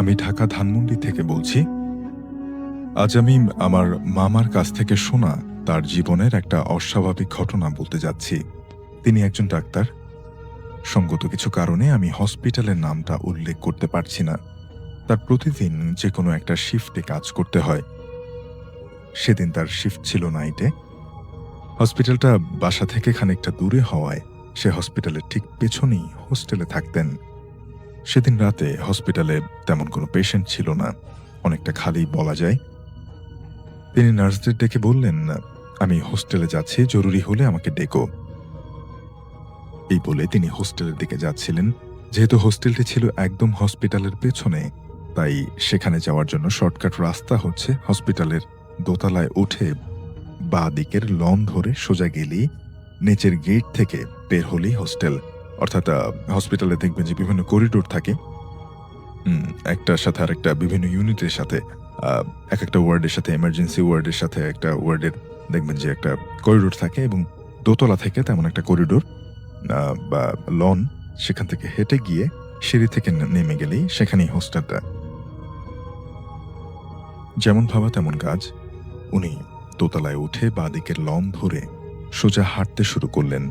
আমি ঢাকা ধানমন্ডি থেকে বলছি। আজ আমি আমার মামার কাছ থেকে শোনা তার জীবনের একটা অস্বাভাবিক ঘটনা বলতে যাচ্ছি। তিনি একজন ডাক্তার। সঙ্গত কিছু কারণে আমি হসপিটালের নামটা উল্লেখ করতে পারছি না। তার প্রতিদিন যে কোনো একটা শিফটে কাজ করতে হয়। সেদিন তার শিফট ছিল নাইটে। হসপিটালটা বাসা থেকে খানিকটা দূরে হওয়ায় সে হসপিটালের ঠিক পেছনেই হোস্টেলে থাকতেন। সেদিন রাতে হসপিটালে তেমন কোনো পেশেন্ট ছিল না, অনেকটা খালি বলা যায়। তিনি নার্সদের ডেকে বললেন, আমি হোস্টেলে যাচ্ছি, জরুরি হলে আমাকে ডেকো। এই বলে তিনি হোস্টেলের দিকে যাচ্ছিলেন। যেহেতু হোস্টেলটি ছিল একদম হসপিটালের পেছনে, তাই সেখানে যাওয়ার জন্য শর্টকাট রাস্তা হচ্ছে হসপিটালের দোতলায় উঠে বাঁ দিকের লন ধরে সোজা গেলেই নিচের গেট থেকে বের হলেই হোস্টেল। অর্থাৎ হসপিটালে দেখবেন যে বিভিন্ন করিডোর থাকে, একটার সাথে আরেকটা, বিভিন্ন ইউনিটের সাথে, আহ, এক একটা ওয়ার্ডের সাথে, এমার্জেন্সি ওয়ার্ডের সাথে একটা ওয়ার্ডের দেখবেন যে একটা করিডোর থাকে, এবং দোতলা থেকে তেমন একটা করিডোর বা লন, সেখান থেকে হেঁটে গিয়ে সিঁড়ি থেকে নেমে গেলেই সেখানেই হোস্টেলটা। যেমন ভাবা তেমন কাজ। উনি দোতলায় উঠে বাঁদিকের লন ধরে সোজা হাঁটতে শুরু করলেন।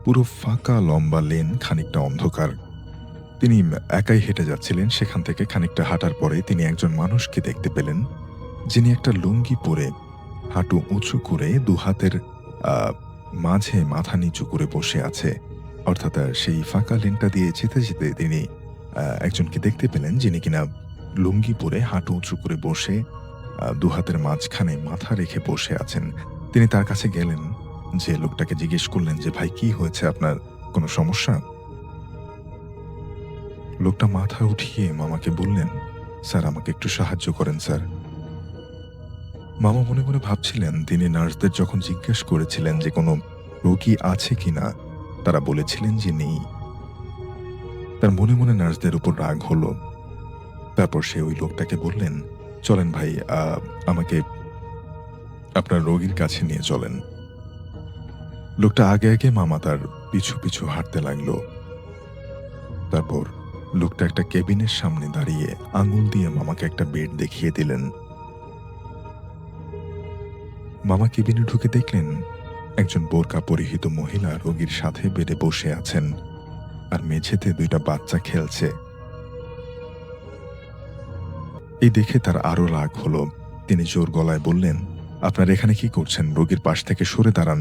পুরো ফাঁকা লম্বা লেন, খানিকটা অন্ধকার। তিনি একাই হেঁটে যাচ্ছিলেন। সেখান থেকে খানিকটা হাঁটার পরে তিনি একজন মানুষকে দেখতে পেলেন, যিনি একটা লুঙ্গি পরে হাঁটু উঁচু করে দুহাতের মাঝে মাথা নিচু করে বসে আছে। অর্থাৎ সেই ফাঁকা লেনটা দিয়ে যেতে যেতে তিনি একজনকে দেখতে পেলেন, যিনি কিনা লুঙ্গি পরে হাঁটু উঁচু করে বসে দুহাতের মাঝখানে মাথা রেখে বসে আছেন। তিনি তার কাছে গেলেন, যে লোকটাকে জিজ্ঞেস করলেন যে, ভাই কি হয়েছে আপনার, কোনো সমস্যা? লোকটা মাথা উঠিয়ে মামাকে বললেন, স্যার আমাকে একটু সাহায্য করেন স্যার। মামা মনে মনে ভাবছিলেন, তিনি নার্সদের যখন জিজ্ঞেস করেছিলেন যে কোনো রোগী আছে কিনা, তারা বলেছিলেন যে নেই। তার মনে মনে নার্সদের উপর রাগ হলো। তারপর সে ওই লোকটাকে বললেন, চলেন ভাই, আমাকে আপনার রোগীর কাছে নিয়ে চলেন। লোকটা আগে আগে, মামা তার পিছু পিছু হাঁটতে লাগলো। তারপর লোকটা একটা কেবিনের সামনে দাঁড়িয়ে আঙুল দিয়ে মামাকে একটা বেড দেখিয়ে দিলেন। মামা কেবিনে ঢুকে দেখলেন, একজন বোরকা পরিহিত মহিলা রোগীর সাথে বেডে বসে আছেন, আর মেঝেতে দুইটা বাচ্চা খেলছে। এই দেখে তার আরো রাগ হলো। তিনি জোর গলায় বললেন, আপনার এখানে কি করছেন? রোগীর পাশ থেকে সরে দাঁড়ান।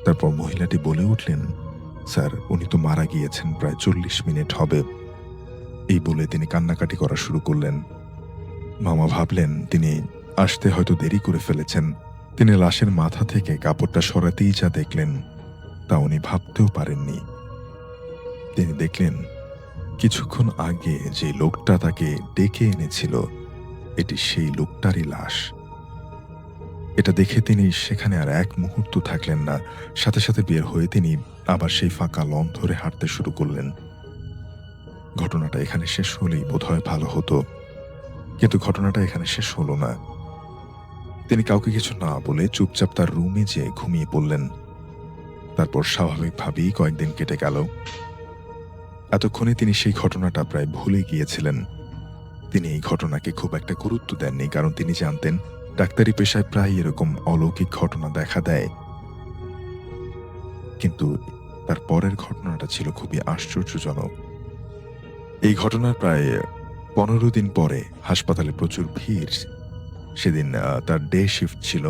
তারপর মহিলাটি বলে উঠলেন, স্যার উনি তো মারা গিয়েছেন, প্রায় 40 মিনিট হবে। এই বলে তিনি কান্নাকাটি করা শুরু করলেন। মামা ভাবলেন তিনি আসতে হয়তো দেরি করে ফেলেছেন। তিনি লাশের মাথা থেকে কাপড়টা সরাতেই যা দেখলেন, তা উনি ভাবতেও পারেননি। তিনি দেখলেন, কিছুক্ষণ আগে যে লোকটা তাকে ডেকে এনেছিল, এটি সেই লোকটারই লাশ। এটা দেখে তিনি সেখানে আর এক মুহূর্ত থাকলেন না। সাথে সাথে বের হয়ে তিনি আবার সেই ফাঁকা লন ধরে হাঁটতে শুরু করলেন। ঘটনাটা এখানে শেষ হলেই বোধহয় ভালো হতো, কিন্তু ঘটনাটা এখানে শেষ হলো না। তিনি কাউকে কিছু না বলে চুপচাপ তার রুমে যেয়ে ঘুমিয়ে পড়লেন। তারপর স্বাভাবিকভাবেই কয়েকদিন কেটে গেল। এতক্ষণে তিনি সেই ঘটনাটা প্রায় ভুলে গিয়েছিলেন। তিনি এই ঘটনাকে খুব একটা গুরুত্ব দেননি, কারণ তিনি জানতেন ডাক্তারি পেশায় প্রায় এরকম অলৌকিক ঘটনা দেখা দেয়। কিন্তু তার পরের ঘটনাটা ছিল খুবই আশ্চর্যজনক। এই ঘটনার প্রায় 15 দিন পরে হাসপাতালে প্রচুর ভিড়। সেদিন তার ডে শিফট ছিল।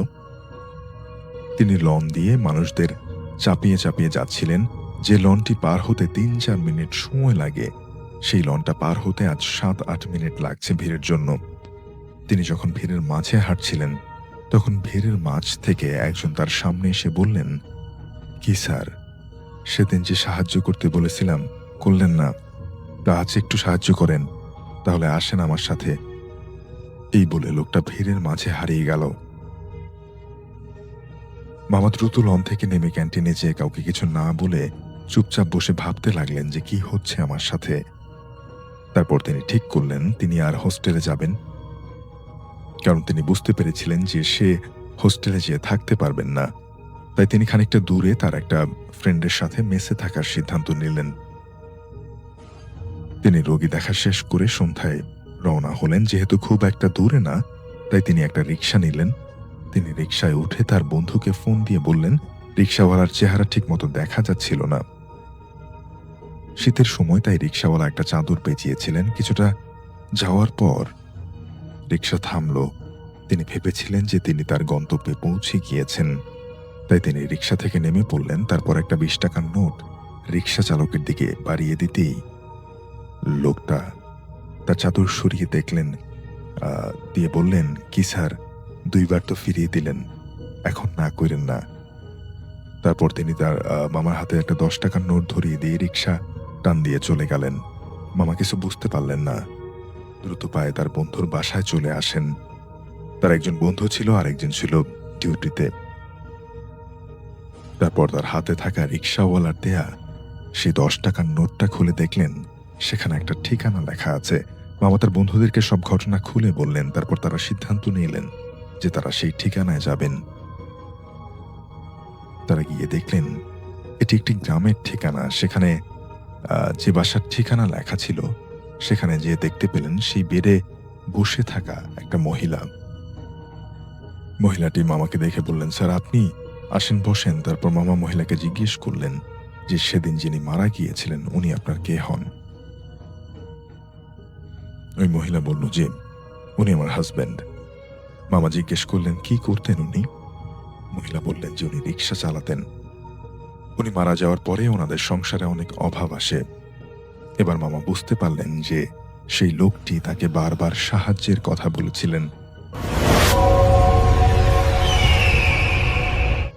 তিনি লন দিয়ে মানুষদের চাপিয়ে চাপিয়ে যাচ্ছিলেন। যে লনটি পার হতে 3-4 মিনিট সময় লাগে, সেই লনটা পার হতে আজ 7-8 মিনিট লাগছে ভিড়ের জন্য। তিনি যখন ভিড়ের মাঝে হাঁটছিলেন, তখন ভিড়ের মাঝ থেকে একজন তার সামনে এসে বললেন, কি স্যার, সেদিন যে সাহায্য করতে বলেছিলাম করলেন না, তা আজ একটু সাহায্য করেন, তাহলে আসেন আমার সাথে। এই বলে লোকটা ভিড়ের মাঝে হারিয়ে গেল। মামা দ্রুত লন থেকে নেমে ক্যান্টিনে যেয়ে কাউকে কিছু না বলে চুপচাপ বসে ভাবতে লাগলেন যে কি হচ্ছে আমার সাথে। তারপর তিনি ঠিক করলেন তিনি আর হোস্টেলে যাবেন, কারণ তিনি বুঝতে পেরেছিলেন যে সে হোস্টেলে যেয়ে থাকতে পারবেন না। তাই তিনি খানিকটা দূরে তার একটা ফ্রেন্ডের সাথে মেসে থাকার সিদ্ধান্ত নিলেন। তিনি রোগী দেখা শেষ করে সন্ধ্যায় রওনা হলেন। যেহেতু খুব একটা দূরে না, তাই তিনি একটা রিক্সা নিলেন। তিনি রিক্সায় উঠে তার বন্ধুকে ফোন দিয়ে বললেন, রিক্সাওয়ালার চেহারা ঠিক মতো দেখা যাচ্ছিল না। শীতের সময়, তাই রিক্সাওয়ালা একটা চাদর পেঁচিয়েছিলেন। কিছুটা যাওয়ার পর রিক্সা থামল। তিনি ভেবেছিলেন যে তিনি তার গন্তব্যে পৌঁছে গিয়েছেন, তাই তিনি রিক্সা থেকে নেমে পড়লেন। তারপর একটা 20 টাকার নোট রিক্সা চালকের দিকে বাড়িয়ে দিতেই লোকটা তার চাদর সরিয়ে দেখলেন, দিয়ে বললেন, কি স্যার, 2 বার তো ফিরিয়ে দিলেন, এখন না করেন না। তারপর তিনি তার মামার হাতে একটা 10 টাকার নোট ধরিয়ে দিয়ে রিক্সা টান দিয়ে চলে গেলেন। মামা কিছু বুঝতে পারলেন না। দ্রুত পায়ে তার বন্ধুর বাসায় চলে আসেন। তার একজন বন্ধু ছিল, আর একজন ছিল ডিউটিতে। তারপর তার হাতে থাকা রিক্সাওয়ালার দেয়া সেই 10 টাকার নোটটা খুলে দেখলেন সেখানে একটা ঠিকানা লেখা আছে। মামা তার বন্ধুদেরকে সব ঘটনা খুলে বললেন। তারপর তারা সিদ্ধান্ত নিলেন যে তারা সেই ঠিকানায় যাবেন। তারা গিয়ে দেখলেন এটি একটি গ্রামের ঠিকানা। সেখানে যে বাসার ঠিকানা লেখা ছিল, সেখানে যেয়ে দেখতে পেলেন সেই বেডে বসে থাকা একটা মহিলা। মহিলাটি মামাকে দেখে বললেন, স্যার আপনি আসেন, বসেন। তারপর মামা মহিলাকে জিজ্ঞেস করলেন যে সেদিন যিনি মারা গিয়েছিলেন উনি আপনার কে হন? ওই মহিলা বলল যে উনি আমার হাজব্যান্ড। মামা জিজ্ঞেস করলেন, কি করতেন উনি? মহিলা বললেন যে উনি রিক্সা চালাতেন। উনি মারা যাওয়ার পরে ওনাদের সংসারে অনেক অভাব আসে। এবার মামা বুঝতে পারলেন যে সেই লোকটি তাকে বারবার সাহায্যের কথা বলেছিলেন।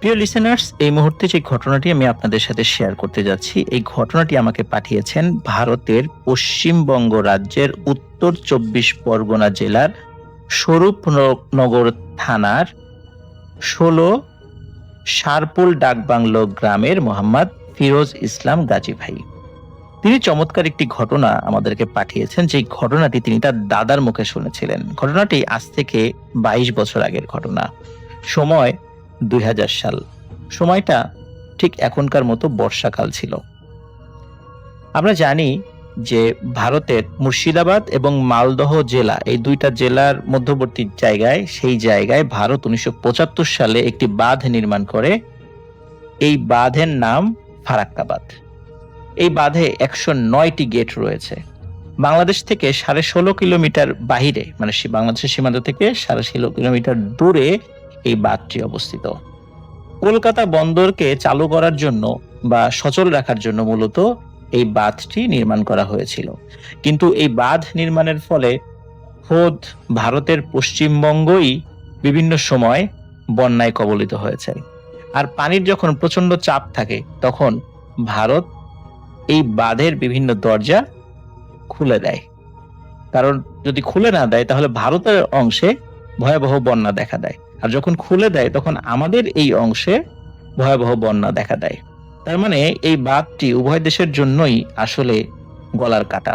প্রিয় লিসেনার্স, এই মুহূর্তে যে ঘটনাটি আমি আপনাদের সাথে শেয়ার করতে যাচ্ছি, এই ঘটনাটি আমাকে পাঠিয়েছেন ভারতের পশ্চিমবঙ্গ রাজ্যের উত্তর 24 পরগনা জেলার স্বরূপনগর থানার 16 শারপুল ডাকবাংলো গ্রামের মোহাম্মদ ফিরোজ ইসলাম গাজী ভাই। তিনি চমৎকার একটি ঘটনা আমাদেরকে পাঠিয়েছেন, যে ঘটনাটি তিনি তার দাদার মুখে শুনেছিলেন। ঘটনাটি আজ থেকে 22 বছর আগের ঘটনা। সময় 2000 সাল। সময়টা ঠিক এখনকার মতো বর্ষাকাল ছিল। আমরা জানি যে ভারতের মুর্শিদাবাদ এবং মালদহ জেলা, এই দুইটা জেলার মধ্যবর্তী জায়গায়, সেই জায়গায় ভারত 1975 সালে একটি বাঁধ নির্মাণ করে। এই বাঁধের নাম ফারাক্কা বাঁধ। এই বাঁধে 109টি গেট রয়েছে। বাংলাদেশ থেকে 16.5 কিলোমিটার বাহিরে, মানে বাংলাদেশের সীমান্ত থেকে 16.5 কিলোমিটার দূরে এই বাঁধটি অবস্থিত। কলকাতা বন্দরকে চালু করার জন্য বা সচল রাখার জন্য মূলত এই বাঁধটি নির্মাণ করা হয়েছিল। কিন্তু এই বাঁধ নির্মাণের ফলে খোদ ভারতের পশ্চিমবঙ্গই বিভিন্ন সময় বন্যায় কবলিত হয়েছে। আর পানির যখন প্রচন্ড চাপ থাকে, তখন ভারত এই বাঁধের বিভিন্ন দরজা খুলে দেয়। কারণ যদি খুলে না দেয় তাহলে ভারতের অংশে ভয়াবহ বন্যা দেখা দেয়, আর যখন খুলে দেয় তখন আমাদের এই অংশে ভয়াবহ বন্যা দেখা দেয়। তার মানে এই বাঁধটি উভয় দেশের জন্যই আসলে গলার কাটা।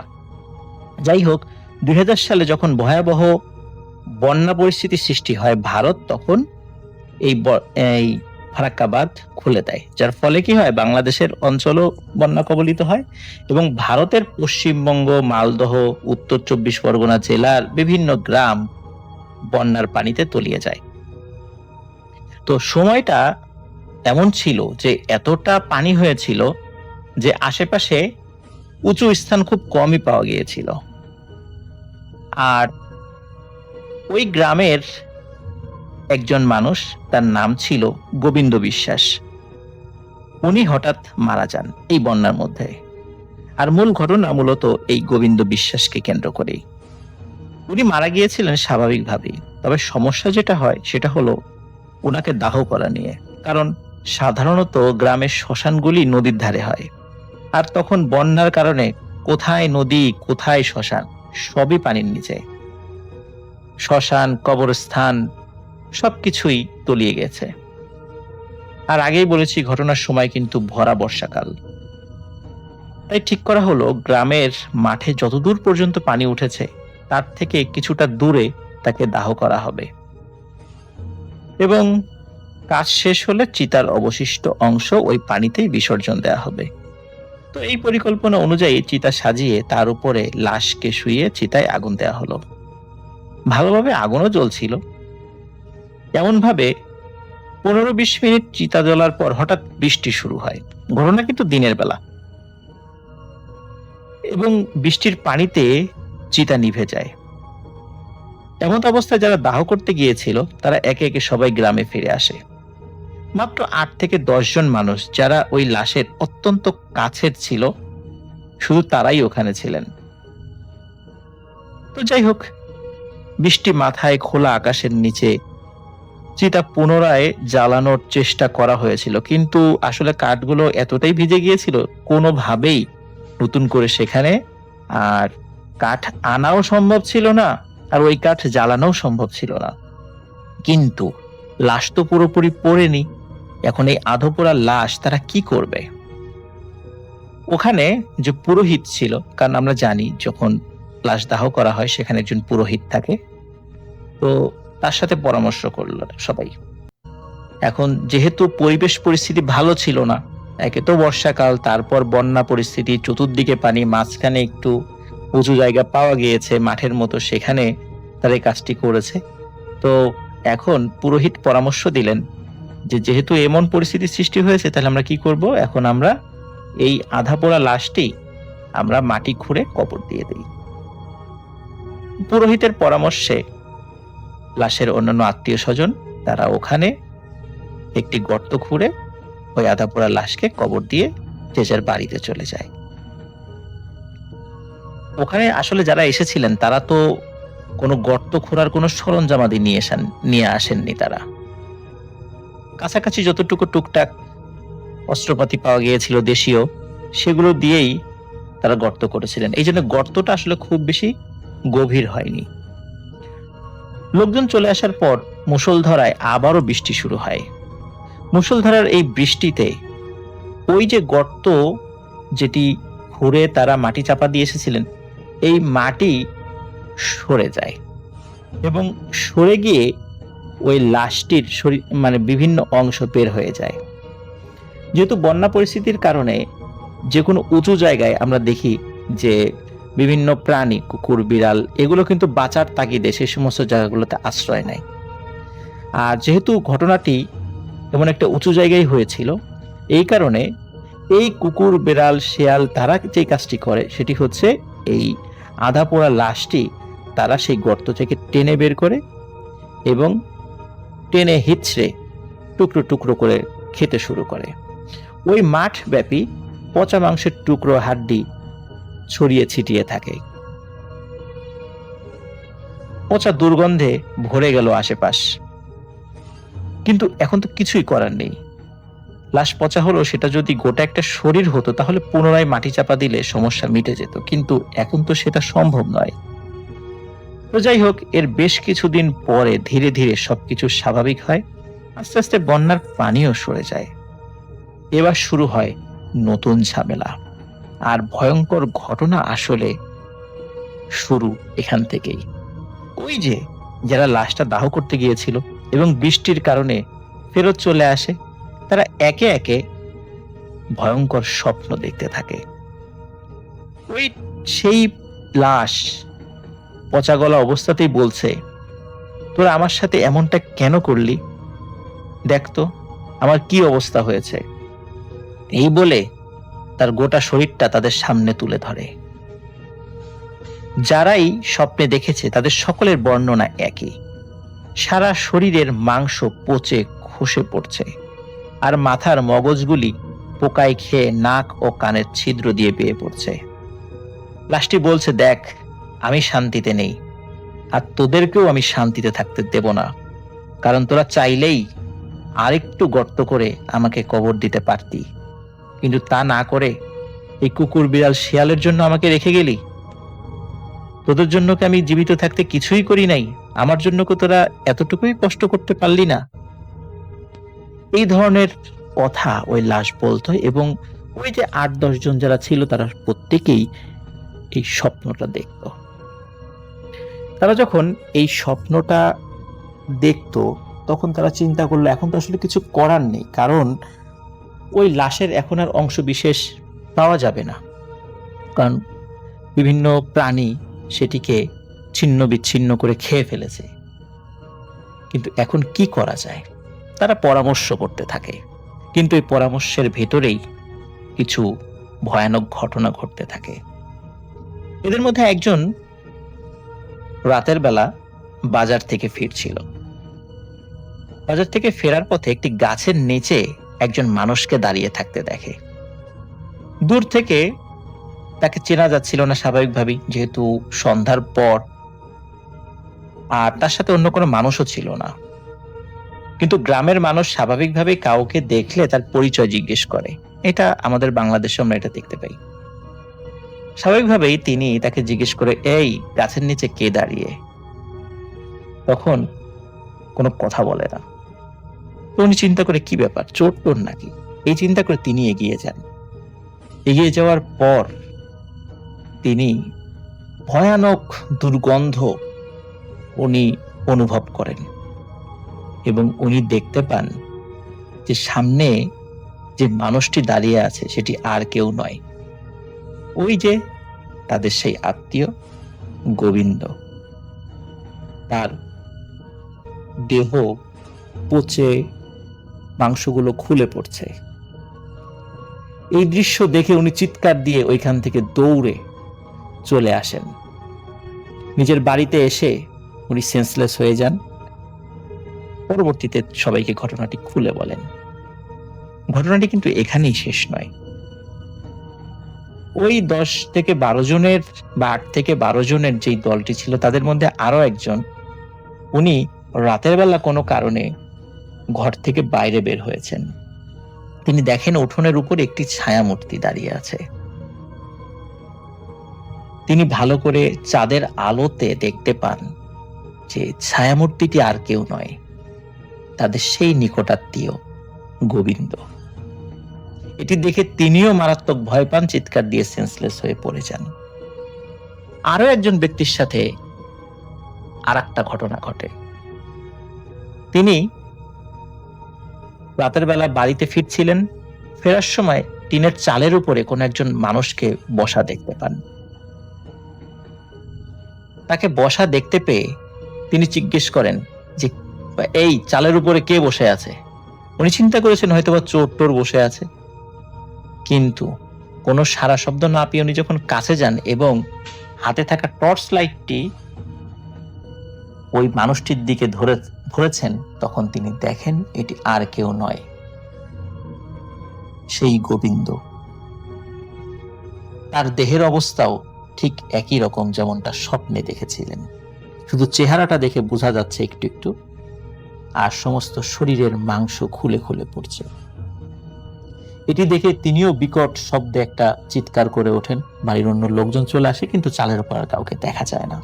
যাই হোক, 2000 সালে যখন ভয়াবহ বন্যা পরিস্থিতি সৃষ্টি হয়, ভারত তখন এই ফারাক্কা বাঁধ খুলে দেয়, যার ফলে কি হয়, বাংলাদেশের অঞ্চলও বন্যা কবলিত হয় এবং ভারতের পশ্চিমবঙ্গ, মালদহ, উত্তর 24 পরগনা জেলার বিভিন্ন গ্রাম বন্যার পানিতে তলিয়ে যায়। তো সময়টা এমন ছিল যে এতটা পানি হয়েছিল যে আশেপাশে উঁচু স্থান খুব কমই পাওয়া গিয়েছিল। আর ওই গ্রামের একজন মানুষ, তার নাম ছিল গোবিন্দ বিশ্বাস। উনি হঠাৎ মারা যান এই বন্যার মধ্যে। আর মূল ঘটনা মূলত এই গোবিন্দ বিশ্বাসকে কেন্দ্র করেই। উনি মারা গিয়েছিলেন স্বাভাবিকভাবেই, তবে সমস্যা যেটা হয় সেটা হলো ওনাকে দাহ করা নিয়ে। কারণ সাধারণত গ্রামের শ্মশানগুলি নদীর ধারে হয়, আর তখন বন্যার কারণে কোথায় নদী কোথায় শ্মশান সবই পানির নিচে। শ্মশান, কবরস্থান সবকিছুই তলিয়ে গেছে। আর আগেই বলেছি, ঘটনার সময় কিন্তু ভরা বর্ষাকাল। তাই ঠিক করা হলো গ্রামের মাঠে যতদূর পর্যন্ত পানি উঠেছে তার থেকে কিছুটা দূরে তাকে দাহ করা হবে এবং কাজ শেষ হলে চিতার অবশিষ্ট অংশ ওই পানিতেই বিসর্জন দেওয়া হবে। তো এই পরিকল্পনা অনুযায়ী চিতা সাজিয়ে তার উপরে লাশকে শুইয়ে চিতায় আগুন দেওয়া হলো। ভালোভাবে আগুনও জ্বলছিল। এমন ভাবে 15-20 মিনিট চিতা জ্বলার পর হঠাৎ বৃষ্টি শুরু হয়। ঘটনা কিন্তু দিনের বেলা, এবং বৃষ্টির পানিতে চিতা নিভে যায়। এমন অবস্থায় যারা দাহ করতে গিয়েছিল তারা একে একে সবাই গ্রামে ফিরে আসে। মাত্র 8 থেকে 10 জন মানুষ যারা ওই লাশের অত্যন্ত কাছের ছিল, শুধু তারাই ওখানে ছিলেন। তো যাই হোক, বৃষ্টি মাথায়, খোলা আকাশের নিচে চিতা পুনরায় জ্বালানোর চেষ্টা করা হয়েছিল, কিন্তু আসলে কাঠগুলো এতটাই ভিজে গিয়েছিল কোনোভাবেই নতুন করে সেখানে আর কাঠ আনাও সম্ভব ছিল না, আর ওই কাঠ জ্বালানোও সম্ভব ছিল না। কিন্তু লাশ তো পুরোপুরি পড়েনি। এখন এই আধপোড়া লাশ তারা কি করবে? ওখানে যে পুরোহিত ছিল, কারণ আমরা জানি যখন লাশ দাহ করা হয় সেখানে একজন পুরোহিত থাকে, তো তার সাথে পরামর্শ করলো সবাই। এখন যেহেতু পরিবেশ পরিস্থিতি ভালো ছিল না, একে তো বর্ষাকাল, তারপর বন্যা পরিস্থিতি, চতুর্দিকে পানি, মাঝখানে একটু উঁচু জায়গা পাওয়া গিয়েছে মাঠের মতো, সেখানে তারা এই কাজটি করেছে। তো এখন পুরোহিত পরামর্শ দিলেন যে যেহেতু এমন পরিস্থিতির সৃষ্টি হয়েছে, তাহলে আমরা কি করব, এখন আমরা এই আধা পোড়া লাশটি আমরা মাটি খুঁড়ে কবর দিয়ে দিই। পুরোহিতের পরামর্শে লাশের অন্যান্য আত্মীয় স্বজন তারা ওখানে একটি গর্ত খুঁড়ে ওই আধা পোড়া লাশকে কবর দিয়ে যে যার বাড়িতে চলে যায়। ওখানে আসলে যারা এসেছিলেন তারা তো কোনো গর্ত খোঁড়ার কোনো সরঞ্জামাদি নিয়ে আসেননি। তারা কাছাকাছি যতটুকু টুকটাক অস্ত্রপাতি পাওয়া গিয়েছিল দেশীয়, সেগুলো দিয়েই তারা গর্ত করেছিলেন। এই জন্য গর্তটা আসলে খুব বেশি গভীর হয়নি। লোকজন চলে আসার পর মুষলধারায় আবারও বৃষ্টি শুরু হয়। মুষলধারার এই বৃষ্টিতে ওই যে গর্ত যেটি ঘুরে তারা মাটি চাপা দিয়ে এসেছিলেন, এই মাটি সরে যায় এবং সরে গিয়ে ওই লাশটির শরীর মানে বিভিন্ন অংশ বের হয়ে যায়। যেহেতু বন্যা পরিস্থিতির কারণে যে কোনো উঁচু জায়গায় আমরা দেখি যে বিভিন্ন প্রাণী, কুকুর, বিড়াল, এগুলো কিন্তু বাঁচার তাগিদে সেই সমস্ত জায়গাগুলোতে আশ্রয় নেয়। আর যেহেতু ঘটনাটি এমন একটা উঁচু জায়গায় হয়েছিল, এই কারণে এই কুকুর, বিড়াল, শেয়াল তারা যে কাজটি করে সেটি হচ্ছে এই আধা পোড়া লাশটি তারা সেই গর্ত থেকে টেনে বের করে এবং টেনে হিচড়ে টুকরো টুকরো করে খেতে শুরু করে। ওই মাঠ ব্যাপী পচা মাংসের টুকরো, হাড্ডি ছড়িয়ে ছিটিয়ে থাকে। পচা দুর্গন্ধে ভরে গেল আশেপাশ। কিন্তু এখন তো কিছুই করার নেই। লাশ পচা হলো, সেটা যদি গোটা একটা শরীর হতো তাহলে পুনরায় মাটি চাপা দিলে সমস্যা মিটে যেত, কিন্তু এখন তো সেটা সম্ভব নয়। তো যাই হোক, এর বেশ কিছুদিন পরে ধীরে ধীরে সবকিছু স্বাভাবিক হয়। আস্তে আস্তে বন্যার পানিও সরে যায়। এবার শুরু হয় নতুন ঝামেলা। আর ভয়ঙ্কর ঘটনা আসলে শুরু এখান থেকেই। ওই যে যারা লাশটা দাহ করতে গিয়েছিল এবং বৃষ্টির কারণে ফেরত চলে আসে, তারা একে একে ভয়ঙ্কর স্বপ্ন দেখতে থাকে। ওই সেই লাশ পচা গলা অবস্থাতেই বলছে, তোরা আমার সাথে এমনটা কেন করলি? দেখতো আমার কি অবস্থা হয়েছে। এই বলে তার গোটা শরীরটা তাদের সামনে তুলে ধরে। যারাই স্বপ্নে দেখেছে তাদের সকলের বর্ণনা একই। সারা শরীরের মাংস পচে খসে পড়ছে, আর মাথার মগজগুলি পোকায় খেয়ে নাক ও কানের ছিদ্র দিয়ে বেয়ে পড়ছে। লাশটি বলছে, দেখ আমি শান্তিতে নেই, আর তোদেরকেও আমি শান্তিতে থাকতে দেব না, কারণ তোরা চাইলেই আরেকটু গর্ত করে আমাকে কবর দিতে পারতি, কিন্তু তা না করে এই কুকুর, বিড়াল, শিয়ালের জন্য আমাকে রেখে গেলি। তোদের জন্য কি আমি জীবিত থাকতে কিছুই করি নাই? আমার জন্য কি তোরা এতটুকুই কষ্ট করতে পারলি না? এই ধরনের কথা ওই লাশ বলতো, এবং ওই যে 8-10 জন যারা ছিল তারা প্রত্যেকেই এই স্বপ্নটা দেখত। তারা যখন এই স্বপ্নটা দেখতো তখন তারা চিন্তা করলো এখন তো আসলে কিছু করার নেই, কারণ ওই লাশের এখন আর অংশ বিশেষ পাওয়া যাবে না, কারণ বিভিন্ন প্রাণী সেটিকে ছিন্ন বিচ্ছিন্ন করে খেয়ে ফেলেছে। কিন্তু এখন কি করা যায়? তারা পরামর্শ করতে থাকে, কিন্তু এই পরামর্শের ভেতরেই কিছু ভয়ানক ঘটনা ঘটতে থাকে। এদের মধ্যে একজন রাতের বেলা বাজার থেকে ফিরছিল। বাজার থেকে ফেরার পথে একটি গাছের নিচে একজন মানুষকে দাঁড়িয়ে থাকতে দেখে। দূর থেকে তাকে চেনা যাচ্ছিল না স্বাভাবিকভাবেই, যেহেতু সন্ধ্যার পর, আর তার সাথে অন্য কোনো মানুষও ছিল না। কিন্তু গ্রামের মানুষ স্বাভাবিকভাবেই কাউকে দেখলে তার পরিচয় জিজ্ঞেস করে। এটা আমাদের বাংলাদেশে আমরা এটা দেখতে পাই। স্বাভাবিকভাবেই তিনি তাকে জিজ্ঞেস করে, এই গাছের নিচে কে দাঁড়িয়ে? তখন কোনো কথা বলে না। তো উনি চিন্তা করে, কি ব্যাপার, চোর টোর নাকি? এই চিন্তা করে তিনি এগিয়ে যান। এগিয়ে যাওয়ার পর তিনি ভয়ানক দুর্গন্ধ উনি অনুভব করেন এবং উনি দেখতে পান যে সামনে যে মানুষটি দাঁড়িয়ে আছে সেটি আর কেউ নয়, ওই যে তাদের সেই আত্মীয় গোবিন্দ। তার দেহ পচে মাংসগুলো খুলে পড়ছে। এই দৃশ্য দেখে উনি চিৎকার দিয়ে ওইখান থেকে দৌড়ে চলে আসেন। নিজের বাড়িতে এসে উনি সেন্সলেস হয়ে যান। পরবর্তীতে সবাইকে ঘটনাটি খুলে বলেন। ঘটনাটি কিন্তু এখানেই শেষ নয়। ওই 10 থেকে 12 জনের বা 8 থেকে 12 জনের যেই দলটি ছিল, তাদের মধ্যে আরো একজন, উনি রাতের বেলা কোনো কারণে ঘর থেকে বাইরে বের হয়েছেন। তিনি দেখেন উঠোনের উপর একটি ছায়ামূর্তি দাঁড়িয়ে আছে। তিনি ভালো করে চাঁদের আলোতে দেখতে পান যে ছায়ামূর্তিটি আর কেউ নয়, তাদের সেই নিকটাত্মীয় গোবিন্দ। এটি দেখে তিনিও মারাত্মক ভয় পান, চিৎকার দিয়ে সেন্সলেস হয়ে পড়ে যান। আরো একজন ব্যক্তির সাথে আর একটা ঘটনা ঘটে। তিনি রাতের বেলা বাড়িতে ফিরছিলেন। ফেরার সময় টিনের চালের উপরে কোন একজন মানুষকে বসা দেখতে পান। তাকে বসা দেখতে পেয়ে তিনি জিজ্ঞেস করেন যে, এই চালের উপরে কে বসে আছে? উনি চিন্তা করেছেন হয়তোবা চোর টোর বসে আছে, কিন্তু কোনো সারা শব্দ না পেয়ে উনি যখন কাছে যান এবং হাতে থাকা টর্চ লাইটটি ওই মানুষটির দিকে ধরেছেন, তখন তিনি দেখেন এটি আর কেউ নয়, সেই গোবিন্দ। তার দেহের অবস্থাও ঠিক একই রকম যেমনটা স্বপ্নে দেখেছিলেন, শুধু চেহারাটা দেখে বোঝা যাচ্ছে একটু একটু, আর সমস্ত শরীরের মাংস খুলে খুলে পড়ছে। এটি দেখে তিনিও বিকট শব্দে একটা চিৎকার করে ওঠেন। বাড়ির অন্য লোকজন চলে আসে, কিন্তু চালের উপর আর কাউকে দেখা যায় না।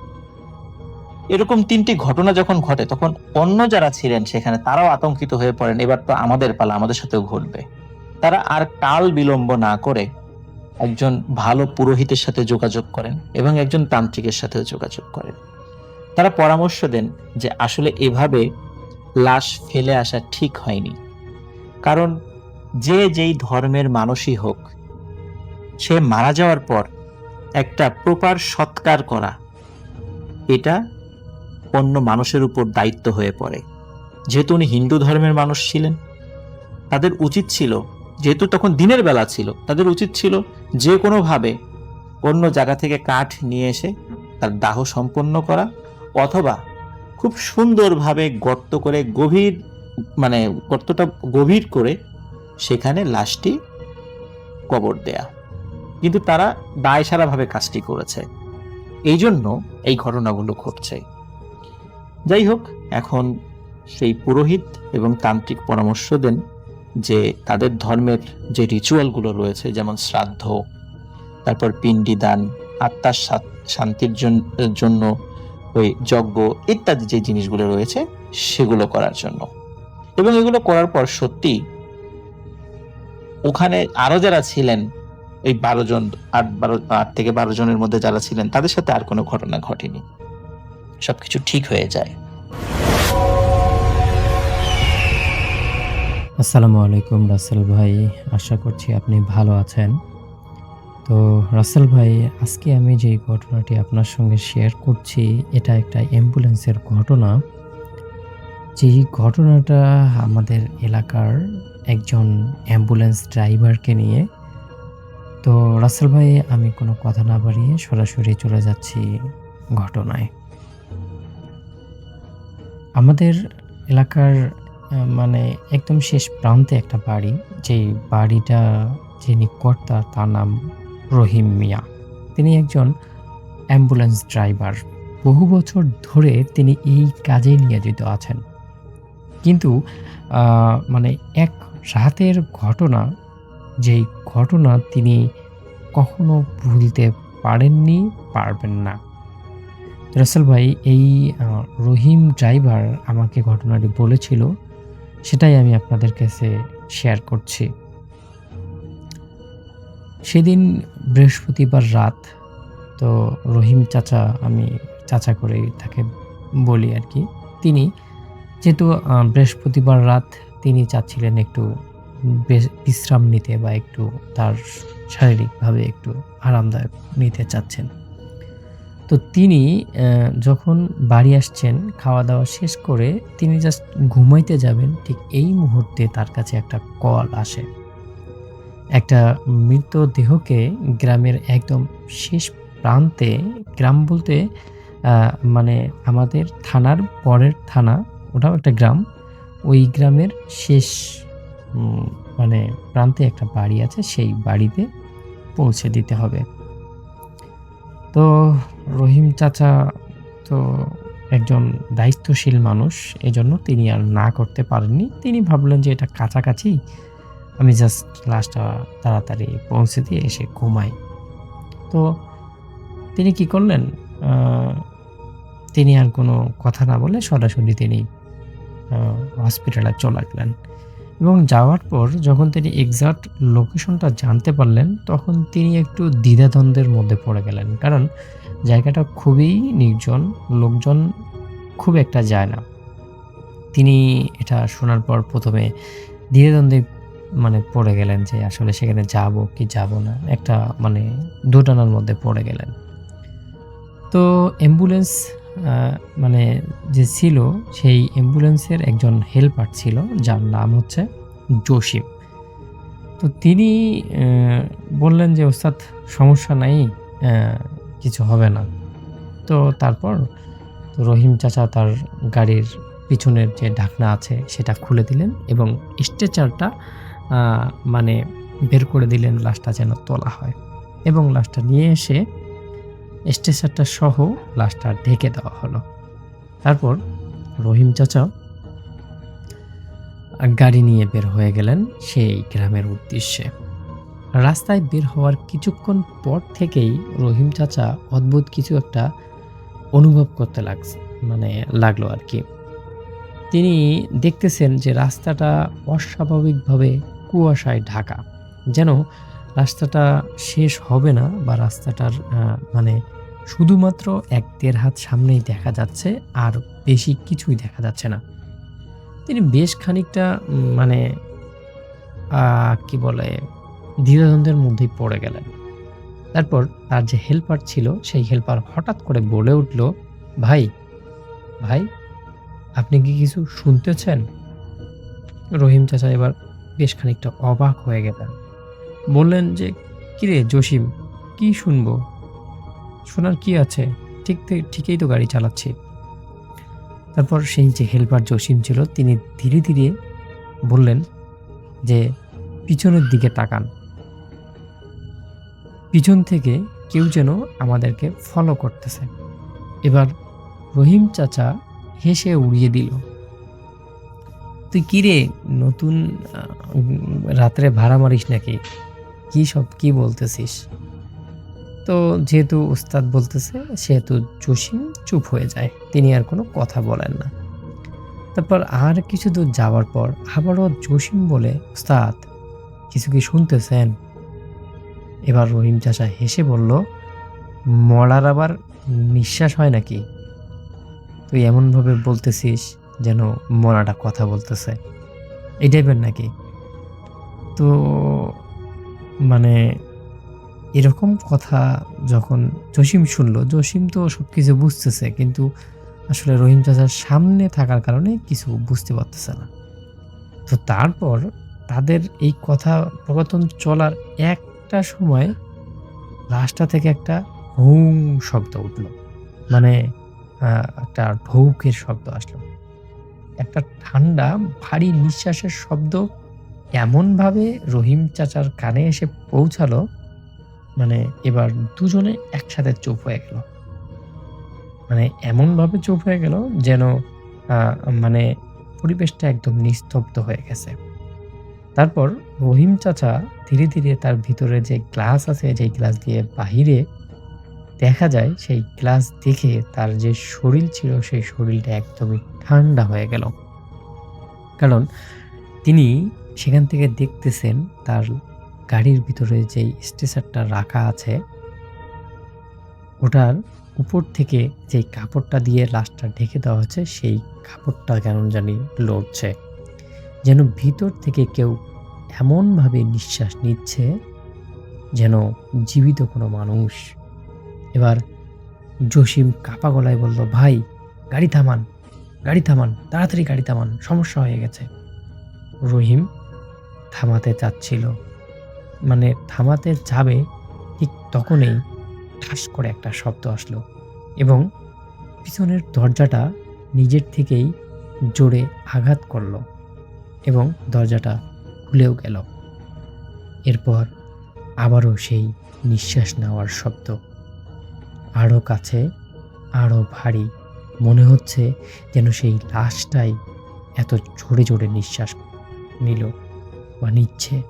এরকম 3টি ঘটনা যখন ঘটে, তখন অন্য যারা ছিলেন সেখানে তারাও আতঙ্কিত হয়ে পড়েন, এবার তো আমাদের পালা, আমাদের সাথেও ঘটবে। তারা আর কাল বিলম্ব না করে একজন ভালো পুরোহিতের সাথে যোগাযোগ করেন এবং একজন তান্ত্রিকের সাথেও যোগাযোগ করেন। তারা পরামর্শ দেন যে আসলে এভাবে লাশ ফেলে আসা ঠিক হয়নি, কারণ যে যেই ধর্মের মানুষই হোক, সে মারা যাওয়ার পর একটা প্রপার সৎকার করা, এটা অন্য মানুষের উপর দায়িত্ব হয়ে পড়ে। যেহেতু উনি হিন্দু ধর্মের মানুষ ছিলেন, তাদের উচিত ছিল, যেহেতু তখন দিনের বেলা ছিল, তাদের উচিত ছিল যে কোনোভাবে অন্য জায়গা থেকে কাঠ নিয়ে এসে তার দাহ সম্পন্ন করা, অথবা খুব সুন্দরভাবে গর্ত করে গর্তটা গভীর করে সেখানে লাশটি কবর দেয়া। কিন্তু তারা দায়সারাভাবে কাজটি করেছে, এই জন্য এই ঘটনাগুলো ঘটছে। যাই হোক, এখন সেই পুরোহিত এবং তান্ত্রিক পরামর্শ দেন যে তাদের ধর্মের যে রিচুয়ালগুলো রয়েছে, যেমন শ্রাদ্ধ, তারপর পিণ্ডিদান, আত্মার শান্তির জন্য ওই যজ্ঞ ইত্যাদি যে জিনিসগুলো রয়েছে সেগুলো করার জন্য। এবং এগুলো করার পর সত্যি ওখানে আরো যারা ছিলেন, এই 12 জন, 8 থেকে 12 জনের মধ্যে যারা ছিলেন, তাদের সাথে আর কোনো ঘটনা ঘটেনি, সবকিছু ঠিক হয়ে যায়। আসসালামু আলাইকুম রাসেল ভাই, আশা করছি আপনি ভালো আছেন। তো রাসেল ভাই, আজকে আমি যে ঘটনাটি আপনার সঙ্গে শেয়ার করছি, এটা একটা অ্যাম্বুলেন্সের ঘটনা। যেই ঘটনাটা আমাদের এলাকার একজন অ্যাম্বুলেন্স ড্রাইভারকে নিয়ে। তো রাসেল ভাই, আমি কোনো কথা না বাড়িয়ে সরাসরি চলে যাচ্ছি ঘটনায়। আমাদের এলাকার মানে একদম শেষ প্রান্তে একটা বাড়ি। যেই বাড়িটা যিনি কর্তা তার নাম রহিম মিয়া। তিনি একজন অ্যাম্বুলেন্স ড্রাইভার। বহু বছর ধরে তিনি এই কাজে নিয়োজিত আছেন। কিন্তু মানে এক রাতের ঘটনা, যেই ঘটনা তিনি কখনো ভুলতে পারেননি, পারবেন না। রাসেল ভাই, এই আ রহিম ড্রাইভার আমাকে ঘটনাটি বলেছিল, সেটাই আমি আপনাদের কাছে শেয়ার করছি। সেদিন বৃহস্পতিবার রাত। তো রহিম চাচা, আমি চাচা করেই তাকে বলি আরকি। তিনি যেহেতু বৃহস্পতিবার রাত, তিনি চাচ্ছিলেন একটু বিশ্রাম নিতে বা একটু তার শারীরিকভাবে একটু আরামদায়ক নিতে চাচ্ছেন। তো তিনি যখন বাড়ি আসছেন, খাওয়া-দাওয়া শেষ করে তিনি জাস্ট ঘুমাইতে যাবেন, ঠিক এই মুহূর্তে তার কাছে একটা কল আসে। একটা মৃতদেহকে গ্রামের একদম শেষ প্রান্তে, গ্রাম বলতে আ মানে আমাদের থানার পরের থানা, ওটাও একটা গ্রাম। ওই গ্রামের শেষ উম মানে প্রান্তে একটা বাড়ি আছে, সেই বাড়িতে পৌঁছে দিতে হবে। তো রহিম চাচা তো একজন দায়িত্বশীল মানুষ। এজন্য তিনি আর না করতে পারেননি। তিনি ভাবলেন যে এটা কাছাকাছি, আমি জাস্ট লাশটা তাড়াতাড়ি পৌঁছে দিয়ে এসে ঘুমাই। তো তিনি কি করলেন? আ তিনি আর কোনো কথা না বলে সরাসরি তিনি আ হসপিটালে চলে গেলেন এবং যাওয়ার পর যখন তিনি এক্সাক্ট লোকেশনটা জানতে পারলেন, তখন তিনি একটু দ্বিধাদ্বন্দ্বের মধ্যে পড়ে গেলেন। কারণ জায়গাটা খুবই নির্জন, লোকজন খুব একটা যায় না। তিনি এটা শোনার পর ১ম এ দ্বিধাদ্বন্দ্বে পড়ে গেলেন যে আসলে সেখানে যাবো কি যাবো না? একটা মানে দোটানার মধ্যে পড়ে গেলেন। তো অ্যাম্বুলেন্স আ মানে যে ছিল, সেই অ্যাম্বুলেন্সের একজন হেল্পার ছিল, যার নাম হচ্ছে জসিম। তো তিনি বললেন যে, "ওস্তাদ, সমস্যা নাই, অ্যা কিছু হবে না।" তো তারপর রহিম চাচা তার গাড়ির পিছনের যে ঢাকনা আছে সেটা খুলে দিলেন এবং স্ট্রেচারটা আ মানে বের করে দিলেন, লাশটা যেন তোলা হয় এবং লাশটা নিয়ে এসে স্ট্রেচারটা সহ লাশটা ঢেকে দেওয়া হলো। তারপর রহিম চাচা গাড়ি নিয়ে বের হয়ে গেলেন সেই গ্রামের উদ্দেশ্যে। রাস্তায় বের হওয়ার কিছুক্ষণ পর থেকেই রহিম চাচা অদ্ভুত কিছু একটা অনুভব করতে লাগলো আরকি। তিনি দেখতেছেন যে রাস্তাটা অস্বাভাবিকভাবে কুয়াশায় ঢাকা। যেন রাস্তাটা শেষ হবে না, বা রাস্তাটার মানে শুধুমাত্র ১-১.৫ হাত সামনেই দেখা যাচ্ছে, আর বেশি কিছুই দেখা যাচ্ছে না। তিনি বেশ খানিকটা মানে আ কি বলে, দ্বিধাদ্বন্দ্বের মধ্যেই পড়ে গেলেন। তারপর তার যে হেল্পার ছিল, সেই হেল্পার হঠাৎ করে বলে উঠল, "ভাই, ভাই, আপনি কি কিছু শুনতেছেন?" রহিম চাচা এবার বেশ খানিকটা অবাক হয়ে গেলেন। বললেন যে, "কিরে জসিম, কি শুনবো? শোনার কি আছে? ঠিকই তো গাড়ি চালাচ্ছি।" তারপর সেই যে হেল্পার জসিম ছিল, তিনি ধীরে, ধীরে বললেন যে, "পিছনের দিকে তাকান। পিছন থেকে কেউ যেন আমাদেরকে ফলো করতেছে।" এবার রহিম চাচা হেসে উড়িয়ে দিল। "তুই কিরে, নতুন আ রাত্রে ভাড়া মারিস নাকি? কি বলতেছিস?" তো যেহেতু উস্তাদ বলতেছে, সেহেতু জসিম চুপ হয়ে যায়। তিনি আর কোনো কথা বলেন না। তারপর আর কিছু দূর যাওয়ার পর আবারও জসিম বলে, "ওস্তাদ, কিছু কি শুনতেছেন?" এবার রহিম চাচা হেসে বলল, "মরার আবার নিঃশ্বাস হয় নাকি? তুই এমনভাবে বলতেছিস যেন মরাটা কথা বলতেছে। এই টাইপের নাকি?" তো মানে এরকম কথা যখন জসিম শুনল, জসিম তো সবকিছু বুঝতেছে, কিন্তু আসলে রহিম চাচার সামনে থাকার কারণে কিছু বুঝতে পারতেছে না। তো তারপর তাদের এই কথোপকথন চলার একটা সময় লাশটা থেকে একটা হুং শব্দ উঠল। মানে একটা ঢৌকের শব্দ আসলো। একটা ঠান্ডা ভারী নিঃশ্বাসের শব্দ এমনভাবে রহিম চাচার কানে এসে পৌঁছালো, মানে এবার দুজনে একসাথে চুপ হয়ে গেল। মানে এমনভাবে চুপ হয়ে গেল যেন আ মানে পরিবেশটা একদম নিস্তব্ধ হয়ে গেছে। তারপর রহিম চাচা ধীরে, ধীরে তার ভিতরে যে গ্লাস আছে, যেই গ্লাস দিয়ে বাহিরে দেখা যায়, সেই গ্লাস দেখে তার যে শরীর ছিল, সেই শরীরটা একদমই ঠান্ডা হয়ে গেল। কারণ তিনি সেখান থেকে দেখতেছেন তার গাড়ির ভিতরে যেই স্ট্রেচারটা রাখা আছে, ওটার উপর থেকে যেই কাপড়টা দিয়ে লাশটা ঢেকে দেওয়া হচ্ছে, সেই কাপড়টা কেমন জানি লড়ছে। যেন ভিতর থেকে কেউ এমনভাবে নিঃশ্বাস নিচ্ছে, যেন জীবিত কোনো মানুষ। এবার জসিম কাঁপা গলায় বলল, "ভাই, গাড়ি থামান, গাড়ি থামান, তাড়াতাড়ি গাড়ি থামান, সমস্যা হয়ে গেছে।" রহিম থামাতে চাচ্ছিল, মানে থামাতে যাবে, ঠিক তখনই ঠাস করে একটা শব্দ আসলো এবং পিছনের দরজাটা নিজের থেকেই জোরে আঘাত করলো এবং দরজাটা খুলেও গেল। এরপর আবারও সেই নিঃশ্বাস নেওয়ার শব্দ, আরও কাছে, আরও ভারী। মনে হচ্ছে যেন সেই লাশটাই এত জোরে, জোরে নিঃশ্বাস নিল বা নিচ্ছে।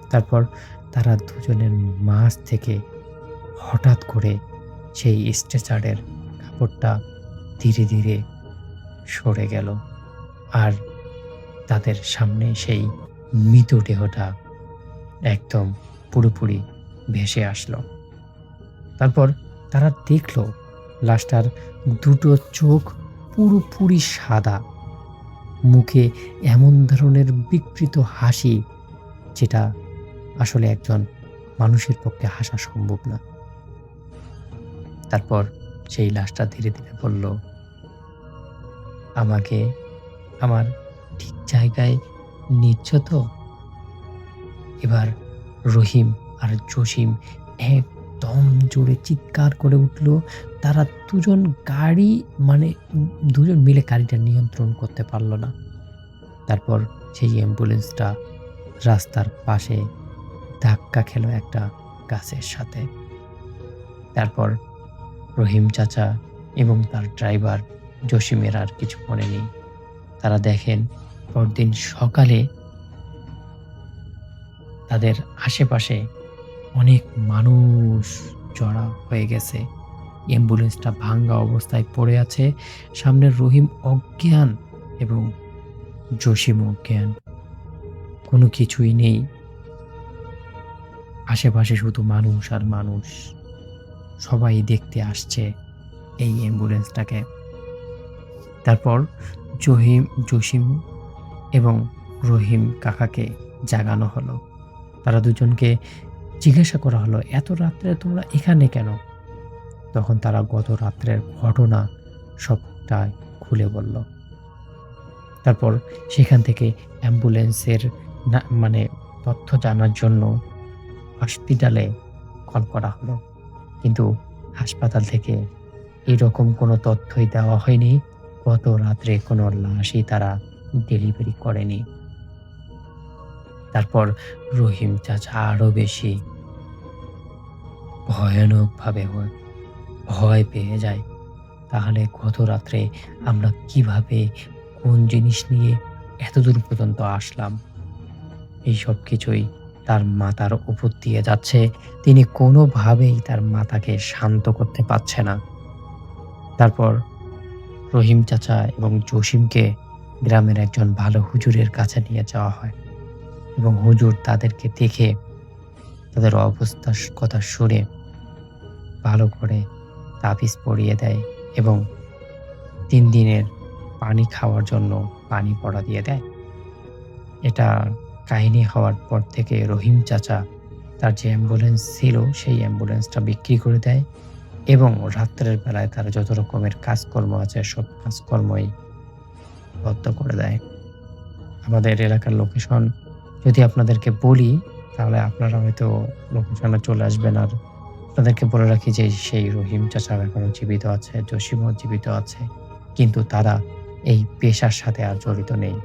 তারপর তারা দুজনের মাঝ থেকে হঠাৎ করে সেই স্ট্রেচারের কাপড়টা ধীরে, ধীরে সরে গেল। আর তাদের সামনে সেই মৃতদেহটা একদম পুরোপুরি ভেসে আসলো। তারপর তারা দেখল লাশটার দুটো চোখ পুরোপুরি সাদা। মুখে এমন ধরনের বিকৃত হাসি, যেটা আসলে একজন মানুষের পক্ষে হাসা সম্ভব না। তারপর সেই লাশটা ধীরে, ধীরে বলল, "আমাকে আমার ঠিক জায়গায় নিচ্ছ তো?" এবার রহিম আর জসিম একদম জোরে চিৎকার করে উঠল। তারা দুজন গাড়ি মানে দুজন মিলে গাড়িটা নিয়ন্ত্রণ করতে পারল না। তারপর সেই অ্যাম্বুলেন্সটা রাস্তার পাশে ধাক্কা খেলো একটা গাছের সাথে। তারপর রহিম চাচা এবং তার ড্রাইভার জসিমের আর কিছু মনে নেই। তারা দেখেন পরদিন সকালে তাদের আশেপাশে অনেক মানুষ জড়া হয়ে গেছে। অ্যাম্বুলেন্সটা ভাঙ্গা অবস্থায় পড়ে আছে। সামনে রহিম অজ্ঞান এবং জসিম অজ্ঞান। কোনো কিছুই নেই। আশেপাশে শুধু মানুষ আর মানুষ। সবাই দেখতে আসছে এই অ্যাম্বুলেন্সটাকে। তারপর জসিম এবং রহিম কাকাকে জাগানো হলো। তারা দুজনকে জিজ্ঞাসা করা হলো, "এত রাত্রে তোমরা এখানে কেন?" তখন তারা গত রাত্রের ঘটনা সবটাই খুলে বলল। তারপর সেখান থেকে অ্যাম্বুলেন্সের মানে তথ্য জানার জন্য হসপিটালে কল করা হলো। কিন্তু হাসপাতাল থেকে এরকম কোনো তথ্যই দেওয়া হয়নি। গত রাত্রে কোনো লাশই তারা ডেলিভারি করেনি। তারপর রহিম চাচা আরো বেশি ভয়ানকভাবে ভয় পেয়ে যায়। তাহলে গত রাত্রে আমরা কিভাবে, কোন জিনিস নিয়ে এতদূর পর্যন্ত আসলাম? এই সব কিছুই তার মাথার উপর দিয়ে যাচ্ছে। তিনি কোনোভাবেই তার মাথাকে শান্ত করতে পারছে না। তারপর রহিম চাচা এবং জসিমকে গ্রামের একজন ভালো হুজুরের কাছে নিয়ে যাওয়া হয় এবং হুজুর তাদেরকে দেখে তাদের অবস্থার কথা শুনে ভালো করে তাবিজ পরিয়ে দেয় এবং ৩ দিনের পানি খাওয়ার জন্য পানি পড়া দিয়ে দেয়। এটা কাহিনী হওয়ার পর থেকে রহিম চাচা তার যে অ্যাম্বুলেন্স ছিল সেই অ্যাম্বুলেন্সটা বিক্রি করে দেয় এবং রাত্রের বেলায় তার যত রকমের কাজকর্ম আছে সব কাজকর্মই বন্ধ করে দেয়। আমাদের এলাকার লোকেশন যদি আপনাদেরকে বলি তাহলে আপনারা হয়তো লোকেশনে চলে আসবেন। আর আপনাদেরকে বলে রাখি যে সেই রহিম চাচা এখনো জীবিত আছে, জসিমও জীবিত আছে। কিন্তু তারা এই পেশার সাথে আর জড়িত নেই।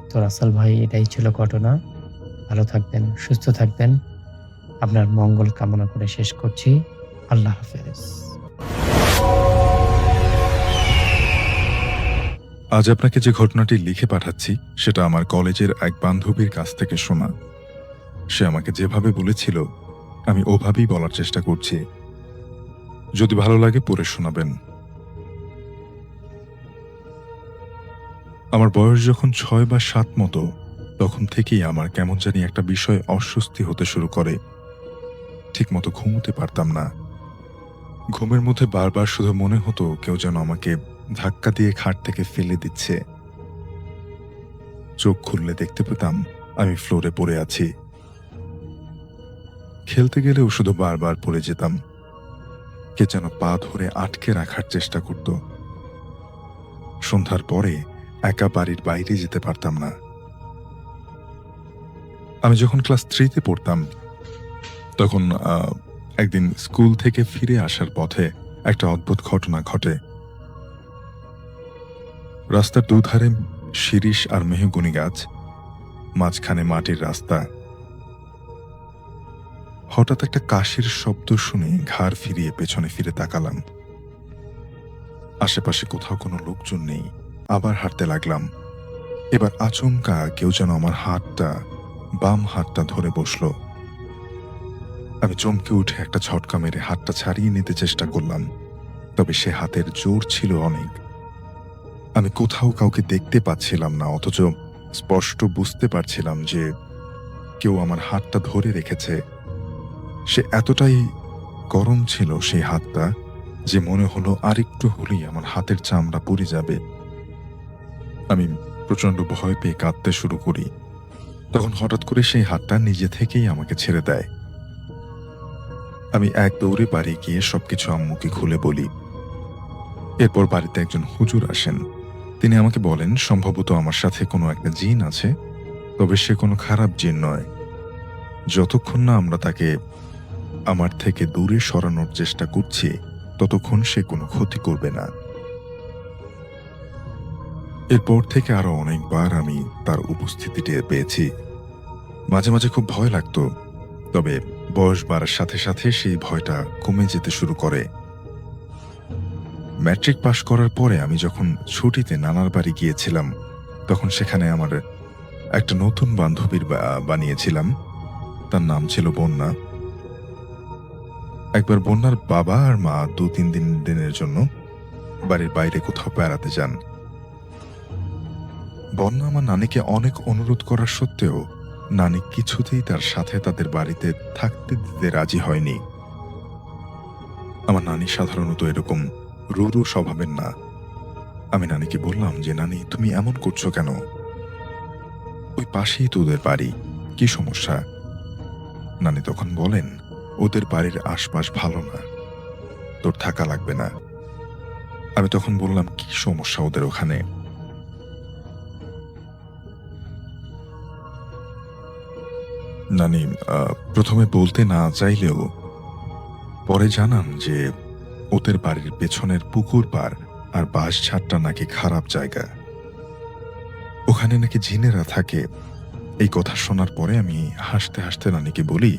তো রাসেল ভাই, এটাই ছিল ঘটনা। ভালো থাকবেন, সুস্থ থাকবেন। আপনার মঙ্গল কামনা করে শেষ করছি। আল্লাহ হাফেজ। আজ আপনাকে যে ঘটনাটি লিখে পাঠাচ্ছি সেটা আমার কলেজের এক বান্ধবীর কাছ থেকে শোনা। সে আমাকে যেভাবে বলেছিল আমি ওভাবেই বলার চেষ্টা করছি। যদি ভালো লাগে পড়ে শোনাবেন। আমার বয়স যখন ৬ বা ৭ মতো, তখন থেকেই আমার কেমন জানি একটা বিষয় অস্বস্তি হতে শুরু করে। ঠিকমতো ঘুমোতে পারতাম না। ঘুমের মধ্যে বারবার শুধু মনে হতো কেউ যেন আমাকে ধাক্কা দিয়ে খাট থেকে ফেলে দিচ্ছে। চোখ খুললে দেখতে পেতাম আমি ফ্লোরে পড়ে আছি। খেলতে গেলেও শুধু বারবার পড়ে যেতাম। কে যেন পা ধরে আটকে রাখার চেষ্টা করত। সন্ধ্যার পরে একা বাড়ির বাইরে যেতে পারতাম না। আমি যখন ক্লাস 3-তে পড়তাম তখন একদিন স্কুল থেকে ফিরে আসার পথে একটা অদ্ভুত ঘটনা ঘটে। রাস্তার দুধারে শিরীষ আর মেহগনি গাছ, মাঝখানে মাটির রাস্তা। হঠাৎ একটা কাশির শব্দ শুনে ঘাড় ফিরিয়ে পেছনে ফিরে তাকালাম। আশেপাশে কোথাও কোনো লোকজন নেই। আবার হাঁটতে লাগলাম। এবার আচমকা কেউ যেন আমার বাম হাতটা ধরে বসল। আমি চমকে উঠে একটা ঝটকা মেরে হাতটা ছাড়িয়ে নিতে চেষ্টা করলাম, তবে সে হাতের জোর ছিল অনেক। আমি কোথাও কাউকে দেখতে পাচ্ছিলাম না, অথচ স্পষ্ট বুঝতে পারছিলাম যে কেউ আমার হাতটা ধরে রেখেছে। সে এতটাই গরম ছিল সেই হাতটা যে মনে হলো আরেকটু হলেই আমার হাতের চামড়া পুড়ে যাবে। আমি প্রচন্ড ভয় পেয়ে কাঁদতে শুরু করি। তখন হঠাৎ করে সেই হাতটা নিজে থেকেই আমাকে ছেড়ে দেয়। আমি এক দৌড়ে বাড়ি গিয়ে সবকিছু আম্মুকে খুলে বলি। এরপর বাড়িতে একজন হুজুর আসেন। তিনি আমাকে বলেন সম্ভবত আমার সাথে কোনো একটা জিন আছে, তবে সে কোনো খারাপ জিন নয়। যতক্ষণ না আমরা তাকে আমার থেকে দূরে সরানোর চেষ্টা করছি ততক্ষণ সে কোনো ক্ষতি করবে না। এরপর থেকে আরো অনেকবার আমি তার উপস্থিতি টের পেয়েছি। মাঝে মাঝে খুব ভয় লাগতো, তবে বয়স বাড়ার সাথে সাথে সেই ভয়টা কমে যেতে শুরু করে। ম্যাট্রিক পাশ করার পরে আমি যখন ছুটিতে নানার বাড়ি গিয়েছিলাম তখন সেখানে আমার একটা নতুন বান্ধবীর বানিয়েছিলাম। তার নাম ছিল বন্যা। একবার বন্যার বাবা আর মা 2-3 দিনের জন্য বাড়ির বাইরে কোথাও বেড়াতে যান। বন্যা আমার নানিকে অনেক অনুরোধ করার সত্ত্বেও নানি কিছুতেই তার সাথে তাদের বাড়িতে থাকতে দিতে রাজি হয়নি। আমার নানি সাধারণত এরকম রুরু স্বভাবের না। আমি নানিকে বললাম যে নানি, তুমি এমন করছো কেন? ওই পাশেই তো ওদের বাড়ি, কি সমস্যা? নানি তখন বলেন, ওদের বাড়ির আশপাশ ভালো না, তোর থাকা লাগবে না। আমি তখন বললাম, কি সমস্যা ওদের ওখানে? নানি প্রথমে বলতে না চাইলেও পরে জানান যে ওদের বাড়ির পেছনের পুকুর পাড় আর বাঁশঝাড়টা নাকি খারাপ জায়গা, ওখানে নাকি জিনেরা থাকে। এই কথা শোনার পরে আমি হাসতে হাসতে নানিকে বলি,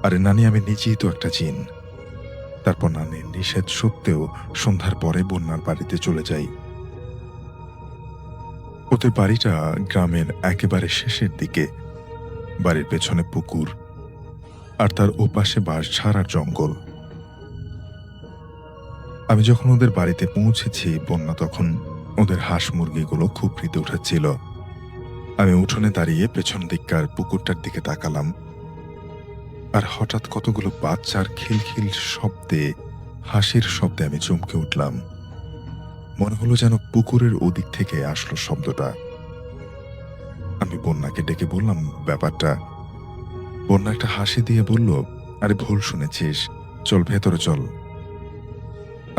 আরে নানি, আমি নিজেই তো একটা জিন। তারপর নানির নিষেধ সত্ত্বেও সন্ধ্যার পরে বন্যার বাড়িতে চলে যাই। ওদের বাড়িটা গ্রামের একেবারে শেষের দিকে। বাড়ির পেছনে পুকুর আর তার ওপাশে বাঁশঝাড় আর জঙ্গল। আমি যখন ওদের বাড়িতে পৌঁছেছি বন্যা তখন ওদের হাঁস মুরগিগুলো খুব ফ্রিতে উঠেছিল। আমি উঠোনে দাঁড়িয়ে পেছন দিককার পুকুরটার দিকে তাকালাম, আর হঠাৎ কতগুলো বাচ্চার খিলখিল শব্দে, হাসির শব্দে আমি চমকে উঠলাম। মনে হলো যেন পুকুরের ওদিক থেকে আসলো শব্দটা। আমি বন্যাকে ডেকে বললাম ব্যাপারটা। বন্যা একটা হাসি দিয়ে বলল, আরে ভুল শুনেছিস, চল ভেতরে চল।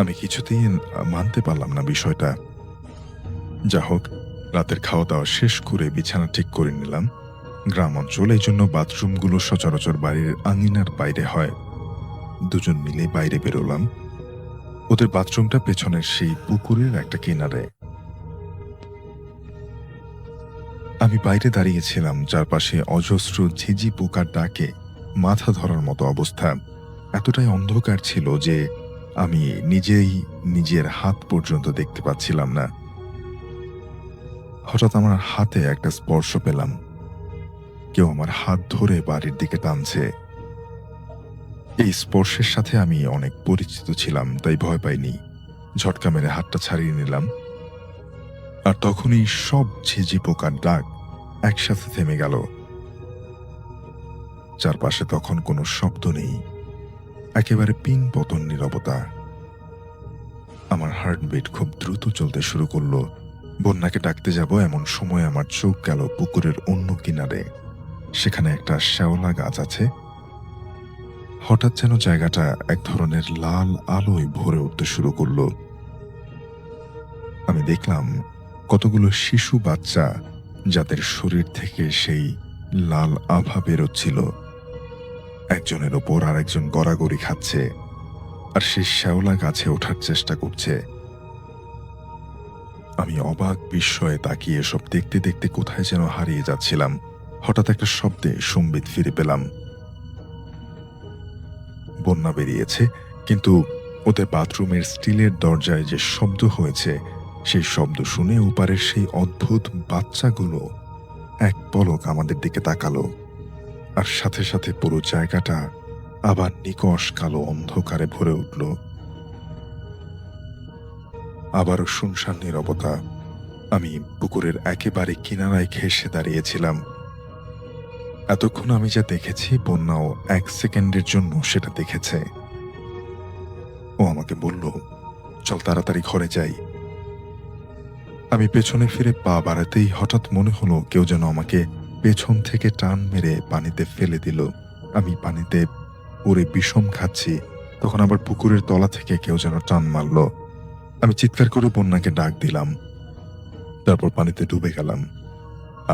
আমি কিছুতেই মানতে পারলাম না বিষয়টা। যা হোক, রাতের খাওয়া দাওয়া শেষ করে বিছানা ঠিক করে নিলাম। গ্রাম অঞ্চল, এই জন্য বাথরুমগুলো সচরাচর বাড়ির আঙিনার বাইরে হয়। দুজন মিলে বাইরে বেরোলাম। ওদের বাথরুমটা পেছনের সেই পুকুরের একটা কিনারে। আমি বাইরে দাঁড়িয়েছিলাম, চারপাশে অজস্র ঝিঝি পোকার ডাকে মাথা ধরার মতো অবস্থা। এতটাই অন্ধকার ছিল যে আমি নিজেই নিজের হাত পর্যন্ত দেখতে পাচ্ছিলাম না। হঠাৎ আমার হাতে একটা স্পর্শ পেলাম। কেউ আমার হাত ধরে বাড়ির দিকে টানছে। এই স্পর্শের সাথে আমি অনেক পরিচিত ছিলাম, তাই ভয় পাইনি। ঝটকা মেরে হাতটা ছাড়িয়ে নিলাম। আর তখনই সব ঝিঝি পোকার ডাক একসাথে থেমে গেল। চারপাশে তখন কোনো শব্দ নেই, একেবারে পিং পতন নীরবতা। আমার হার্টবিট খুব দ্রুত চলতে শুরু করলো। বন্যাকে ডাকতে যাব এমন সময় আমার চোখ গেল পুকুরের অন্য কিনারে। সেখানে একটা শ্যাওলা গাছ আছে। হঠাৎ যেন জায়গাটা এক ধরনের লাল আলোয় ভরে উঠতে শুরু করলো। আমি দেখলাম কতগুলো শিশু বাচ্চা, যাদের শরীর থেকে সেই লাল আভা বেরোচ্ছিল, একজনের ওপর আর একজন গড়াগড়ি খাচ্ছে আর সেই শ্যাওলা গাছে ওঠার চেষ্টা করছে। আমি অবাক বিস্ময়ে তাকিয়ে এসব দেখতে দেখতে কোথায় যেন হারিয়ে যাচ্ছিলাম। হঠাৎ একটা শব্দে সম্বিত ফিরে পেলাম। বন্যা বেরিয়েছে, কিন্তু ওদের বাথরুমের স্টিলের দরজায় যে শব্দ হয়েছে, সেই শব্দ শুনে ওপারের সেই অদ্ভুত বাচ্চাগুলো এক পলক আমাদের দিকে তাকালো। আর সাথে সাথে পুরো জায়গাটা আবার নিকষ কালো অন্ধকারে ভরে উঠল। আবারও শুনশান নীরবতা। আমি পুকুরের একেবারে কিনারায় ঘেঁষে দাঁড়িয়েছিলাম। এতক্ষণ আমি যা দেখেছি, বন্যাও 1 সেকেন্ডের জন্য সেটা দেখেছে। ও আমাকে বলল, চল তাড়াতাড়ি ঘরে যাই। আমি পেছনে ফিরে পা বাড়াতেই হঠাৎ মনে হলো কেউ যেন আমাকে পেছন থেকে টান মেরে পানিতে ফেলে দিল। আমি পানিতে পড়ে বিষম খাচ্ছি, তখন আবার পুকুরের তলা থেকে কেউ যেন টান মারল। আমি চিৎকার করে বন্যাকে ডাক দিলাম, তারপর পানিতে ডুবে গেলাম।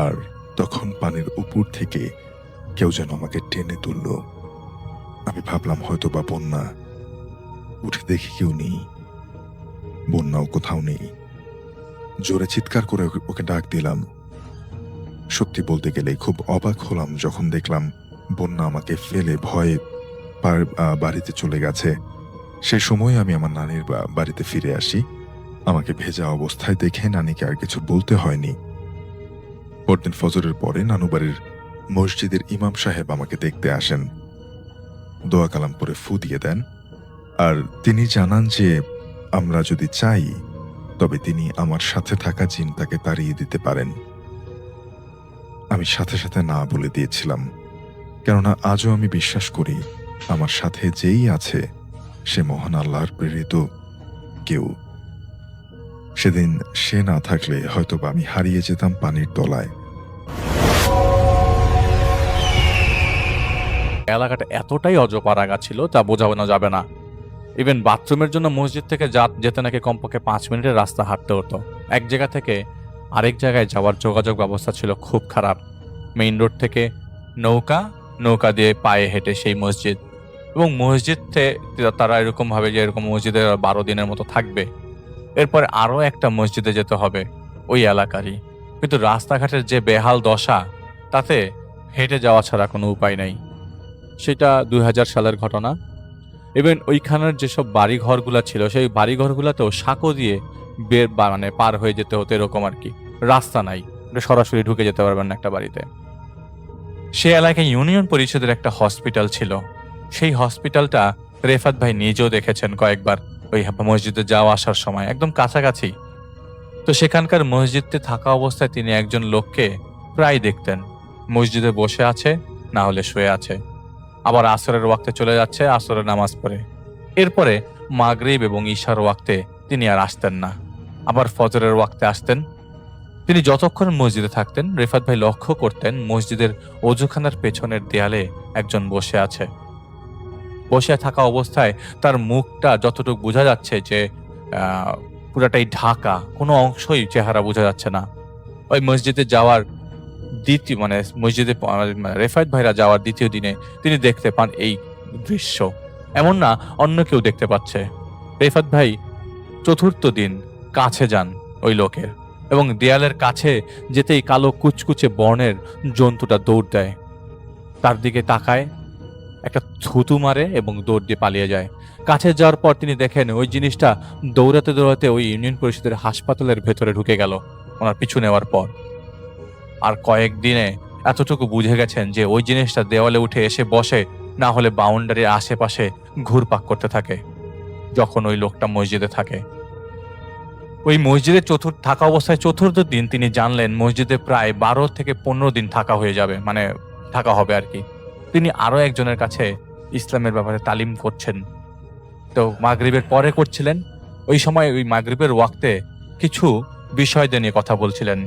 আর তখন পানির উপর থেকে কেউ যেন আমাকে টেনে তুলল। আমি ভাবলাম হয়তো বা বন্যা। উঠে দেখি কেউ নেই, বন্যাও কোথাও নেই। জোরে চিৎকার করে ওকে ডাক দিলাম। সত্যি বলতে গেলে খুব অবাক হলাম যখন দেখলাম বন্যা আমাকে ফেলে ভয়ে বাড়িতে চলে গেছে। সেই সময় আমি আমার নানির বাড়িতে ফিরে আসি। আমাকে ভেজা অবস্থায় দেখে নানিকে আর কিছু বলতে হয়নি। পরদিন ফজরের পরে নানু বাড়ির মসজিদের ইমাম সাহেব আমাকে দেখতে আসেন। দোয়া কালাম পরে ফু দিয়ে দেন। আর তিনি জানান যে আমরা যদি চাই তবে তিনি আমার সাথে থাকা জিনটাকে তাড়িয়ে দিতে পারেন। আমি সাথে সাথে না বলে দিয়েছিলাম, কেননা আজও আমি বিশ্বাস করি আমার সাথে যেই আছে সে মহান আল্লাহর প্রেরিত কেউ। সেদিন সে না থাকলে হয়তোবা আমি হারিয়ে যেতাম পানির তলায়। এলাকাটা এতটাই অজপাড়াগা ছিল তা বোঝানো যাবে না। ইভেন বাথরুমের জন্য মসজিদ থেকে যেতে নাকি কমপক্ষে 5 মিনিটের রাস্তা হাঁটতে হতো। এক জায়গা থেকে আরেক জায়গায় যাওয়ার যোগাযোগ ব্যবস্থা ছিল খুব খারাপ। মেইন রোড থেকে নৌকা দিয়ে পায়ে হেঁটে সেই মসজিদ, এবং মসজিদ থেকে তারা এরকম ভাবে যে এরকম মসজিদে 12 দিনের মতো থাকবে। এরপরে আরও একটা মসজিদে যেতে হবে ওই এলাকারই। কিন্তু রাস্তাঘাটের যে বেহাল দশা, তাতে হেঁটে যাওয়া ছাড়া কোনো উপায় নাই। সেটা 2000 সালের ঘটনা। ইভেন ওইখানের যেসব বাড়িঘরগুলো ছিল, সেই বাড়িঘরগুলোতেও সাঁকো দিয়ে পার হয়ে যেতে হতো, এরকম আর কি। রাস্তা নাই, সরাসরি ঢুকে যেতে পারবেন না একটা বাড়িতে। সে এলাকায় ইউনিয়ন পরিষদের একটা হসপিটাল ছিল। সেই হসপিটালটা রেফাত ভাই নিজেও দেখেছেন কয়েকবার, ওই মসজিদে যাওয়া আসার সময় একদম কাছাকাছি। তো সেখানকার মসজিদে থাকা অবস্থায় তিনি একজন লোককে প্রায় দেখতেন, মসজিদে বসে আছে, না হলে শুয়ে আছে। আবার আসরের ওয়াক্তে চলে যাচ্ছে, আসরের নামাজ পড়ে। এরপরে মাগরিব এবং ঈশার ওয়াক্তে তিনি আর আসতেন না, আবার ফজরের ওয়াক্তে আসতেন। তিনি যতক্ষণ মসজিদে থাকতেন, রেফাত ভাই লক্ষ্য করতেন মসজিদের ওযুখানার পেছনের দেয়ালে একজন বসে আছে। বসে থাকা অবস্থায় তার মুখটা যতটুকু বোঝা যাচ্ছে যে পুরাটাই ঢাকা, কোনো অংশই চেহারা বোঝা যাচ্ছে না। ওই মসজিদে যাওয়ার মসজিদে রেফায়েত ভাইরা যাওয়ার দ্বিতীয় দিনে তিনি দেখতে পান এই দৃশ্য। এমন না অন্য কেউ দেখতে পাচ্ছে। রেফায়েত ভাই চতুর্থ দিন কাছে যান ওই লোকের, এবং দেয়ালের কাছে যেতেই কালো কুচকুচে বর্ণের জন্তুটা দৌড় দেয়, তার দিকে তাকায়, একটা থুতু মারে এবং দৌড় দিয়ে পালিয়ে যায়। কাছে যাওয়ার পর তিনি দেখেন ওই জিনিসটা দৌড়াতে দৌড়াতে ওই ইউনিয়ন পরিষদের হাসপাতালের ভেতরে ঢুকে গেল ওনার পিছু নেওয়ার পর। আর কয়েকদিনে এতটুকু বুঝে গেছেন যে ওই জিনিসটা দেওয়ালে উঠে এসে বসে, না হলে বাউন্ডারির আশেপাশে ঘুরপাক করতে থাকে যখন ওই লোকটা মসজিদে থাকে। ওই মসজিদে থাকা অবস্থায় চতুর্থ দিন তিনি জানলেন মসজিদে প্রায় 12 থেকে 15 দিন থাকা হয়ে যাবে, মানে থাকা হবে আর কি। তিনি আরো একজনের কাছে ইসলামের ব্যাপারে তালিম করছেন, তো মাগরিবের পরে করছিলেন। ওই সময় ওই মাগরিবের ওয়াক্তে কিছু বিষয় নিয়ে কথা বলছিলেন।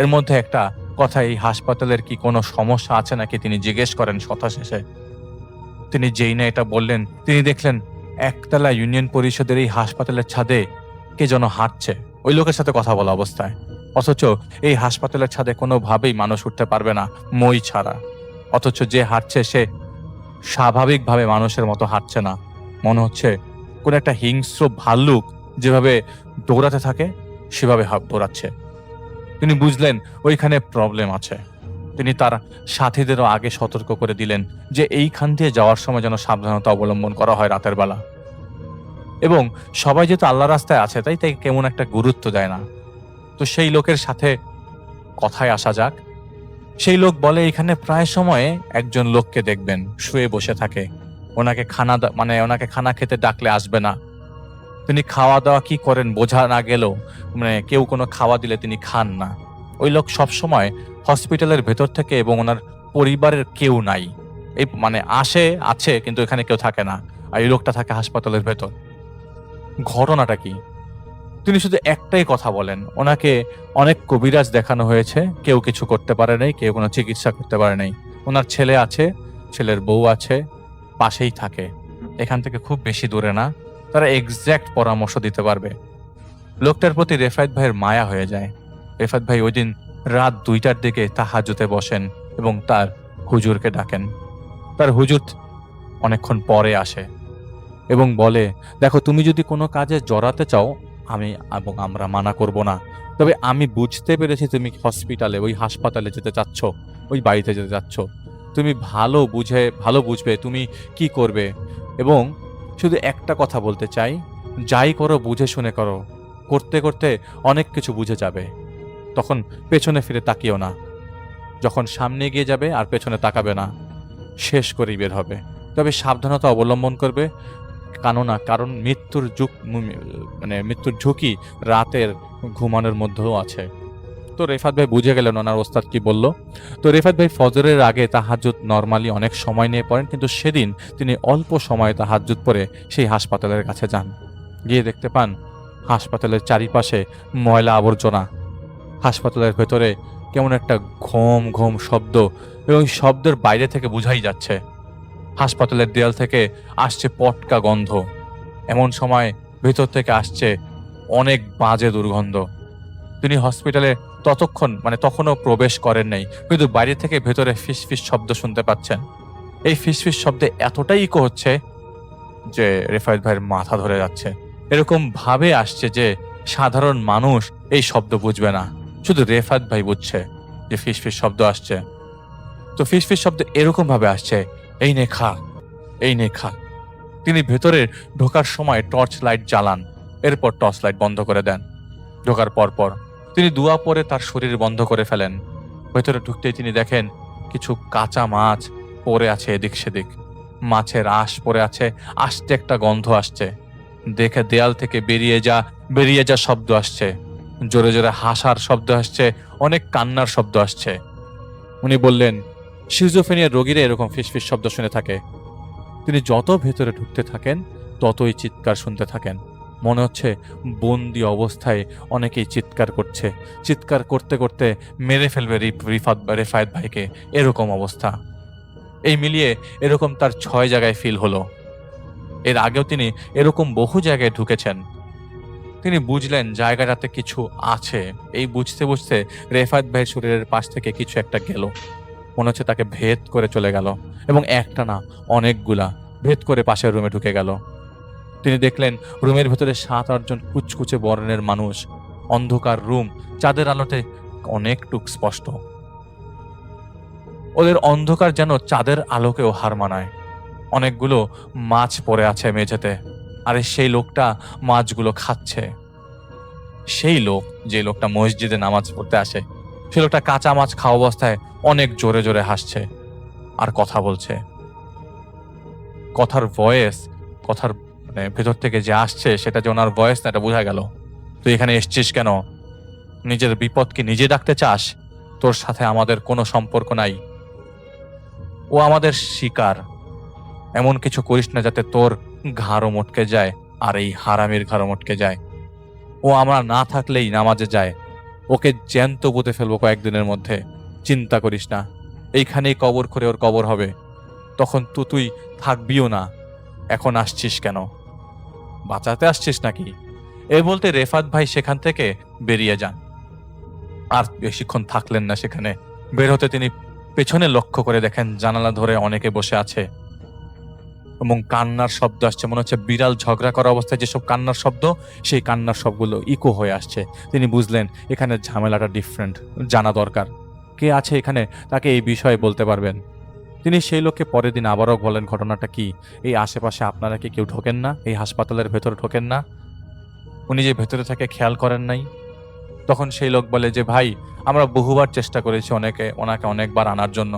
এর মধ্যে একটা কথা, এই হাসপাতালের কি কোনো সমস্যা আছে নাকি তিনি জিজ্ঞেস করেন কথা শেষে। তিনি যেই না এটা বললেন, তিনি দেখলেন একতলা ইউনিয়ন পরিষদের এই হাসপাতালের ছাদে কে যেন হাঁটছে ওই লোকের সাথে কথা বলা অবস্থায়। অথচ এই হাসপাতালের ছাদে কোনোভাবেই মানুষ উঠতে পারবে না মই ছাড়া। অথচ যে হাঁটছে সে স্বাভাবিকভাবে মানুষের মতো হাঁটছে না, মনে হচ্ছে কোন একটা হিংস্র ভাল্লুক যেভাবে দৌড়াতে থাকে সেভাবে দৌড়াচ্ছে। তিনি বুঝলেন ওইখানে প্রবলেম আছে। তিনি তার সাথীদেরও আগে সতর্ক করে দিলেন যে এইখান দিয়ে যাওয়ার সময় যেন সাবধানতা অবলম্বন করা হয় রাতের বেলা। এবং সবাই যেহেতু আল্লাহ রাস্তায় আছে তাই কেমন একটা গুরুত্ব দেয় না। তো সেই লোকের সাথে কথায় আসা যাক। সেই লোক বলে এখানে প্রায় সময়ে একজন লোককে দেখবেন শুয়ে বসে থাকে, ওনাকে খানা খেতে ডাকলে আসবে না। তিনি খাওয়া দাওয়া কি করেন বোঝা না গেলেও কেউ কোনো খাওয়া দিলে তিনি খান না। ওই লোক সবসময় হসপিটালের ভেতর থেকে, এবং ওনার পরিবারের কেউ নাই, এই আছে কিন্তু এখানে কেউ থাকে না, আর এই লোকটা থাকে হাসপাতালের ভেতর। ঘটনাটা কি? তিনি শুধু একটাই কথা বলেন, ওনাকে অনেক কবিরাজ দেখানো হয়েছে, কেউ কিছু করতে পারে নাই, কেউ কোনো চিকিৎসা করতে পারে নাই। ওনার ছেলে আছে, ছেলের বউ আছে, পাশেই থাকে, এখান থেকে খুব বেশি দূরে না, তারা এক্সাক্ট পরামর্শ দিতে পারবে। লোকটার প্রতি রেফায়েত ভাইয়ের মায়া হয়ে যায়। রেফায়েত ভাই ওই দিন রাত 2টার দিকে তাহাজ্জুদে বসেন এবং তার হুজুরকে ডাকেন। তার হুজুর অনেকক্ষণ পরে আসে এবং বলে, দেখো তুমি যদি কোনো কাজে জড়াতে চাও আমরা মানা করব না, তবে আমি বুঝতে পেরেছি তুমি ওই হাসপাতালে যেতে চাচ্ছ, ওই বাড়িতে যেতে চাচ্ছ। তুমি ভালো বুঝবে তুমি কি করবে, এবং শুধু একটা কথা বলতে চাই, যাই করো বুঝে শুনে করো, করতে করতে অনেক কিছু বুঝে যাবে, তখন পেছনে ফিরে তাকিও না। যখন সামনে এগিয়ে যাবে আর পেছনে তাকাবে না, শেষ করেই বের হবে। তবে সাবধানতা অবলম্বন করবে, কারণ মৃত্যুর ঝুঁকি রাতের ঘুমানোর মধ্যেও আছে। তো রেফাত ভাই বুঝে গেলেন ওনার ওস্তাদ কি বলল। তো রেফাত ভাই ফজরের আগে তাহাজ্জুদ নরমালি অনেক সময় নিয়ে পড়েন, কিন্তু সেদিন তিনি অল্প সময় তাহাজ্জুদ পড়ে সেই হাসপাতালের কাছে যান। গিয়ে দেখতে পান হাসপাতালের চারিপাশে ময়লা আবর্জনা, হাসপাতালের ভেতরে কেমন একটা ঘোম ঘোম শব্দ, এবং শব্দের বাইরে থেকে বোঝাই যাচ্ছে হাসপাতালের দেয়াল থেকে আসছে পটকা গন্ধ। এমন সময় ভেতর থেকে আসছে অনেক বাজে দুর্গন্ধ। তিনি হসপিটালে তখনও প্রবেশ করেন নাই, কিন্তু বাইরে থেকে ভেতরে ফিসফিস শব্দ শুনতে পাচ্ছেন। এই ফিসফিস শব্দে এতটাই ইকো হচ্ছে যে রেফায়েত ভাইয়ের মাথা ধরে যাচ্ছে। এরকম ভাবে আসছে যে সাধারণ মানুষ এই শব্দ বুঝবে না, শুধু রেফায়েত ভাই বুঝছে যে ফিসফিস শব্দ আসছে। তো ফিসফিস শব্দ এরকম ভাবে আসছে, এই নে খা, এই নে খা। তিনি ভেতরে ঢোকার সময় টর্চ লাইট জ্বালান, এরপর টর্চ লাইট বন্ধ করে দেন। ঢোকার পর তিনি দুয়া পরে তার শরীর বন্ধ করে ফেলেন। ভেতরে ঢুকতেই তিনি দেখেন কিছু কাঁচা মাছ পড়ে আছে এদিক সেদিক, মাছের আঁশ পড়ে আছে, আস্তে একটা গন্ধ আসছে। দেখে দেয়াল থেকে বেরিয়ে যা শব্দ আসছে, জোরে জোরে হাসার শব্দ আসছে, অনেক কান্নার শব্দ আসছে। উনি বললেন সিজোফ্রেনিয়া রোগীরা এরকম ফিসফিস শব্দ শুনে থাকে। তিনি যত ভেতরে ঢুকতে থাকেন ততই চিৎকার শুনতে থাকেন। মনে হচ্ছে বন্দি অবস্থায় অনেকেই চিৎকার করছে, চিৎকার করতে করতে মেরে ফেলবে রেফায়েত ভাইকে, এরকম অবস্থা। এই মিলিয়ে এরকম তার 6 জায়গায় ফিল হলো। এর আগেও তিনি এরকম বহু জায়গায় ঢুকেছেন। তিনি বুঝলেন জায়গাটাতে কিছু আছে। এই বুঝতে বুঝতে রেফাত ভাইয়ের শরীরের পাশ থেকে কিছু একটা গেল, মনে হচ্ছে তাকে ভেদ করে চলে গেল, এবং একটা না, অনেকগুলা ভেদ করে পাশের রুমে ঢুকে গেল। তিনি দেখলেন রুমের ভেতরে 7-8 জন কুচকুচে বর্ণের মানুষ। অন্ধকার রুম, চাঁদের আলোতে অনেকটুক স্পষ্ট। ওদের অন্ধকার যেন চাঁদের আলোকেও হার মানায়। অনেকগুলো মাছ পড়ে আছে মেঝেতে, আরে সেই লোকটা মাছগুলো খাচ্ছে। সেই লোক, যে লোকটা মসজিদে নামাজ পড়তে আসে, সে লোকটা কাঁচা মাছ খাওয়া অবস্থায় অনেক জোরে জোরে হাসছে আর কথা বলছে। কথার ভয়েস, কথার ভেতর থেকে যে আসছে সেটা যে ওনার ভয়েস না, এটা বোঝা গেল। তুই এখানে এসছিস কেন? নিজের বিপদ কি নিজে ডাকতে চাস? তোর সাথে আমাদের কোনো সম্পর্ক নাই। ও আমাদের শিকার। এমন কিছু করিস না যাতে তোর ঘাড়ও মটকে যায় আর এই হারামির ঘাড়ও মটকে যায়। ও আমরা না থাকলেই নামাজে যায়। ওকে জ্যান্ত পুঁতে ফেলবো কয়েকদিনের মধ্যে। চিন্তা করিস না, এইখানেই কবর করে ওর কবর হবে। তখন তো তুই থাকবিও না। এখন আসছিস কেন? বাঁচাতে আসছিস নাকি? এই বলতে রেফাত ভাই সেখান থেকে বেরিয়ে যান। আর বেশিক্ষণ থাকলেন না সেখানে। বের হতে তিনি পেছনে লক্ষ্য করে দেখেন জানালা ধরে অনেকে বসে আছে এবং কান্নার শব্দ আসছে। মনে হচ্ছে বিড়াল ঝগড়া করা অবস্থায় যেসব কান্নার শব্দ, সেই কান্নার শব্দগুলো ইকো হয়ে আসছে। তিনি বুঝলেন এখানে ঝামেলাটা ডিফারেন্ট, জানা দরকার। কে আছে এখানে, তাকে এই বিষয়ে বলতে পারবেন। তিনি সেই লোককে পরের দিন আবারও বলেন ঘটনাটা কি। এই আশেপাশে আপনারা কি কেউ ঢোকেন না? এই হাসপাতালের ভেতরে ঢোকেন না? উনি যে ভেতরে থাকে খেয়াল করেন নাই? তখন সেই লোক বলে যে ভাই, আমরা বহুবার চেষ্টা করেছি ওনাকে অনেকবার আনার জন্য।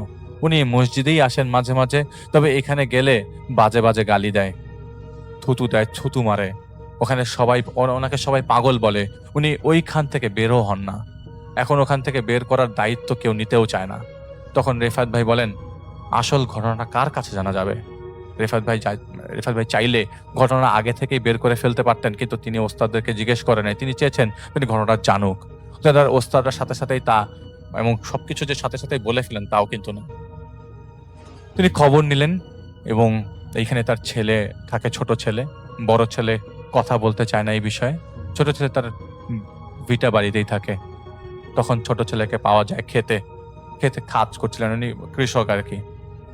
উনি মসজিদেই আসেন মাঝে মাঝে, তবে এখানে গেলে বাজে বাজে গালি দেয়, থুতু দেয়, ছুতু মারে। ওখানে ওনাকে সবাই পাগল বলে। উনি ওইখান থেকে বেরও হন না। এখন ওখান থেকে বের করার দায়িত্ব কেউ নিতেও চায় না। তখন রেফাত ভাই বলেন, আসল ঘটনাটা কার কাছে জানা যাবে? রেফাত ভাই চাইলে ঘটনা আগে থেকেই বের করে ফেলতে পারতেন, কিন্তু তিনি ওস্তাদদেরকে জিজ্ঞেস করেন নাই। তিনি চেয়েছেন তিনি ঘটনাটা জানুক। তার ওস্তাদরা সাথে সাথেই তা, এবং সবকিছু যে সাথে সাথেই বলে ফেলেন তাও কিন্তু না। তিনি খবর নিলেন, এবং এইখানে তার ছেলে থাকে, ছোট ছেলে। বড় ছেলে কথা বলতে চায় না এই বিষয়ে। ছোট ছেলে তার ভিটা বাড়িতেই থাকে। তখন ছোট ছেলেকে পাওয়া যায় খেতে কাজ করছিলেন। উনি কৃষক আর কি।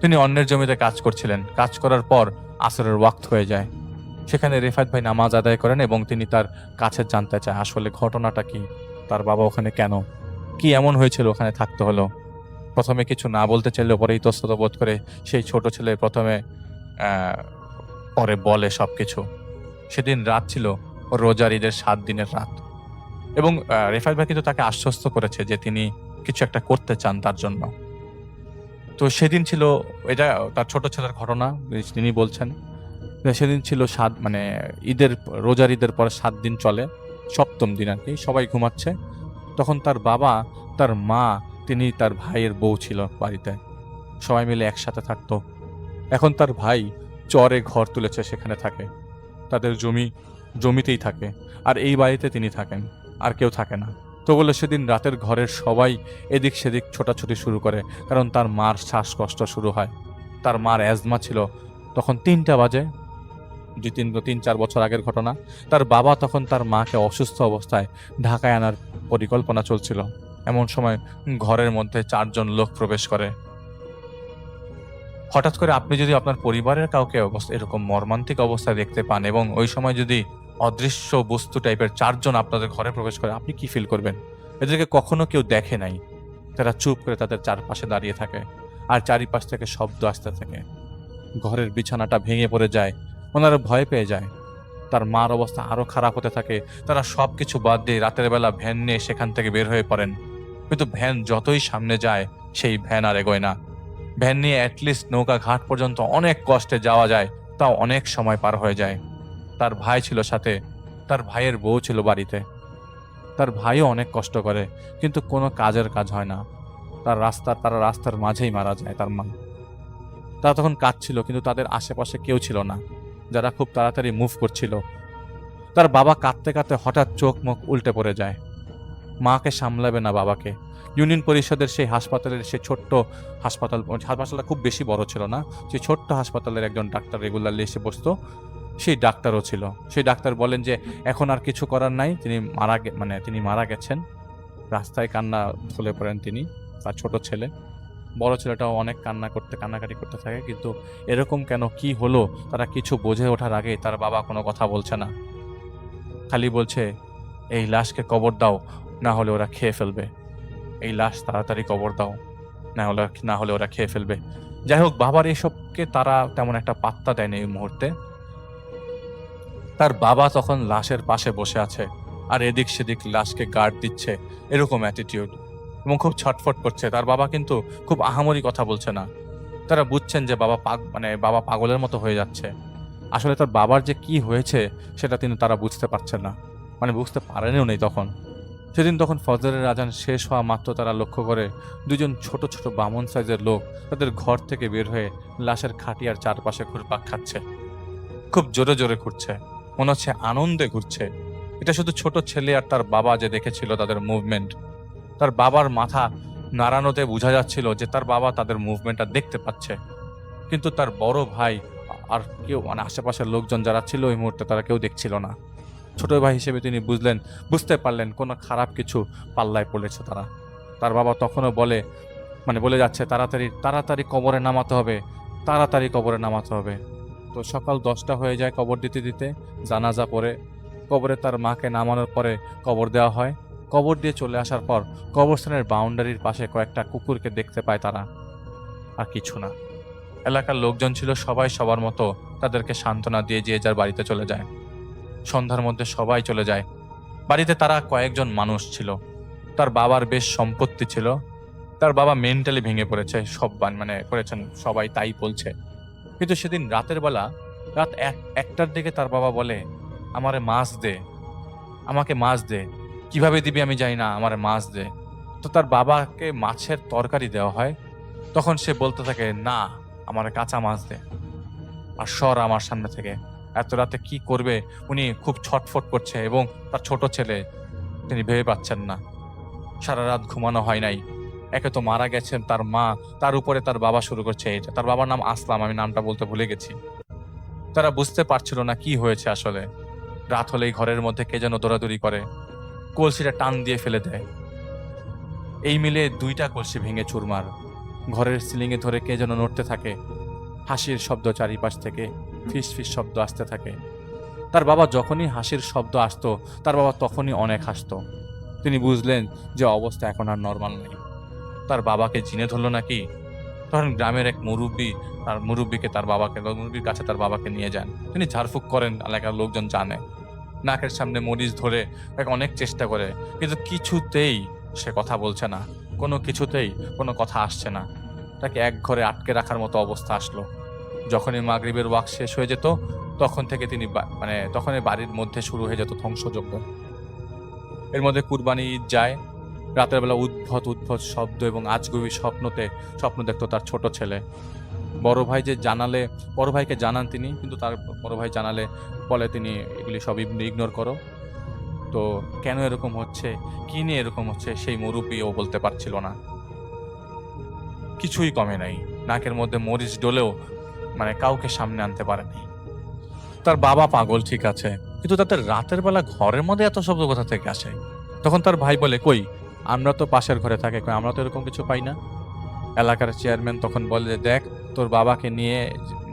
তিনি অন্যের জমিতে কাজ করছিলেন। কাজ করার পর আসরের ওয়াক্ত হয়ে যায়। সেখানে রেফাত ভাই নামাজ আদায় করেন এবং তিনি তার কাছে জানতে চায় আসলে ঘটনাটা কি, তার বাবা ওখানে কেন, কি এমন হয়েছিল ওখানে থাকতে হলো। প্রথমে কিছু না বলতে চাইলে পরে ইতস্তত বোধ করে সেই ছোট ছেলে প্রথমে পরে বলে সবকিছু। সেদিন রাত ছিল রোজার ঈদের 7 দিনের রাত, এবং রেফাত ভাই কিন্তু তাকে আশ্বস্ত করেছে যে তিনি কিছু একটা করতে চান তার জন্য। তো সেদিন ছিল, এটা তার ছোট ছেলের ঘটনা, তিনি বলছেন সেদিন ছিল রোজার ঈদের পরে 7 দিন চলে, 7ম দিন আর কি। সবাই ঘুমাচ্ছে। তখন তার বাবা, তার মা, তিনি তার ভাইয়ের বউ ছিল বাড়িতে। সবাই মিলে একসাথে থাকতো। এখন তার ভাই চরে ঘর তুলেছে, সেখানে থাকে। তাদের জমিতেই থাকে, আর এই বাড়িতে তিনি থাকেন, আর কেউ থাকে না। তো বলে সেদিন রাতের ঘরের সবাই এদিক সেদিক ছোটাছুটি শুরু করে, কারণ তার মার শ্বাসকষ্ট শুরু হয়। তার মার অ্যাজমা ছিল। তখন 3টা বাজে, 3-4 বছর আগের ঘটনা। তার বাবা তখন তার মাকে অসুস্থ অবস্থায় ঢাকায় আনার পরিকল্পনা চলছিল। এমন সময় ঘরের মধ্যে 4 জন লোক প্রবেশ করে। হঠাৎ করে আপনি যদি আপনার পরিবারের কাউকে এরকম মর্মান্তিক অবস্থায় দেখতে পান, এবং ওই সময় যদি অদৃশ্য বস্তু টাইপের 4 জন আপনাদের ঘরে প্রবেশ করে, আপনি কি ফিল করবেন? এদেরকে কখনো কেউ দেখে নাই। তারা চুপ করে তাদের চারপাশে দাঁড়িয়ে থাকে, আর চারিপাশ থেকে শব্দ আসতে থাকে। ঘরের বিছানাটা ভেঙে পড়ে যায়। ওনারা ভয় পেয়ে যায়। তার মার অবস্থা আরো খারাপ হতে থাকে। তারা সবকিছু বাদ দিয়ে রাতের বেলা ভ্যান নিয়ে সেখান থেকে বের হয়ে পড়েন। কিন্তু ভ্যান যতই সামনে যায়, সেই ভ্যান আর এগোয় না। ভ্যান নিয়ে অ্যাটলিস্ট নৌকা ঘাট পর্যন্ত অনেক কষ্টে যাওয়া যায়, তাও অনেক সময় পার হয়ে যায়। তার ভাই ছিল সাথে, তার ভাইয়ের বউ ছিল বাড়িতে। তার ভাইও অনেক কষ্ট করে, কিন্তু কোনো কাজের কাজ হয় না। তারা রাস্তার মাঝেই মারা যায় তার মা। তারা তখন কাঁদছিল, কিন্তু তাদের আশেপাশে কেউ ছিল না যারা খুব তাড়াতাড়ি মুভ করছিল। তার বাবা কাঁদতে কাঁদতে হঠাৎ চোখ মুখ উল্টে পড়ে যায়। মাকে সামলাবে না বাবাকে। ইউনিয়ন পরিষদের সেই হাসপাতালের সেই ছোট্ট হাসপাতালটা খুব বেশি বড় ছিল না, সেই ছোট্ট হাসপাতালের একজন ডাক্তার রেগুলারলি এসে বসতো, সেই ডাক্তারও ছিল। সেই ডাক্তার বলেন যে এখন আর কিছু করার নাই, তিনি মারা গেছেন। রাস্তায় ঢলে পড়েন তিনি, তার ছোট ছেলে। বড় ছেলেটাও অনেক কান্নাকাটি করতে থাকে, কিন্তু এরকম কেন, কি হলো, তারা কিছু বোঝে ওঠার আগে তার বাবা কোনো কথা বলছে না, খালি বলছে এই লাশকে কবর দাও, না হলে ওরা খেয়ে ফেলবে। এই লাশ তাড়াতাড়ি কবর দাও, না হলে ওরা খেয়ে ফেলবে। যাই হোক, বাবার এসবকে তারা তেমন একটা পাত্তা দেয়নি এই মুহূর্তে। তার বাবা তখন লাশের পাশে বসে আছে আর এদিক সেদিক লাশকে গার্ড দিচ্ছে, এরকম অ্যাটিটিউড, এবং খুব ছটফট করছে। তার বাবা কিন্তু খুব আহামরি কথা বলছে না। তারা বুঝছেন যে বাবা পাগলের মতো হয়ে যাচ্ছে। আসলে তার বাবার যে কি হয়েছে সেটা তারা বুঝতে পারছেন না, বুঝতে পারেনও নেই তখন। তখন ফজরের আজান শেষ হওয়া মাত্র তারা লক্ষ্য করে দুজন ছোট ছোট বামন সাইজের লোক তাদের ঘর থেকে বের হয়ে লাশের খাটিয়ার চারপাশে ঘুরপাক খাচ্ছে। খুব জোরে জোরে ঘুরছে, মনে হচ্ছে আনন্দে ঘুরছে। এটা শুধু ছোট ছেলে আর তার বাবা যে দেখেছিল তাদের মুভমেন্ট। তার বাবার মাথা নাড়ানোতে বোঝা যাচ্ছিল যে তার বাবা তাদের মুভমেন্টটা দেখতে পাচ্ছে, কিন্তু তার বড় ভাই আর কেউ, আশেপাশের লোকজন যারা ছিল ওই মুহূর্তে, তারা কেউ দেখছিল না। ছোট ভাই হিসেবে তিনি বুঝতে পারলেন কোনো খারাপ কিছু পাল্লায় পড়েছে তারা। তার বাবা তখনও বলে যাচ্ছে তাড়াতাড়ি কবরে নামাতে হবে, তাড়াতাড়ি কবরে নামাতে হবে। তো সকাল 10টা হয়ে যায় কবর দিতে দিতে। জানাজা পড়ে কবরে তার মাকে নামানোর পরে কবর দেওয়া হয়। কবর দিয়ে চলে আসার পর কবরস্থানের বাউন্ডারির পাশে কয়েকটা কুকুরকে দেখতে পায় তারা, আর কিছু না। এলাকার লোকজন ছিল সবাই সবার মতো, তাদেরকে সান্ত্বনা দিয়ে যে যার বাড়িতে চলে যায়। সন্ধ্যার মধ্যে সবাই চলে যায়। বাড়িতে তারা কয়েকজন মানুষ ছিল। তার বাবার বেশ সম্পত্তি ছিল। তার বাবা মেন্টালি ভেঙে পড়েছে, করেছেন সবাই তাই বলছে। কিন্তু সেদিন রাতের বেলা, রাত 1টার দিকে তার বাবা বলে, আমাকে মাছ দে। কিভাবে দিবি আমি জানি না, আমারে মাছ দে। তো তার বাবাকে মাছের তরকারি দেওয়া হয়। তখন সে বলতে থাকে, না, আমারে কাঁচা মাছ দে, আর সর আমার সামনে থেকে। এত রাতে কি করবে, উনি খুব ছটফট করছে, এবং তার ছোট ছেলে, তিনি ভেবে পাচ্ছেন না। সারা রাত ঘুমানো হয় নাই। একে তো মারা গেছেন তার মা, তার উপরে তার বাবা শুরু করছে এটা। তার বাবার নাম আসলাম, আমি নামটা বলতে ভুলে গেছি। তারা বুঝতে পারছিল না কি হয়েছে আসলে। রাত হলেই ঘরের মধ্যে কে যেন দৌড়াদৌড়ি করে, কলসিটা টান দিয়ে ফেলে দেয়। এই মিলে 2টা কলসি ভেঙে চুরমার। ঘরের সিলিংয়ে ধরে কে যেন নড়তে থাকে। হাসির শব্দ চারিপাশ থেকে, ফিস ফিস শব্দ আসতে থাকে। তার বাবা যখনই হাসির শব্দ আসতো, তার বাবা তখনই অনেক হাসতো। তিনি বুঝলেন যে অবস্থা এখন আর নর্মাল নেই। তার বাবাকে জিনে ধরলো নাকি। তখন গ্রামের এক মুরব্বীর কাছে তার বাবাকে নিয়ে যান। তিনি ঝাড়ফুঁক করেন, এলাকার লোকজন জানে। নাকের সামনে মরিচ ধরে তাকে অনেক চেষ্টা করে, কিন্তু কিছুতেই সে কথা বলছে না, কিছুতেই কোনো কথা আসছে না। তাকে এক ঘরে আটকে রাখার মতো অবস্থা আসলো। যখনই মাগরিবের ওয়াক্ত শেষ হয়ে যেত, তখন থেকে তখনই বাড়ির মধ্যে শুরু হয়ে যেত ধ্বংসযজ্ঞ। এর মধ্যে কুরবানি ঈদ যায়। রাতের বেলা উদ্ভট শব্দ এবং আজগুবি স্বপ্ন দেখতো তার ছোট ছেলে। বড় ভাইকে জানান তিনি, কিন্তু তার বড় ভাই জানালে বলে তিনি এগুলি সব ইগনোর করো। তো কেন এরকম হচ্ছে, কি নিয়ে এরকম হচ্ছে, সেই মুরব্বিও বলতে পারছিল না। কিছুই কমে নাই, নাকের মধ্যে মরিচ ডলেও কাউকে সামনে আনতে পারেনি। তার বাবা পাগল ঠিক আছে, কিন্তু তাদের রাতের বেলা ঘরের মধ্যে এত শব্দ কোথা থেকে আসে? তখন তার ভাই বলে, কই, আমরা তো পাশের ঘরে থাকি, আমরা তো এরকম কিছু পাই না। এলাকার চেয়ারম্যান তখন বলে, দেখ, তোর বাবাকে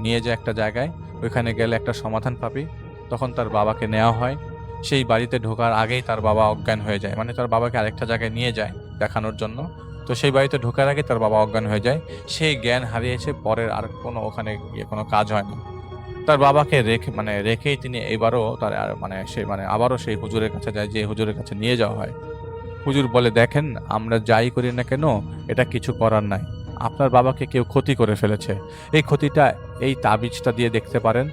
নিয়ে যে একটা জায়গায়, ওইখানে গেলে একটা সমাধান পাবি। তখন তার বাবাকে নেওয়া হয়। সেই বাড়িতে ঢোকার আগেই তার বাবা অজ্ঞান হয়ে যায়, তার বাবাকে আরেকটা জায়গায় নিয়ে যায় দেখানোর জন্য। তো সেই বাড়িতে ঢোকার আগে তার বাবা অজ্ঞান হয়ে যায়। সেই জ্ঞান হারিয়েছে, পরের আর ওখানে গিয়ে কোনো কাজ হয় না। তার বাবাকে রেখেই তিনি এবারও আবারও সেই হুজুরের কাছে যায়, যে হুজুরের কাছে নিয়ে যাওয়া হয়। হুজুর বলে, দেখেন, আমরা যাই করি না কেন, এটা কিছু করার নাই। আপনার বাবাকে কেউ ক্ষতি করে ফেলেছে। এই ক্ষতিটা এই তাবিজটা দিয়ে দেখতে পারেন।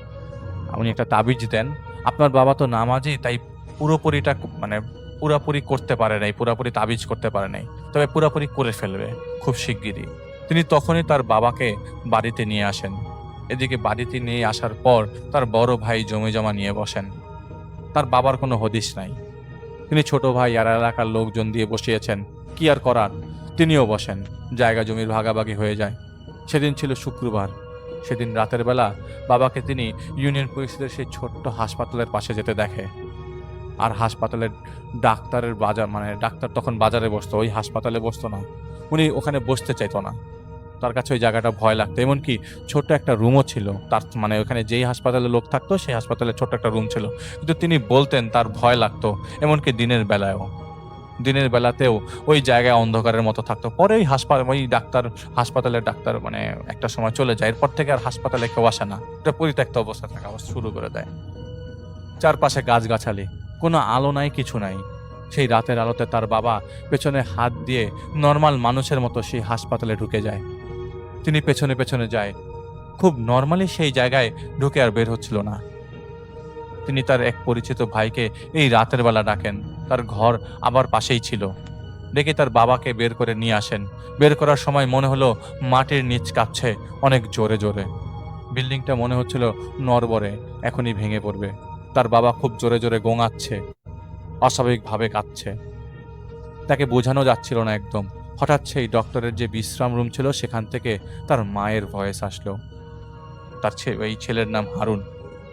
উনি একটা তাবিজ দেন। আপনার বাবা তো নামাজি, তাই পুরাপুরি করতে পারে নাই, পুরাপুরি তাবিজ করতে পারে নাই, তবে পুরাপুরি করে ফেলবে খুব শিগগিরই। তিনি তখনই তার বাবাকে বাড়িতে নিয়ে আসেন। এদিকে বাড়িতে নিয়ে আসার পর তার বড় ভাই জমি জমা নিয়ে বসেন। তার বাবার কোনো হদিস নাই। তিনি ছোট ভাই আর এলাকার লোকজন দিয়ে বসিয়েছেন, কি আর করার, তিনিও বসেন। জায়গা জমির ভাগাভাগি হয়ে যায়। সেদিন ছিল শুক্রবার। সেদিন রাতের বেলা বাবাকে তিনি ইউনিয়ন পরিষদের সেই ছোট্ট হাসপাতালের পাশে যেতে দেখে। আর হাসপাতালের ডাক্তারের বাজার, মানে ডাক্তার তখন বাজারে বসতো, ওই হাসপাতালে বসতো না। উনি ওখানে বসতে চাইতো না, তার কাছে ওই জায়গাটা ভয় লাগতো। এমনকি ছোট্ট একটা রুমও ছিল তার, মানে ওখানে যেই হাসপাতালে লোক থাকতো সেই হাসপাতালে ছোট্ট একটা রুম ছিল, কিন্তু তিনি বলতেন তার ভয় লাগতো। এমনকি দিনের বেলাতেও ওই জায়গায় অন্ধকারের মতো থাকতো। পরে ওই হাসপাতালের ডাক্তার মানে একটা সময় চলে যায়। এরপর থেকে আর হাসপাতালে কেউ আসে না, এটা পরিত্যক্ত অবস্থা থাকা শুরু করে দেয়। চারপাশে গাছগাছালি, কোনো আলো নাই, কিছু নাই। সেই রাতের আলোতে তার বাবা পেছনে হাত দিয়ে নর্মাল মানুষের মতো সেই হাসপাতালে ঢুকে যায়। তিনি পেছনে পেছনে যায়, খুব নর্মালি সেই জায়গায় ঢুকে আর বের হচ্ছিল না। তিনি তার এক পরিচিত ভাইকে এই রাতের বেলা ডাকেন। তার ঘর আবার পাশেই ছিল। ডেকে তার বাবাকে বের করে নিয়ে আসেন। বের করার সময় মনে হলো মাটির নিচ কাঁপছে অনেক জোরে জোরে। বিল্ডিংটা মনে হচ্ছিল নড়বড়ে, এখনই ভেঙে পড়বে। তার বাবা খুব জোরে জোরে গোঙাচ্ছে, অস্বাভাবিকভাবে কাঁদছে। তাকে বোঝানো যাচ্ছিল না একদম। হঠাৎ সেই ডক্টরের যে বিশ্রাম রুম ছিল সেখান থেকে তার মায়ের ভয়েস আসলো। এই ছেলের নাম হারুন।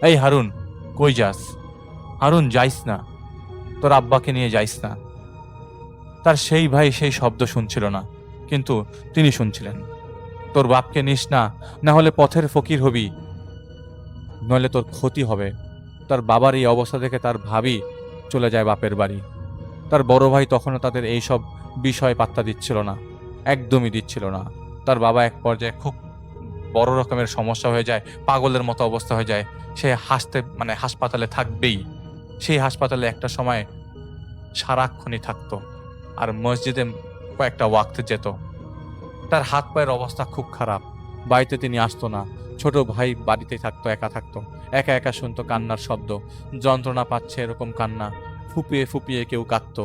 এই হারুন, কই যাস? হারুন, যাইস না, তোর আব্বাকে নিয়ে যাইস না। তার সেই ভাই সেই শব্দ শুনছিল না, কিন্তু তিনি শুনছিলেন। তোর বাপকে নিস না, না হলে পথের ফকির হবি, নইলে তোর ক্ষতি হবে। তার বাবার এই অবস্থা দেখে তার ভাবি চলে যায় বাপের বাড়ি। তার বড় ভাই তখনও তাদের এই সব বিষয় পাত্তা দিচ্ছিল না, একদমই দিচ্ছিল না। তার বাবা এক পর্যায়ে খুব বড় রকমের সমস্যা হয়ে যায়, পাগলের মতো অবস্থা হয়ে যায়। সে হাসপাতালে থাকবেই। সেই হাসপাতালে একটা সময় সারাক্ষণই থাকতো, আর মসজিদে কয়েকটা ওয়াক্তে যেত। তার হাত পায়ের অবস্থা খুব খারাপ, বাড়িতে তিনি আসতো না। ছোট ভাই বাড়িতেই থাকতো, একা থাকতো, একা একা শুনতো কান্নার শব্দ, যন্ত্রণা পাচ্ছে এরকম কান্না, ফুপিয়ে ফুপিয়ে কেউ কাঁদতো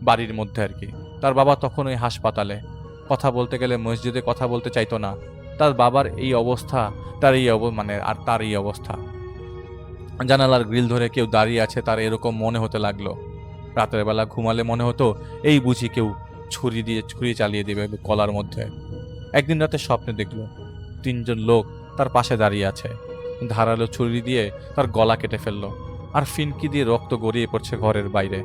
বাড়ির মধ্যে আর কি। তার বাবা তখন ওই হাসপাতালে, কথা বলতে গেলে মসজিদে কথা বলতে চাইতো না। তার বাবার এই অবস্থা, তার এই অবস্থা, জানালার গ্রিল ধরে কেউ দাঁড়িয়ে আছে তার এরকম মনে হতে লাগলো। রাতের বেলা ঘুমালে মনে হতো এই বুঝি কেউ ছুরি চালিয়ে দিবে গলার মধ্যে। একদিন রাতে স্বপ্নে দেখলো 3জন লোক তার পাশে দাঁড়িয়ে আছে, ধারালো ছুরি দিয়ে তার গলা কেটে ফেললো, আর ফিনকি দিয়ে রক্ত গড়িয়ে পড়ছে ঘরের বাইরে।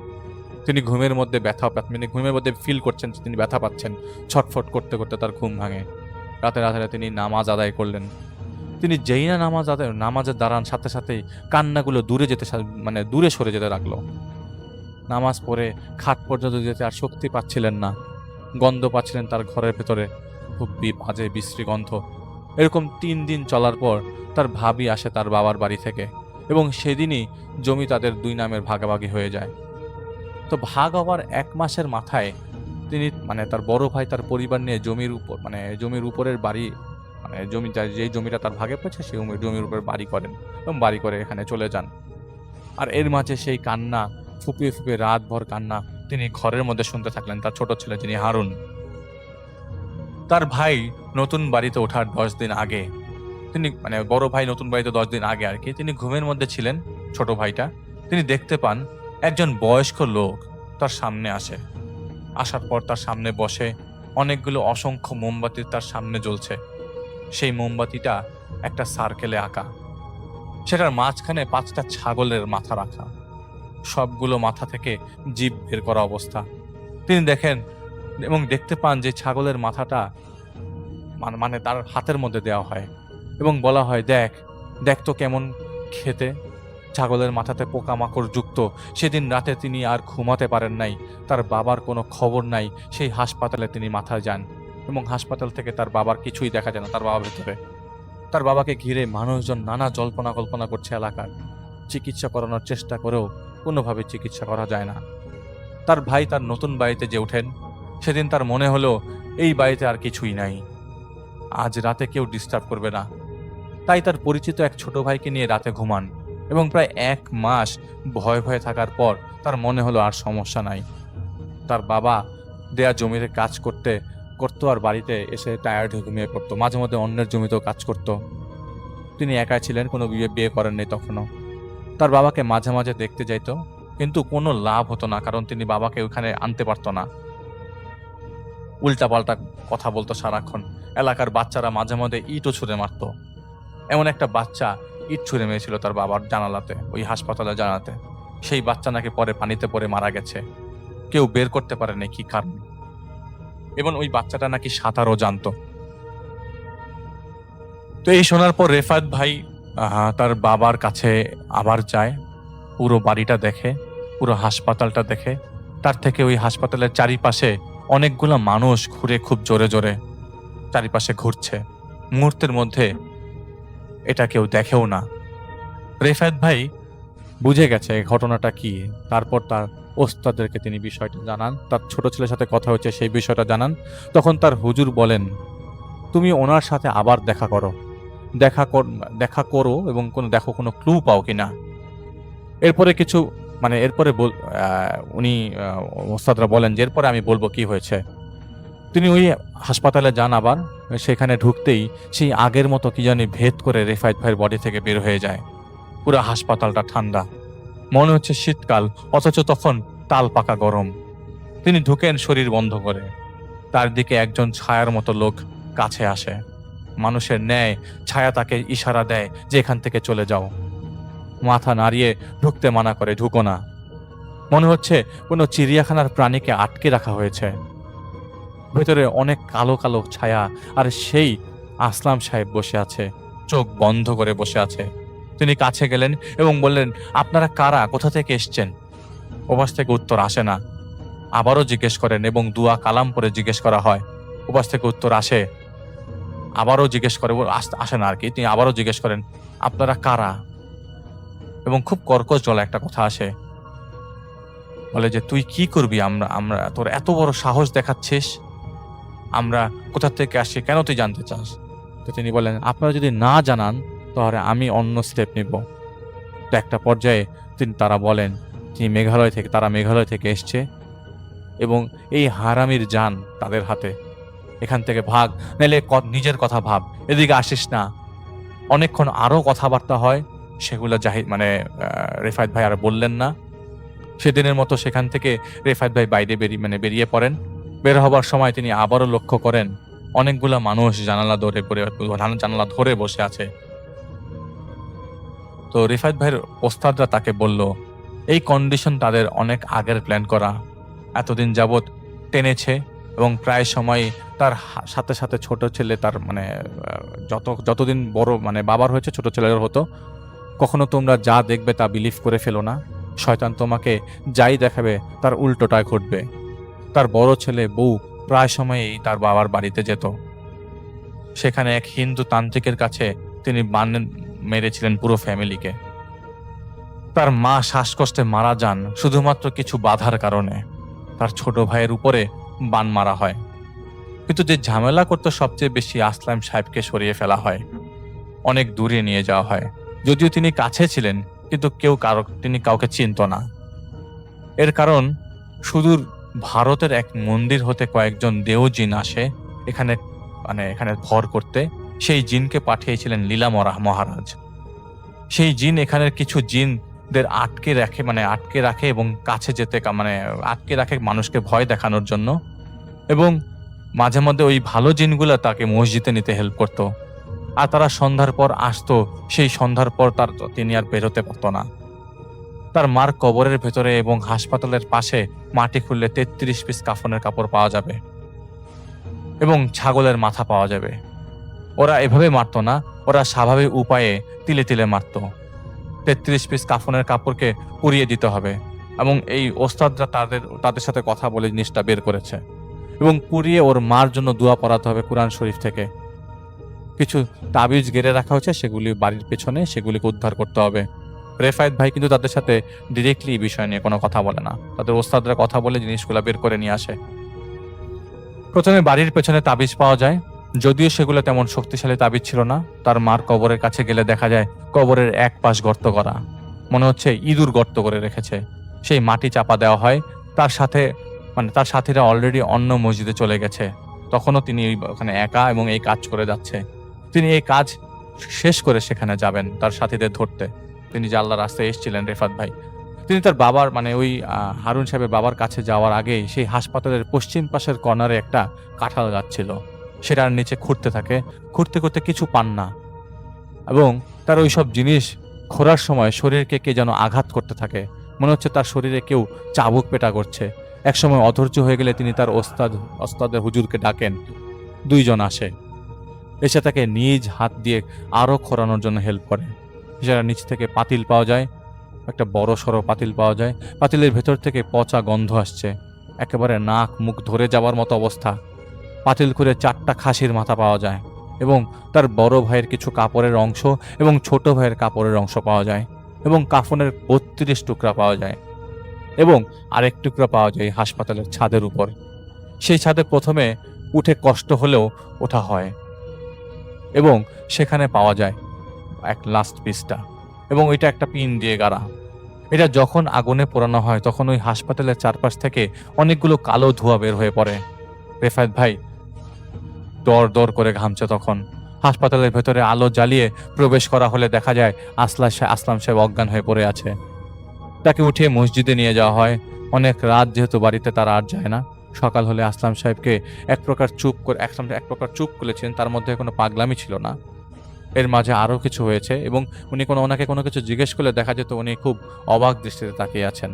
তিনি ঘুমের মধ্যে ফিল করছেন তিনি ব্যথা পাচ্ছেন। ছটফট করতে করতে তার ঘুম ভাঙে। রাতে তিনি নামাজ আদায় করলেন। তিনি যেই না নামাজে দাঁড়ান, সাথে সাথেই কান্নাগুলো দূরে সরে যেতে লাগলো। নামাজ পড়ে খাট পর্যন্ত যেতে আর শক্তি পাচ্ছিলেন না। গন্ধ পাচ্ছিলেন তার ঘরের ভেতরে, খুব বাজে বিশ্রী গন্ধ। এরকম 3 দিন চলার পর তার ভাবি আসে তার বাবার বাড়ি থেকে, এবং সেদিনই জমি তাদের 2 নামের ভাগাভাগি হয়ে যায়। তো ভাগ হওয়ার 1 মাসের মাথায় তিনি তার বড় ভাই তার পরিবার নিয়ে জমির উপরের বাড়ি, যেই জমিটা তার ভাগে পেয়েছে সেই জমির উপর বাড়ি করেন, এবং বাড়ি করে এখানে চলে যান। আর এর মাঝে সেই কান্না, ফুপিয়ে ফুপিয়ে রাতভর কান্না তিনি ঘরের মধ্যে শুনতে থাকলেন। তার ছোট ছেলে যিনি হারুন, তার ভাই নতুন বাড়িতে ওঠার 10 দিন আগে, তিনি বড় ভাই নতুন বাড়িতে 10 দিন আগে আর কি, তিনি ঘুমের মধ্যে ছিলেন। ছোট ভাইটা তিনি দেখতে পান একজন বয়স্ক লোক তার সামনে আসে। আসার পর তার সামনে বসে, অনেকগুলো অসংখ্য মোমবাতি তার সামনে জ্বলছে। সেই মোমবাতিটা একটা সার্কেলে আঁকা, সেটার মাঝখানে 5টা ছাগলের মাথা রাখা, সবগুলো মাথা থেকে জিভ বের করা অবস্থা। তিনি দেখেন এবং দেখতে পান যে ছাগলের মাথাটা তার হাতের মধ্যে দেওয়া হয়, এবং বলা হয় দেখ তো কেমন খেতে। ছাগলের মাথাতে পোকামাকড় যুক্ত। সেদিন রাতে তিনি আর ঘুমাতে পারেন নাই। তার বাবার কোনো খবর নাই। সেই হাসপাতালে তিনি মাথায় যান, এবং হাসপাতাল থেকে তার বাবার কিছুই দেখা যায় না। তার বাবা ভেতরে, তার বাবাকে ঘিরে মানুষজন নানা জল্পনা কল্পনা করছে এলাকার। চিকিৎসা করানোর চেষ্টা করেও কোনোভাবে চিকিৎসা করা যায় না। তার ভাই তার নতুন বাড়িতে যে ওঠেন, সেদিন তার মনে হলো এই বাড়িতে আর কিছুই নাই, আজ রাতে কেউ ডিস্টার্ব করবে না। তাই তার পরিচিত এক ছোট ভাইকে নিয়ে রাতে ঘুমান, এবং প্রায় 1 মাস ভয়ে ভয়ে থাকার পর তার মনে হলো আর সমস্যা নাই। তার বাবা দেয়া জমিতে কাজ করতো আর বাড়িতে এসে টায়ার্ড হয়ে ঘুমিয়ে পড়তো। মাঝে মধ্যে অন্যের জমিতেও কাজ করতো। তিনি একাই ছিলেন, কোনো বিয়ে করেননি তখনও। তার বাবাকে মাঝে মাঝে দেখতে যাইতো, কিন্তু কোনো লাভ হতো না, কারণ তিনি বাবাকে ওখানে আনতে পারতো না। উল্টাপাল্টা কথা বলতো সারাক্ষণ। এলাকার বাচ্চারা মাঝে মাঝে ইটও ছুঁড়ে মারতো। এমন একটা বাচ্চা ইট ছুঁড়ে মেরেছিল তার বাবার জানালাতে, ওই হাসপাতালের জানালাতে। সেই বাচ্চা নাকি পরে পানিতে পড়ে মারা গেছে, কেউ বের করতে পারেনি কি কারণ। এবং ওই বাচ্চাটা নাকি সাঁতারও জানতো। তো এই শোনার পর রেফাত ভাই তার বাবার কাছে আবার যায়, পুরো বাড়িটা দেখে, পুরো হাসপাতালটা দেখে। তার থেকে ওই হাসপাতালের চারিপাশে অনেকগুলো মানুষ ঘুরে, খুব জোরে জোরে চারিপাশে ঘুরছে। মুহূর্তের মধ্যে এটা কেউ দেখেও না। রেফাত ভাই বুঝে গেছে ঘটনাটা কি। তারপর তার ওস্তাদেরকে তিনি বিষয়টা জানান, তার ছোট ছেলের সাথে কথা হচ্ছে সেই বিষয়টা জানান। তখন তার হুজুর বলেন, তুমি ওনার সাথে আবার দেখা করো এবং দেখো কোনো ক্লু পাও কিনা। এরপরে কিছু উনি ওস্তাদরা বলেন যে এরপরে আমি বলবো কি হয়েছে। তিনি ওই হাসপাতালে যান আবার। সেখানে ঢুকতেই সেই আগের মতো কি জানি ভেদ করে রেফাত ভাইয়ের বডি থেকে বের হয়ে যায়। পুরো হাসপাতালটা ঠান্ডা, মনে হচ্ছে শীতকাল, অথচ তখন তাল পাকা গরম। তিনি ঢুকেন শরীর বন্ধ করে। তার দিকে একজন ছায়ার মতো লোক কাছে আসে। মানুষের ন্যায় ছায়া তাকে ইশারা দেয় যে এখান থেকে চলে যাও। মাথা নাড়িয়ে ঢুকতে মানা করে, ঢুকো না। মনে হচ্ছে কোনো চিড়িয়াখানার প্রাণীকে আটকে রাখা হয়েছে। ভেতরে অনেক কালো কালো ছায়া, আর সেই আসলাম সাহেব বসে আছে, চোখ বন্ধ করে বসে আছে। তিনি কাছে গেলেন এবং বললেন, আপনারা কারা, কোথা থেকে এসছেন? ওপাশ থেকে উত্তর আসে না। আবারও জিজ্ঞেস করেন এবং দুয়া কালাম পরে জিজ্ঞেস করা হয়। ওপাশ থেকে উত্তর আসে। আবারও জিজ্ঞেস করে, আসে না আর কি। তিনি আবারও জিজ্ঞেস করেন, আপনারা কারা? এবং খুব কর্কশ গলায় একটা কথা আসে, বলে যে তুই কি করবি, আমরা তোর এত বড় সাহস দেখাচ্ছিস? আমরা কোথা থেকে আসছি, কেন তুই জানতে চাস? তো তিনি বলেন, আপনারা যদি না জানান তাহলে আমি অন্য স্টেপ নিব। তো একটা পর্যায়ে তারা বলেন তারা মেঘালয় থেকে এসছে এবং এই হারামির জান তাদের হাতে, এখান থেকে ভাগ, নাইলে নিজের কথা ভাব, এদিকে আসিস না। অনেকক্ষণ আরো কথাবার্তা হয়, সেগুলো রেফাত ভাই আর বললেন না। সেদিনের মতো সেখান থেকে রেফাত ভাই বাইরে বেরিয়ে পড়েন। বের হবার সময় তিনি আবারও লক্ষ্য করেন অনেকগুলা মানুষ জানালা ধরে বসে আছে। তো রেফাত ভাইয়ের ওস্তাদরা তাকে বলল, এই কন্ডিশন তাদের অনেক আগের প্ল্যান করা, এতদিন যাবৎ টেনেছে এবং প্রায় সময় তার সাথে সাথে ছোট ছেলে, তার যতদিন বড় বাবার হয়েছে ছোট ছেলের হতো। কখনো তোমরা যা দেখবে তা বিলিভ করে ফেলো না। শয়তান তোমাকে যাই দেখাবে তার উল্টোটায় ঘটবে। তার বড় ছেলে বউ প্রায় সময়ই তার বাবার বাড়িতে যেত। সেখানে এক হিন্দু তান্ত্রিকের কাছে তিনি বান মেরেছিলেন পুরো ফ্যামিলিকে। তার মা শ্বাসকষ্টে মারা যান শুধুমাত্র কিছু বাধার কারণে। তার ছোট ভাইয়ের উপরে বান মারা হয়। কিন্তু যে ঝামেলা করতো সবচেয়ে বেশি, আসলাম সাহেবকে সরিয়ে ফেলা হয়, অনেক দূরে নিয়ে যাওয়া হয়। যদিও তিনি কাছে ছিলেন, কিন্তু তিনি কাউকে চিনত না। এর কারণ সুদূর ভারতের এক মন্দির হতে কয়েকজন দেও জিন আসে এখানে ভর করতে। সেই জিনকে পাঠিয়েছিলেন লীলামরা মহারাজ। সেই জিন এখানের কিছু জিনদের আটকে রাখে এবং কাছে যেতে আটকে রাখে মানুষকে ভয় দেখানোর জন্য। এবং মাঝে মধ্যে ওই ভালো জিনগুলা তাকে মসজিদে নিতে হেল্প করতো। আর তারা সন্ধ্যার পর আসতো, সেই সন্ধ্যার পর তিনি আর বেরোতে পারতো না। তার মার কবরের ভেতরে এবং হাসপাতালের পাশে মাটি খুললে 33 পিস কাফনের কাপড় পাওয়া যাবে এবং ছাগলের মাথা পাওয়া যাবে। ওরা এভাবে মারতো না, ওরা স্বাভাবিক উপায়ে তিলে তিলে মারত। 33 পিস কাফনের কাপড়কে পুড়িয়ে দিতে হবে এবং এই ওস্তাদরা তাদের সাথে কথা বলে জিনিসটা বের করেছে। এবং পুড়িয়ে ওর মার জন্য দোয়া পড়াতে হবে কোরআন শরীফ থেকে। কিছু তাবিজ গেড়ে রাখা হয়েছে, সেগুলি বাড়ির পেছনে, সেগুলিকে উদ্ধার করতে হবে। রেফায়েত ভাই কিন্তু তাদের সাথে ডিরেক্টলি এই বিষয় নিয়ে কোনো কথা বলে না। তাদের ওস্তাদরা কথা বলে জিনিসগুলো বের করে নিয়ে আসে। প্রথমে বাড়ির পেছনে তাবিজ পাওয়া যায়, যদিও সেগুলো তেমন শক্তিশালী তাবিজ ছিল না। তার মার কবরের কাছে গেলে দেখা যায় কবরের এক পাশ গর্ত করা, মনে হচ্ছে ইঁদুর গর্ত করে রেখেছে। সেই মাটি চাপা দেওয়া হয়। তার সাথীরা অলরেডি অন্য মসজিদে চলে গেছে। তখনও তিনি ওখানে একা এবং এই কাজ করে যাচ্ছে। তিনি এই কাজ শেষ করে সেখানে যাবেন তার সাথীদের ধরতে। তিনি যে আল্লাহর রাস্তায় এসেছিলেন রেফাত ভাই, তিনি তার বাবার মানে ওই হারুন সাহেবের বাবার কাছে যাওয়ার আগেই সেই হাসপাতালের পশ্চিম পাশের কর্নারে একটা কাঁঠাল গাছ ছিল, সেটার নিচে খুঁড়তে থাকে। খুঁড়তে করতে কিছু পান না, এবং তার ওই সব জিনিস খোঁড়ার সময় শরীরকে কে যেন আঘাত করতে থাকে, মনে হচ্ছে তার শরীরে কেউ চাবুক পেটা করছে। একসময় অধৈর্য হয়ে গেলে তিনি তার ওস্তাদের হুজুরকে ডাকেন। 2 জন আসে, এসে তাকে নিজ হাত দিয়ে আরও খোঁড়ানোর জন্য হেল্প করে। সেটা নিচ থেকে পাতিল পাওয়া যায়, একটা বড় সড়ো পাতিল পাওয়া যায়। পাতিলের ভেতর থেকে পচা গন্ধ আসছে, একেবারে নাক মুখ ধরে যাওয়ার মতো অবস্থা। পাতিল করে 4টা খাসির মাথা পাওয়া যায়, এবং তার বড় ভাইয়ের কিছু কাপড়ের অংশ এবং ছোট ভাইয়ের কাপড়ের অংশ পাওয়া যায়, এবং কাফনের 32 টুকরা পাওয়া যায়, এবং আরেক টুকরা পাওয়া যায় হাসপাতালের ছাদের উপর। সেই ছাদে প্রথমে উঠে কষ্ট হলেও ওঠা হয়, এবং সেখানে পাওয়া যায় এক লাস্ট পিসটা, এবং ওইটা একটা পিন দিয়ে গাড়া। এটা যখন আগুনে পোড়ানো হয় তখন ওই হাসপাতালের চারপাশ থেকে অনেকগুলো কালো ধোঁয়া বের হয়ে পড়ে। রেফায়েত ভাই দর দর করে ঘামছে তখন। হাসপাতালের ভেতরে আলো জ্বালিয়ে প্রবেশ করা হলে দেখা যায় আসলাম সাহেব অজ্ঞান হয়ে পড়ে আছে। তাকে উঠিয়ে মসজিদে নিয়ে যাওয়া হয়। অনেক রাত যেহেতু বাড়িতে তারা আর যায় না। সকাল হলে আসলাম সাহেবকে এক প্রকার চুপ করেছেন, তার মধ্যে কোনো পাগলামি ছিল না। এর মাঝে আরও কিছু হয়েছে, এবং উনি ওনাকে কোনো কিছু জিজ্ঞেস করলে দেখা যেত উনি খুব অবাক দৃষ্টিতে তাকিয়ে আছেন।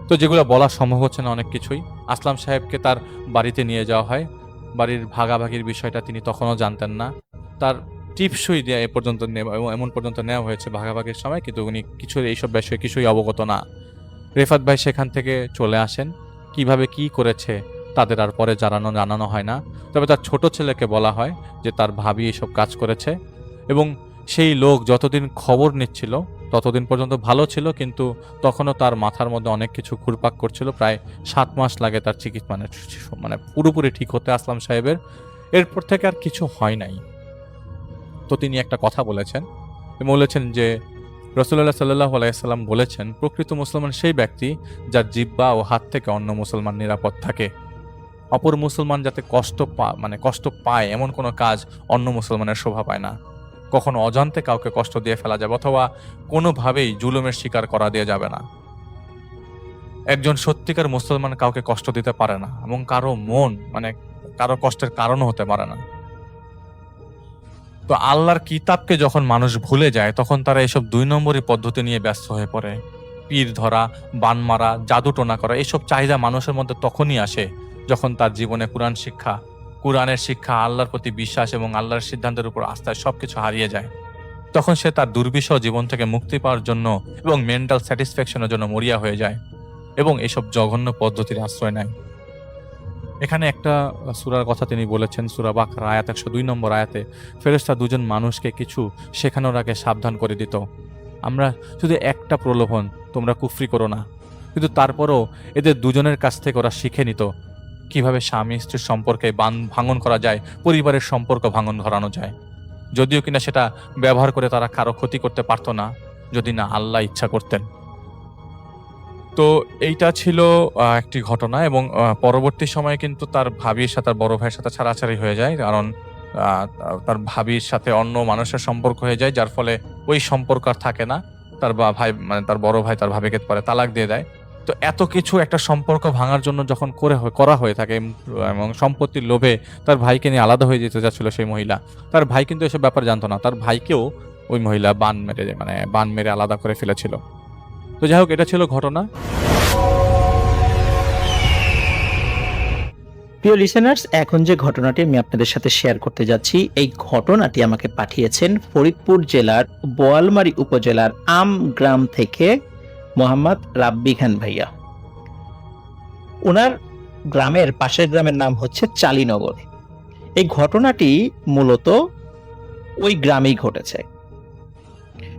তো যেগুলো বলা সম্ভব হচ্ছে না অনেক কিছুই। আসলাম সাহেবকে তার বাড়িতে নিয়ে যাওয়া হয়। বাড়ির ভাগাভাগির বিষয়টা তিনি তখনও জানতেন না। তার টিপসই দেওয়া এমন পর্যন্ত নেওয়া হয়েছে ভাগাভাগির সময়, কিন্তু উনি এইসব বিষয়ে কিছুই অবগত না। রেফাত ভাই সেখান থেকে চলে আসেন। কিভাবে কি করেছে তাদের আর পরে জানানো হয় না। তবে তার ছোট ছেলেকে বলা হয় যে তার ভাবি এইসব কাজ করেছে, এবং সেই লোক যতদিন খবর নিচ্ছিল ততদিন পর্যন্ত ভালো ছিল, কিন্তু তখনও তার মাথার মধ্যে অনেক কিছু ঘুরপাক করছিল। প্রায় 7 মাস লাগে তার চিকিৎসা মানে পুরোপুরি ঠিক হতে আসলাম সাহেবের। এরপর থেকে আর কিছু হয় নাই। তো তিনি একটা কথা বলেছেন যে রাসূলুল্লাহ সাল্লাল্লাহু আলাইহি সাল্লাম বলেছেন, প্রকৃত মুসলমান সেই ব্যক্তি যার জিহ্বা ও হাত থেকে অন্য মুসলমান নিরাপদ থাকে। অপর মুসলমান যাতে কষ্ট পায় এমন কোনো কাজ অন্য মুসলমানের শোভা পায় না। কখনো অজান্তে কাউকে কষ্ট দিয়ে ফেলা যাবে, অথবা কোনোভাবেই জুলুমের শিকার করা দিয়ে যাবে না। একজন সত্যিকার মুসলমান কাউকে কষ্ট দিতে পারে না, এবং কারো কষ্টের কারণও হতে পারে না। তো আল্লাহর কিতাবকে যখন মানুষ ভুলে যায় তখন তারা এসব 2 নম্বরই পদ্ধতি নিয়ে ব্যস্ত হয়ে পড়ে। পীর ধরা, বান মারা, জাদু টোনা করা, এসব চাহিদা মানুষের মধ্যে তখনই আসে যখন তার জীবনে কোরআনের শিক্ষা, আল্লাহর প্রতি বিশ্বাস এবং আল্লাহর সিদ্ধান্তের উপর আস্থায় সবকিছু হারিয়ে যায়। তখন সে তার দুর্বিষহ জীবন থেকে মুক্তি পাওয়ার জন্য এবং মেন্টাল স্যাটিসফ্যাকশনের জন্য মরিয়া হয়ে যায়, এবং এসব জঘন্য পদ্ধতির আশ্রয় নেয়। এখানে একটা সূরার কথা তিনি বলেছেন, সূরা বাকারা আয়াত 102 নম্বর আয়াতে, ফেরেশতা 2 জন মানুষকে কিছু শেখানোর আগে সাবধান করে দিত। আমরা শুধু একটা প্রলোভন, তোমরা কুফরি করো না। কিন্তু তারপরও এদের 2 জনের কাছ থেকে ওরা শিখে নিত কিভাবে স্বামী স্ত্রীর সম্পর্কে ভাঙন করা যায়, পরিবারের সম্পর্ক ভাঙন ধরানো যায়। যদিও কিনা সেটা ব্যবহার করে তারা কারো ক্ষতি করতে পারতো না, যদি না আল্লাহ ইচ্ছা করতেন। তো এইটা ছিল একটি ঘটনা, এবং পরবর্তী সময়ে কিন্তু তার ভাবির সাথে, তার বড় ভাইয়ের সাথে ছাড়াছাড়ি হয়ে যায়, কারণ তার ভাবির সাথে অন্য মানুষের সম্পর্ক হয়ে যায়, যার ফলে ওই সম্পর্ক আর থাকে না। তার তার বড় ভাই তার ভাবিকে পরে তালাক দিয়ে দেয়। তো এত কিছু একটা সম্পর্ক ভাঙার জন্য যখন করা হয়ে থাকে, এবং সম্পত্তির লোভে তার ভাইকে নিয়ে আলাদা হয়ে যেতে যাচ্ছিল সেই মহিলা, তার ভাই কিন্তু এসব ব্যাপার জানতো না। তার ভাইকেও ওই মহিলা বান মেরে আলাদা করে ফেলেছিল। তো যাই হোক, এটা ছিল ঘটনা। প্রিয় লিসেনার্স, এখন যে ঘটনাটি আমি আপনাদের সাথে শেয়ার করতে যাচ্ছি, এই ঘটনাটি আমাকে পাঠিয়েছেন ফরিদপুর জেলার বোয়ালমারী উপজেলার আম গ্রাম থেকে মোহাম্মদ রাব্বি খান ভাইয়া। ওনার পাশের গ্রামের নাম হচ্ছে চালিনগর। এই ঘটনাটি মূলত ওই গ্রামেই ঘটেছে।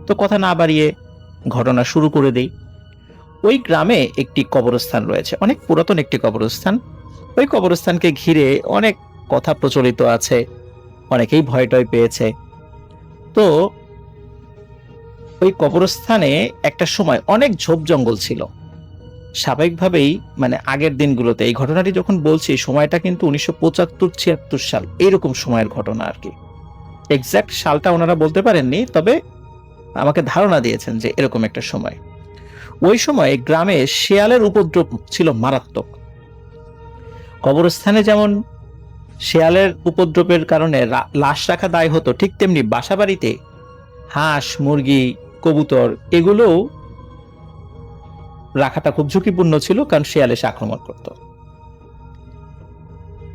তো কথা না বাড়িয়ে ঘটনা শুরু করে দেই। ওই গ্রামে একটি কবরস্থান রয়েছে, অনেক পুরাতন একটি কবরস্থান। ওই কবরস্থানকে ঘিরে অনেক কথা প্রচলিত আছে, অনেকেই ভয় টয় পেয়েছে। তো ওই কবরস্থানে একটা সময় অনেক ঝোপ জঙ্গল ছিল। স্বাভাবিকভাবেই আগের দিনগুলোতে, এই ঘটনাটি যখন বলছি সময়টা কিন্তু 1975-76 সাল, এইরকম সময়ের ঘটনা আর কি। এক্সাক্ট সালটা ওনারা বলতে পারেননি, তবে আমাকে ধারণা দিয়েছেন যে এরকম একটা সময়। ওই সময় গ্রামে শেয়ালের উপদ্রব ছিল মারাত্মক। কবরস্থানে যেমন শেয়ালের উপদ্রবের কারণে লাশ রাখা দায় হতো, ঠিক তেমনি বাসাবাড়িতে হাঁস, মুরগি, কবুতর এগুলোও রাখাটা খুব ঝুঁকিপূর্ণ ছিল, কারণ শেয়াল এসে আক্রমণ করত।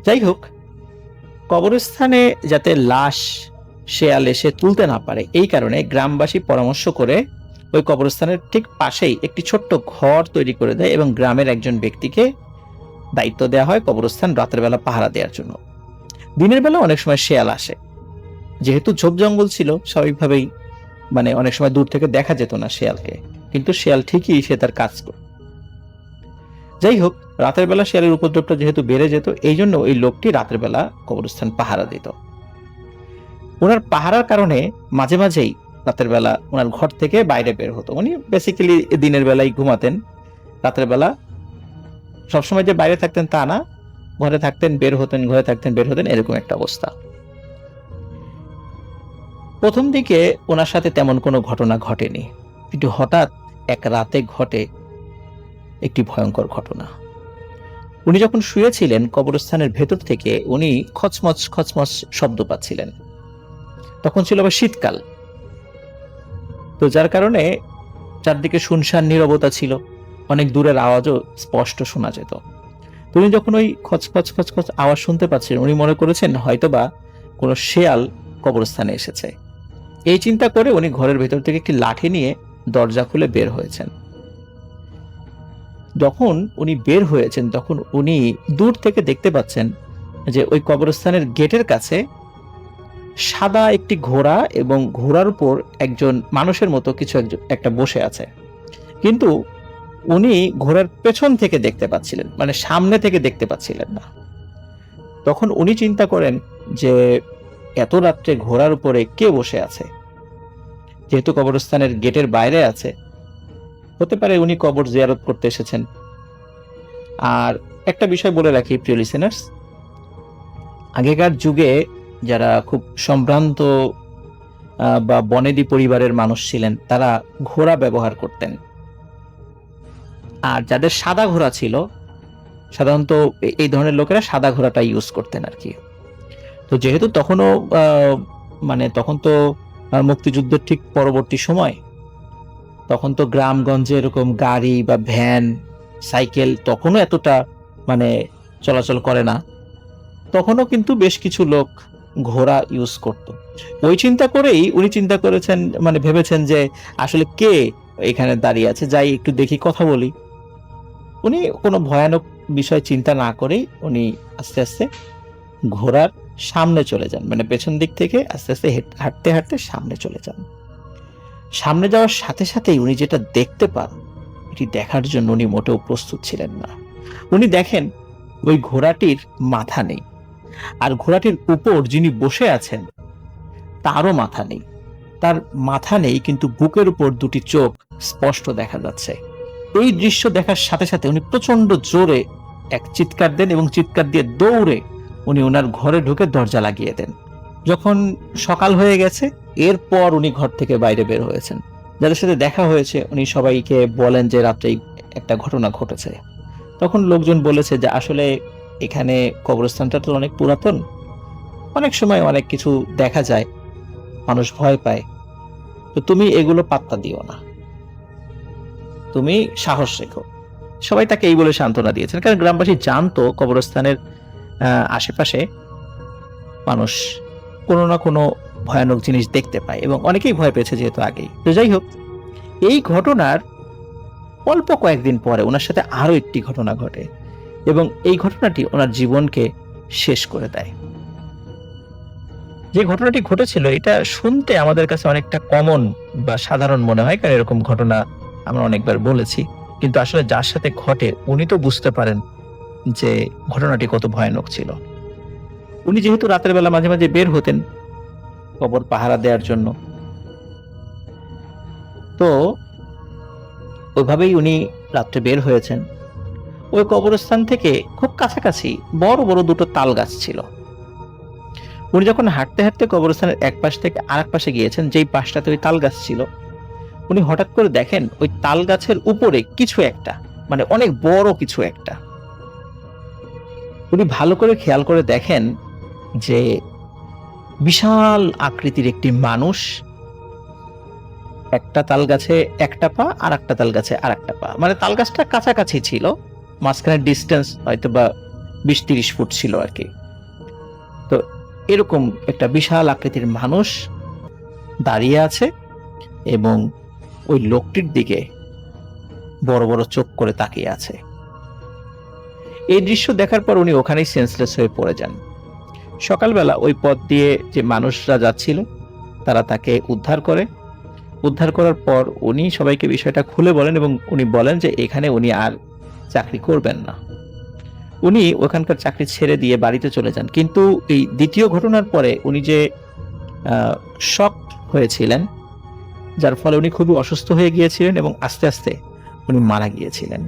যাই হোক, কবরস্থানে যাতে লাশ শেয়াল এসে তুলতে না পারে এই কারণে গ্রামবাসী পরামর্শ করে ওই কবরস্থানের ঠিক পাশেই একটি ছোট্ট ঘর তৈরি করে দেয় এবং গ্রামের একজন ব্যক্তিকে দায়িত্ব দেওয়া হয় কবরস্থান রাতের বেলা পাহারা দেওয়ার জন্য। দিনের বেলা অনেক সময় শেয়াল আসে, যেহেতু ঝোপ জঙ্গল ছিল স্বাভাবিকভাবেই অনেক সময় দূর থেকে দেখা যেত না শেয়ালকে, কিন্তু শেয়াল ঠিকই সে তার কাজ করত। যাই হোক, রাতের বেলা শেয়ালের উপদ্রবটা যেহেতু বেড়ে যেত, এই জন্য ওই লোকটি রাতের বেলা কবরস্থান পাহারা দিত। ওনার পাহারার কারণে মাঝে মাঝেই রাতের বেলা ওনার ঘর থেকে বাইরে বের হতো। উনি বেসিক্যালি দিনের বেলায় ঘুমাতেন, রাতের বেলা সবসময় যে বাইরে থাকতেন তা না, ঘরে থাকতেন বের হতেন, ঘরে থাকতেন বের হতেন, এরকম একটা অবস্থা। প্রথম দিকে ওনার সাথে তেমন কোনো ঘটনা ঘটেনি, কিন্তু হঠাৎ এক রাতে ঘটে একটি ভয়ঙ্কর ঘটনা। উনি যখন শুয়েছিলেন, কবরস্থানের ভেতর থেকে উনি খচমচ খচমচ শব্দ পাচ্ছিলেন। তখন ছিল আবার শীতকাল, তো যার কারণে চারদিকে শুনশান নীরবতা ছিল, অনেক দূরের আওয়াজও স্পষ্ট শোনা যেত। উনি যখন ওই খচখচ খচখচ আওয়াজ শুনতে পাচ্ছেন, উনি মনে করেছেন হয়তোবা কোনো শেয়াল কবরস্থানে এসেছে। এই চিন্তা করে উনি ঘরের ভেতর থেকে একটি লাঠি নিয়ে দরজা খুলে বের হয়েছেন। যখন উনি বের হয়েছেন, তখন উনি দূর থেকে দেখতে পাচ্ছেন যে ওই কবরস্থানের গেটের কাছে সাদা একটি ঘোড়া এবং ঘোড়ার উপর একজন মানুষের মতো কিছু একটা বসে আছে, কিন্তু উনি ঘোড়ার পেছন থেকে দেখতে পাচ্ছিলেন, সামনে থেকে দেখতে পাচ্ছিলেন না। তখন উনি চিন্তা করেন যে এত রাত্রে ঘোড়ার উপরে কে বসে আছে। যেহেতু কবরস্থানের গেটের বাইরে আছে, হতে পারে উনি কবর জিয়ারত করতে এসেছেন। আর একটা বিষয় বলে রাখি প্রিয় লিসেনার্স, আগেকার যুগে যারা খুব সম্ভ্রান্ত বা বনেদি পরিবারের মানুষ ছিলেন, তারা ঘোড়া ব্যবহার করতেন। আর যাদের সাদা ঘোড়া ছিল, সাধারণত এই ধরনের লোকেরা সাদা ঘোড়াটা ইউজ করতেন আর কি। তো যেহেতু তখনও তখন তো মুক্তিযুদ্ধের ঠিক পরবর্তী সময়, তখন তো গ্রামগঞ্জে এরকম গাড়ি বা ভ্যান, সাইকেল তখনও এতটা চলাচল করে না। তখনও কিন্তু বেশ কিছু লোক ঘোড়া ইউজ করত। ওই চিন্তা করেই উনি চিন্তা করেছেন, ভেবেছেন যে আসলে কে এখানে দাঁড়িয়ে আছে, যাই একটু দেখি, কথা বলি। উনি কোনো ভয়ানক বিষয় চিন্তা না করেই উনি আস্তে আস্তে ঘোড়ার সামনে চলে যান, পেছন দিক থেকে আস্তে আস্তে হাঁটতে হাঁটতে সামনে চলে যান। সামনে যাওয়ার সাথে সাথেই উনি যেটা দেখতে পান, এটি দেখার জন্য উনি মোটেও প্রস্তুত ছিলেন না। উনি দেখেন ওই ঘোড়াটির মাথা নেই, আর ঘোড়াটির উপর যিনি বসে আছেন তারও মাথা নেই। তার মাথা নেই, কিন্তু বুকের উপর দুটি চোখ স্পষ্ট দেখা যাচ্ছে। এই দৃশ্য দেখার সাথে সাথে উনি প্রচন্ড জোরে এক চিৎকার দেন এবং চিৎকার দিয়ে দৌড়ে উনি ওনার ঘরে ঢুকে দরজা লাগিয়ে দেন। যখন সকাল হয়ে গেছে, এরপর উনি ঘর থেকে বাইরে বের হয়েছেন। যাদের সাথে দেখা হয়েছে উনি সবাইকে বলেন যে রাত্রেই একটা ঘটনা ঘটেছে। তখন লোকজন বলেছে যে আসলে এখানে কবরস্থানটা তো অনেক পুরাতন, অনেক সময় অনেক কিছু দেখা যায়, মানুষ ভয় পায়, তো তুমি এগুলো পাত্তা দিও না, তুমি সাহস রেখো। সবাই তাকে এই বলে সান্ত্বনা দিয়েছেন, কারণ গ্রামবাসী জানতো কবরস্থানের আশেপাশে মানুষ কোনো না কোনো ভয়ানক জিনিস দেখতে পায় এবং অনেকেই ভয় পেয়েছে যেহেতু আগেই। তো যাই হোক, এই ঘটনার অল্প কয়েকদিন পরে ওনার সাথে আরো একটি ঘটনা ঘটে এবং এই ঘটনাটি ওনার জীবনকে শেষ করে দেয়। যে ঘটনাটি ঘটেছিল এটা শুনতে আমাদের কাছে অনেকটা কমন বা সাধারণ মনে হয়, কারণ এরকম ঘটনা আমরা অনেকবার বলেছি, কিন্তু আসলে যার সাথে ঘটে উনি তো বুঝতে পারেন যে ঘটনাটি কত ভয়ানক ছিল। উনি যেহেতু রাতের বেলা মাঝে মাঝে বের হতেন কবর পাহারা দেওয়ার জন্য, তো ওইভাবেই উনি রাত্রে বের হয়েছেন। ওই কবরস্থান থেকে খুব কাছাকাছি বড় বড় দুটো তাল গাছ ছিল। উনি যখন হাঁটতে হাঁটতে কবরস্থানের এক পাশ থেকে আরেক পাশে গিয়েছেন, যেই পাশটাতে ওই তাল গাছ ছিল, উনি হঠাৎ করে দেখেন ওই তাল গাছের উপরে কিছু একটা, মানে অনেক বড় কিছু একটা। উনি ভালো করে খেয়াল করে দেখেন যে বিশাল আকৃতির একটি মানুষ, একটা তাল গাছে একটা পা আর একটা তাল গাছে আর একটা পা, মানে তাল গাছটা কাছাকাছি ছিল, মাঝখানে ডিস্টেন্স হয়তো বা 20-30 ফুট ছিল আর কি। তো এরকম একটা বিশাল আকৃতির মানুষ দাঁড়িয়ে আছে এবং ওই লোকটির দিকে বড় বড় চোখ করে তাকিয়ে আছে। এই দৃশ্য দেখার পর উনি ওখানেই সেন্সলেস হয়ে পড়ে যান। সকালবেলা ওই পথ দিয়ে যে মানুষরা যাচ্ছিল তারা তাকে উদ্ধার করে। উদ্ধার করার পর উনি সবাইকে বিষয়টা খুলে বলেন এবং উনি বলেন যে এখানে উনি আর চাকরি করবেন না। উনি ওখানকার চাকরি ছেড়ে দিয়ে বাড়িতে চলে যান। কিন্তু এই দ্বিতীয় ঘটনার পরে উনি যে শক হয়েছিলেন, যার ফলে উনি খুবই অসুস্থ হয়ে গিয়েছিলেন এবং আস্তে আস্তে উনি মারা গিয়েছিলেন।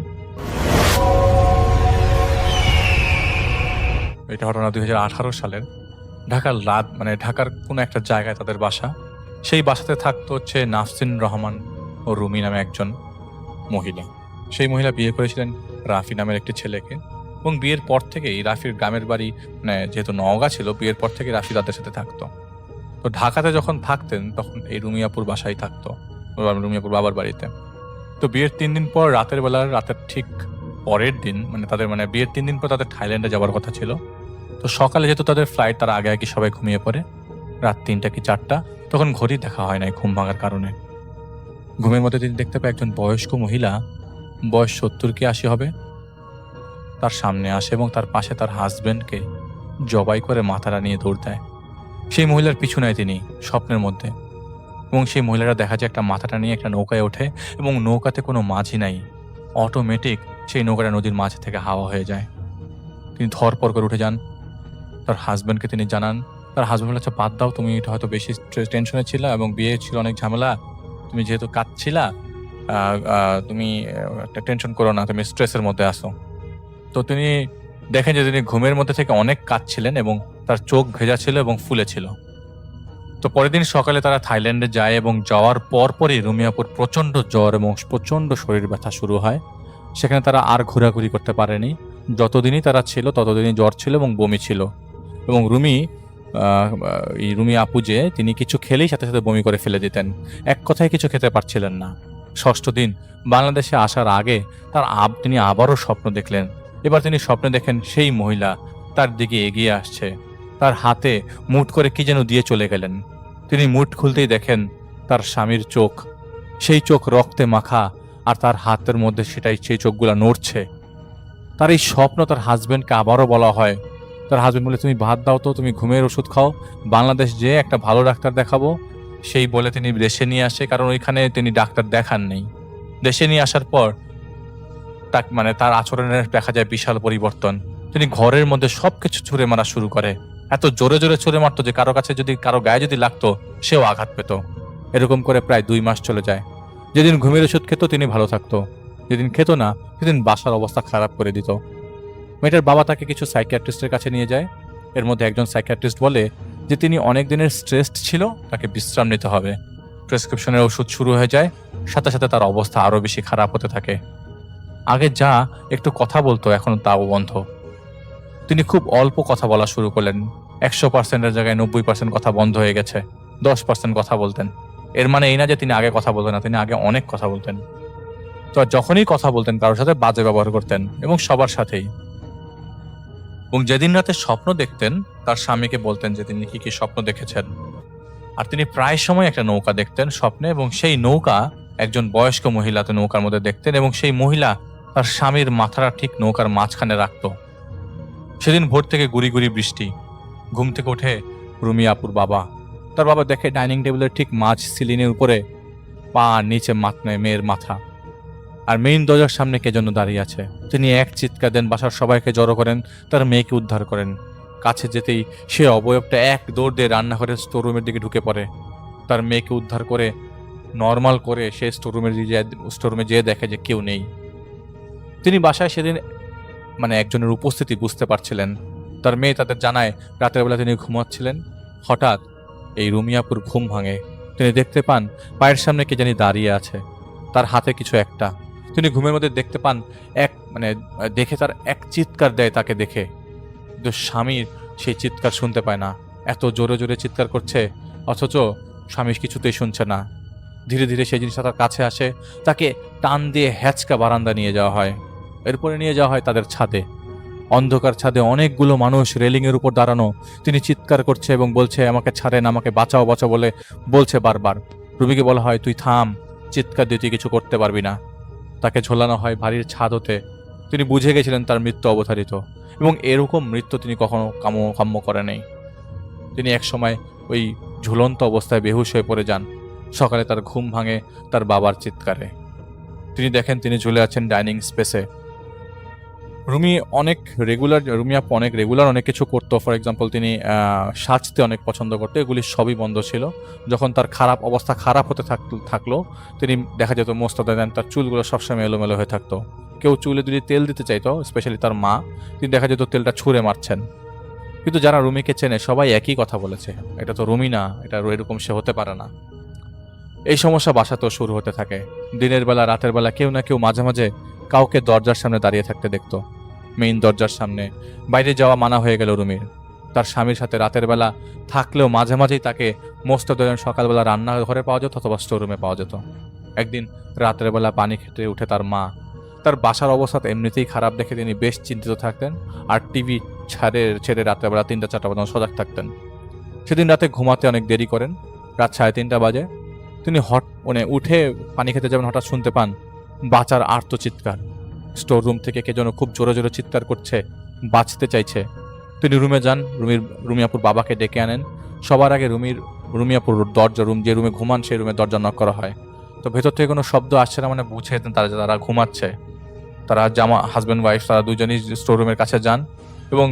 এটা ঘটনা 2018 সালের। ঢাকার ঢাকার কোনো একটা জায়গায় তাদের বাসা। সেই বাসাতে থাকতো হচ্ছে নাফসিন রহমান ও রুমি নামে একজন মহিলা। সেই মহিলা বিয়ে করেছিলেন রাফি নামের একটি ছেলেকে, এবং বিয়ের পর থেকেই রাফির গ্রামের বাড়ি, যেহেতু নওগাঁ ছিল, বিয়ের পর থেকে রাফি তাদের সাথে থাকতো। তো ঢাকাতে যখন থাকতেন তখন এই রুমিয়াপুর বাসায় থাকতো, রুমিয়াপুর বাবার বাড়িতে। তো বিয়ের 3 দিন পর রাতের ঠিক পরের দিন, তাদের বিয়ের 3 দিন পর তাদের থাইল্যান্ডে যাওয়ার কথা ছিল। তো সকালে যেহেতু তাদের ফ্লাইট, তার আগে আগে সবাই ঘুমিয়ে পড়ে। রাত 3টা কি 4টা, তখন ঘড়ি দেখা হয় নাই ঘুম ভাঙার কারণে। ঘুমের মধ্যে তিনি দেখতে পায় একজন বয়স্ক মহিলা, বয়স 70 কি 80 হবে, তার সামনে আসে এবং তার পাশে তার হাজবেন্ডকে জবাই করে মাথাটা নিয়ে দৌড় দেয়। সেই মহিলার পিছু নেয় তিনি স্বপ্নের মধ্যে, এবং সেই মহিলারা দেখা যায় একটা মাথাটা নিয়ে একটা নৌকায় ওঠে, এবং নৌকাতে কোনো মাঝি নাই, অটোমেটিক সেই নৌকাটা নদীর মাঝ থেকে হাওয়া হয়ে যায়। তিনি ধরপর করে উঠে যান, তার হাজবেন্ডকে তিনি জানান। তার হাজবেন্ড বলে, আচ্ছা বাদ দাও, তুমি হয়তো বেশি টেনশনে ছিলা এবং বিয়ে ছিল অনেক ঝামেলা, তুমি যেহেতু কাঁদছিলা, তুমি একটা টেনশন করো না, তুমি স্ট্রেসের মধ্যে আসো। তো তিনি দেখেন যে তিনি ঘুমের মধ্যে থেকে অনেক কাঁদছিলেন এবং তার চোখ ভেজা ছিল এবং ফুলে ছিল। তো পরের দিন সকালে তারা থাইল্যান্ডে যায়, এবং যাওয়ার পরপরই রুমিয়াপুর প্রচণ্ড জ্বর এবং প্রচণ্ড শরীর ব্যথা শুরু হয়। সেখানে তারা আর ঘোরাঘুরি করতে পারেনি। যতদিনই তারা ছিল ততদিনই জ্বর ছিল এবং বমি ছিল, এবং রুমি আপু যে তিনি কিছু খেলেই সাথে সাথে বমি করে ফেলে দিতেন, এক কথায় কিছু খেতে পারছিলেন না। 6ষ্ঠ দিন বাংলাদেশে আসার আগে তিনি আবারও স্বপ্ন দেখলেন। এবার তিনি স্বপ্নে দেখেন সেই মহিলা তার দিকে এগিয়ে আসছে, তার হাতে মুঠ করে কি যেন দিয়ে চলে গেলেন। তিনি মুঠ খুলতেই দেখেন তার স্বামীর চোখ, সেই চোখ রক্তে মাখা, আর তার হাতের মধ্যে সেই চোখগুলা নড়ছে। তার এই স্বপ্ন তার হাজবেন্ডকে আবারও বলা হয়। তার হাজবেন্ড বলে, তুমি ভাত দাও তো, তুমি ঘুমের ওষুধ খাও, বাংলাদেশ যেয়ে একটা ভালো ডাক্তার দেখাবো। সেই বলে তিনি দেশে নিয়ে আসে, কারণ ওইখানে তিনি ডাক্তার দেখান নেই। দেশে নিয়ে আসার পর তার আচরণের দেখা যায় বিশাল পরিবর্তন। তিনি ঘরের মধ্যে সবকিছু ছুঁড়ে মারা শুরু করে, এত জোরে জোরে ছুঁড়ে মারতো যে কারো গায়ে যদি লাগতো সেও আঘাত পেত। এরকম করে প্রায় 2 মাস চলে যায়। যেদিন ঘুমের ওষুধ খেত তিনি ভালো থাকতো, যেদিন খেত না সেদিন বাসার অবস্থা খারাপ করে দিত। মেয়েটার বাবা তাকে কিছু সাইকিয়াট্রিস্টের কাছে নিয়ে যায়। এর মধ্যে একজন সাইকিয়াট্রিস্ট বলে যে তিনি অনেক দিনের স্ট্রেসড ছিল, তাকে বিশ্রাম নিতে হবে। প্রেসক্রিপশনের ওষুধ শুরু হয়ে যায়, সাথে সাথে তার অবস্থা আরও বেশি খারাপ হতে থাকে। আগে যা একটু কথা বলতো এখন তাও বন্ধ। তিনি খুব অল্প কথা বলা শুরু করলেন। 100%-এর জায়গায় 90% কথা বন্ধ হয়ে গেছে, 10% কথা বলতেন। এর মানে এই না যে তিনি আগে কথা বলতেন না, তিনি আগে অনেক কথা বলতেন। তো যখনই কথা বলতেন কারোর সাথে বাজে ব্যবহার করতেন, এবং সবার সাথেই। এবং যেদিন রাতে স্বপ্ন দেখতেন তার স্বামীকে বলতেন যে তিনি কি কি স্বপ্ন দেখেছেন। আর তিনি প্রায় সময় একটা নৌকা দেখতেন স্বপ্নে, এবং সেই নৌকা একজন বয়স্ক মহিলাতে নৌকার মধ্যে দেখতেন, এবং সেই মহিলা তার স্বামীর মাথাটা ঠিক নৌকার মাঝখানে রাখত। সেদিন ভোর থেকে গুড়ি গুড়ি বৃষ্টি। ঘুম থেকে উঠে রুমি আপুর বাবা, তার বাবা দেখে ডাইনিং টেবিলের ঠিক মাঝ সিলিনের উপরে পা নিচে মেয়ের মাথা, আর মেইন দরজার সামনে কে যেন দাঁড়িয়ে আছে। তিনি এক চিৎকার দেন, বাসার সবাইকে জড়ো করেন, তার মেয়েকে উদ্ধার করেন। কাছে যেতেই সে অবয়বটা এক দৌড় দিয়ে রান্নাঘরের স্টোররুমের দিকে ঢুকে পড়ে। তার মেয়েকে উদ্ধার করে নর্মাল করে সে স্টোররুমে যেয়ে দেখে যে কেউ নেই। তিনি বাসায় সেদিন একজনের উপস্থিতি বুঝতে পারছিলেন। তার মেয়ে তাদের জানায় রাতের বেলা তিনি ঘুমাচ্ছিলেন, হঠাৎ এই রুমিয়াপুর ঘুম ভাঙে তিনি দেখতে পান পায়ের সামনে কে জানি দাঁড়িয়ে আছে, তার হাতে কিছু একটা। তিনি ঘুমের মধ্যে দেখতে পান দেখে তার এক চিৎকার দেয় তাকে দেখে, কিন্তু স্বামীর সেই চিৎকার শুনতে পায় না। এত জোরে জোরে চিৎকার করছে, অথচ স্বামী কিছুতেই শুনছে না। ধীরে ধীরে সেই জিনিসটা তার কাছে আসে, তাকে টান দিয়ে হ্যাচকা বারান্দা নিয়ে যাওয়া হয়। এরপরে নিয়ে যাওয়া হয় তাদের ছাদে। অন্ধকার ছাদে অনেকগুলো মানুষ রেলিংয়ের উপর দাঁড়ানো। তিনি চিৎকার করছে এবং বলছে, আমাকে ছাড়েন, আমাকে বাঁচাও বাঁচাও বলে বলছে বারবার। রুমিকে বলা হয়, তুই থাম, চিৎকার দিয়ে তুই কিছু করতে পারবি না। তাকে ঝোলানো হয় বাড়ির ছাদ হতে। তিনি বুঝে গেছিলেন তার মৃত্যু অবধারিত, এবং এরকম মৃত্যু তিনি কখনো কাম্য করে নেই। তিনি একসময় ওই ঝুলন্ত অবস্থায় বেহুশ হয়ে পড়ে যান। সকালে তার ঘুম ভাঙে তার বাবার চিৎকারে। তিনি দেখেন তিনি ঝুলে আছেন ডাইনিং স্পেসে। রুমি আপু অনেক রেগুলার অনেক কিছু করতো। ফর এক্সাম্পল, তিনি সাজতে অনেক পছন্দ করতো। এগুলি সবই বন্ধ ছিল। যখন তার অবস্থা খারাপ হতে থাকলো, তিনি দেখা যেত মোস্তাদা দেন, তার চুলগুলো সবসময় এলোমেলো হয়ে থাকতো। কেউ চুলে যদি তেল দিতে চাইতো, স্পেশালি তার মা, তিনি দেখা যেত তেলটা ছুঁড়ে মারছেন। কিন্তু যারা রুমিকে চেনে সবাই একই কথা বলেছে, এটা তো রুমি না, এটা এরকম সে হতে পারে না। এই সমস্যা বাসাতেও শুরু হতে থাকে। দিনের বেলা, রাতের বেলা কেউ না কেউ মাঝে মাঝে কাউকে দরজার সামনে দাঁড়িয়ে থাকতে দেখতো। মেইন দরজার সামনে। বাইরে যাওয়া মানা হয়ে গেল রুমির। তার স্বামীর সাথে রাতের বেলা থাকলেও মাঝে মাঝেই তাকে মোস্তাদা সকালবেলা রান্নাঘরে পাওয়া যেত অথবা স্টোররুমে পাওয়া যেত। একদিন রাতের বেলা পানি খেতে উঠে তার মা, তার বাসার অবস্থা এমনিতেই খারাপ দেখে তিনি বেশ চিন্তিত থাকতেন, আর টিভি ছেড়ে রাতের বেলা 3টা-4টা পর্যন্ত সজাগ থাকতেন। সেদিন রাতে ঘুমাতে অনেক দেরি করেন। রাত 3:30 বাজে। তিনি উঠে পানি খেতে যাবেন, হঠাৎ শুনতে পান বাঁচার আর্তচিৎকার। স্টোর রুম থেকে কে যেন খুব জোরে জোরে চিৎকার করছে, বাঁচতে চাইছে। তিনি রুমে যান, রুমি আপুর বাবাকে ডেকে আনেন। সবার আগে রুমি আপুর যে রুমে ঘুমান সেই রুমের দরজা নক করা হয়। তো ভেতর থেকে কোনো শব্দ আসছে না, মানে বুঝে তারা ঘুমাচ্ছে। তারা হাজব্যান্ড ওয়াইফ তারা দুজনই স্টোর রুমের কাছে যান, এবং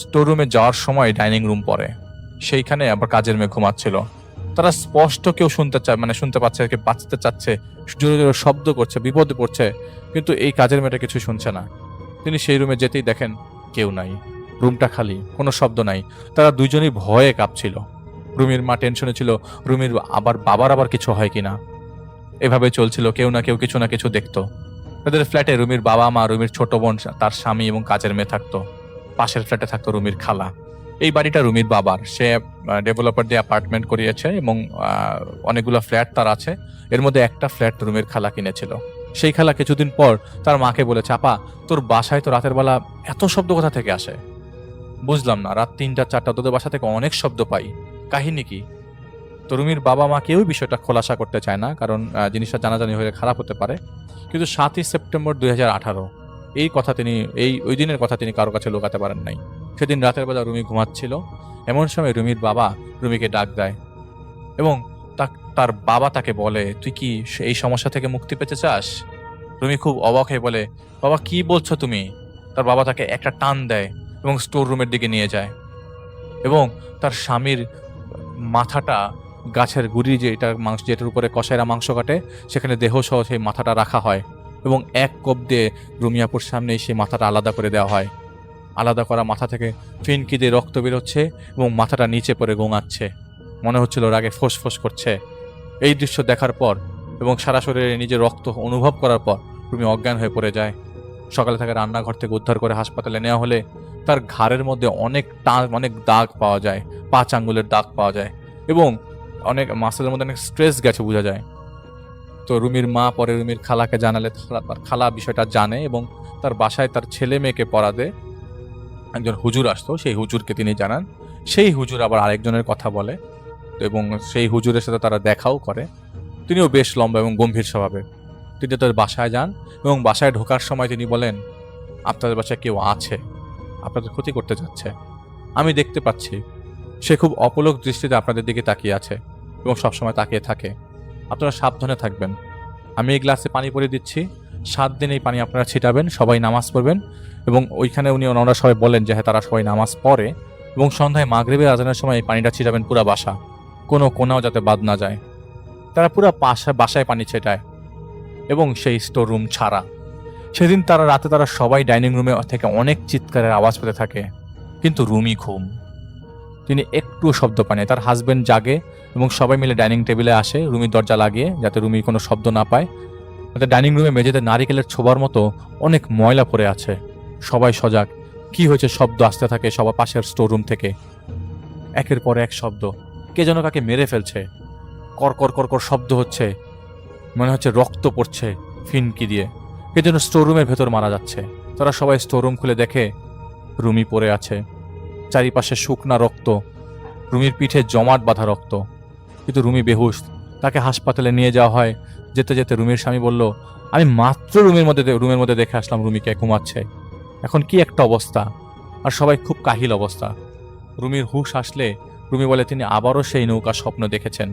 স্টোর রুমে যাওয়ার সময় ডাইনিং রুম পড়ে, সেইখানে আবার কাজের মেয়ে ঘুমাচ্ছিল। তারা স্পষ্ট কেউ শুনতে পাচ্ছে, কেউ বাঁচতে চাচ্ছে, জোরে জোরে শব্দ করছে, বিপদে পড়ছে, কিন্তু এই কাজের মেয়েটা কিছু শুনছে না। তিনি সেই রুমে যেতেই দেখেন কেউ নাই, রুমটা খালি, কোনো শব্দ নাই। তারা দুইজনই ভয়ে কাঁপছিল। রুমির মা টেনশনে ছিল রুমির বাবার কিছু হয় কিনা। এভাবে চলছিল, কেউ না কেউ কিছু না কিছু দেখতো। তাদের ফ্ল্যাটে রুমির বাবা মা, রুমির ছোট বোন, তার স্বামী এবং কাজের মেয়ে থাকতো। পাশের ফ্ল্যাটে থাকতো রুমির খালা। এই বাড়িটা রুমির বাবার, সে ডেভেলপার দিয়ে অ্যাপার্টমেন্ট করিয়েছে এবং অনেকগুলো ফ্ল্যাট তার আছে। এর মধ্যে একটা ফ্ল্যাট রুমির খালা কিনেছিল। সেই খালা কিছুদিন পর তার মাকে বলেছে, আপা, তোর বাসায় তো রাতের বেলা এত শব্দ কোথা থেকে আসে? বুঝলাম না, রাত 3টা-4টা তোদের বাসা থেকে অনেক শব্দ পাই, কাহিনী কি? তো রুমির বাবা মা কেউ বিষয়টা খোলাসা করতে চায় না, কারণ জিনিসটা জানাজানি হলে খারাপ হতে পারে। কিন্তু 7ই সেপ্টেম্বর 2018 ওই দিনের কথা তিনি কারো কাছে লুকাতে পারেন নাই। সেদিন রাতের বেলা রুমি ঘুমাচ্ছিল। এমন সময় রুমির বাবা রুমিকে ডাক দেয়, এবং তার বাবা তাকে বলে, তুই কি এই সমস্যা থেকে মুক্তি পেতে চাস? রুমি খুব অবাক হয়ে বলে, বাবা কি বলছো তুমি? তার বাবা তাকে একটা টান দেয় এবং স্টোর রুমের দিকে নিয়ে যায়, এবং তার স্বামীর মাথাটা গাছের গুড়ি যেটার উপরে কসাইরা মাংস কাটে, সেখানে দেহসহ সেই মাথাটা রাখা হয়, এবং এক কোপ দিয়ে রুমিয়াপুর সামনে সেই মাথাটা আলাদা করে দেওয়া হয়। আলাদা করা মাথা থেকে ফিনকি দিয়ে রক্ত বেরোচ্ছে এবং মাথাটা নিচে পড়ে গোঙাচ্ছে, মনে হচ্ছিল রাগে ফোঁস করছে। এই দৃশ্য দেখার পর এবং সারা শরীরে নিজের রক্ত অনুভব করার পর রুমি অজ্ঞান হয়ে পড়ে যায়। সকালে তাকে রান্নাঘর থেকে উদ্ধার করে হাসপাতালে নেওয়া হলে তার ঘাড়ের মধ্যে অনেক দাগ পাওয়া যায়, 5 আঙ্গুলের দাগ পাওয়া যায়, এবং অনেক মাসেলের মধ্যে অনেক স্ট্রেস গেছে বোঝা যায়। তো রুমির মা পরে রুমির খালাকে জানালে তার খালা বিষয়টা জানে, এবং তার বাসায় তার ছেলে মেয়েকে পড়াতে একজন হুজুর আসতো, সেই হুজুরকে তিনি জানান। সেই হুজুর আবার আরেকজনের কথা বলে, এবং সেই হুজুরের সাথে তারা দেখাও করে। তিনিও বেশ লম্বা এবং গম্ভীর স্বভাবের। তিনি তার বাসায় যান, এবং বাসায় ঢোকার সময় তিনি বলেন, আপনাদের বাসায় কেউ আছে, আপনাদের ক্ষতি করতে যাচ্ছে, আমি দেখতে পাচ্ছি। সে খুব অপলক দৃষ্টিতে আপনাদের দিকে তাকিয়ে আছে এবং সবসময় তাকিয়ে থাকে। আপনারা সাবধানে থাকবেন। আমি এই গ্লাসে পানি পরে দিচ্ছি, 7 দিন এই পানি আপনারা ছিটাবেন, সবাই নামাজ পড়বেন। এবং ওইখানে ওনারা সবাই বলেন যে হ্যাঁ, তারা সবাই নামাজ পড়ে, এবং সন্ধ্যায় মাগরিবের আজানের সময় এই পানিটা ছিটাবেন পুরা বাসা, কোনো কোনাও যাতে বাদ না যায়। তারা পুরা বাসায় পানি ছেটায়, এবং সেই স্টোর রুম ছাড়া। সেদিন রাতে তারা সবাই ডাইনিং রুমে থেকে অনেক চিৎকারের আওয়াজ পেতে থাকে, কিন্তু রুমি ঘুম। তিনি একটুও শব্দ পান নাই। তার হাজবেন্ড জাগে এবং সবাই মিলে ডাইনিং টেবিলে আসে রুমির দরজা লাগিয়ে, যাতে রুমি কোনো শব্দ না পায়। ডাইনিং রুমে মেঝেতে নারিকেলের ছোবার মতো অনেক ময়লা পড়ে আছে। সবাই সজাগ, কি হয়েছে? শব্দ আসতে থাকে সবার পাশের স্টোর রুম থেকে, একের পর এক শব্দ। কে যেন কাকে মেরে ফেলছে, কর কর কর কর শব্দ হচ্ছে, মনে হচ্ছে রক্ত পড়ছে ফিনকি দিয়ে। কে যেন স্টোর রুমের ভেতর মারা যাচ্ছে। তারা সবাই স্টোর রুম খুলে দেখে রুমি পড়ে আছে, চারিপাশে শুকনা রক্ত, রুমির পিঠে জমাট বাঁধা রক্ত। কিন্তু রুমি বেহুশ, তাকে হাসপাতালে নিয়ে যাওয়া হয়। যেতে যেতে রুমির স্বামী বলল, আমি মাত্র রুমের মধ্যে দেখে আসলাম রুমিকে ঘুমাচ্ছে, এখন কি একটা অবস্থা। আর সবাই খুব কাহিল অবস্থা। রুমির হুঁশ আসলে রুমি বলে তিনি আবারও সেই নৌকা স্বপ্ন দেখেছেন।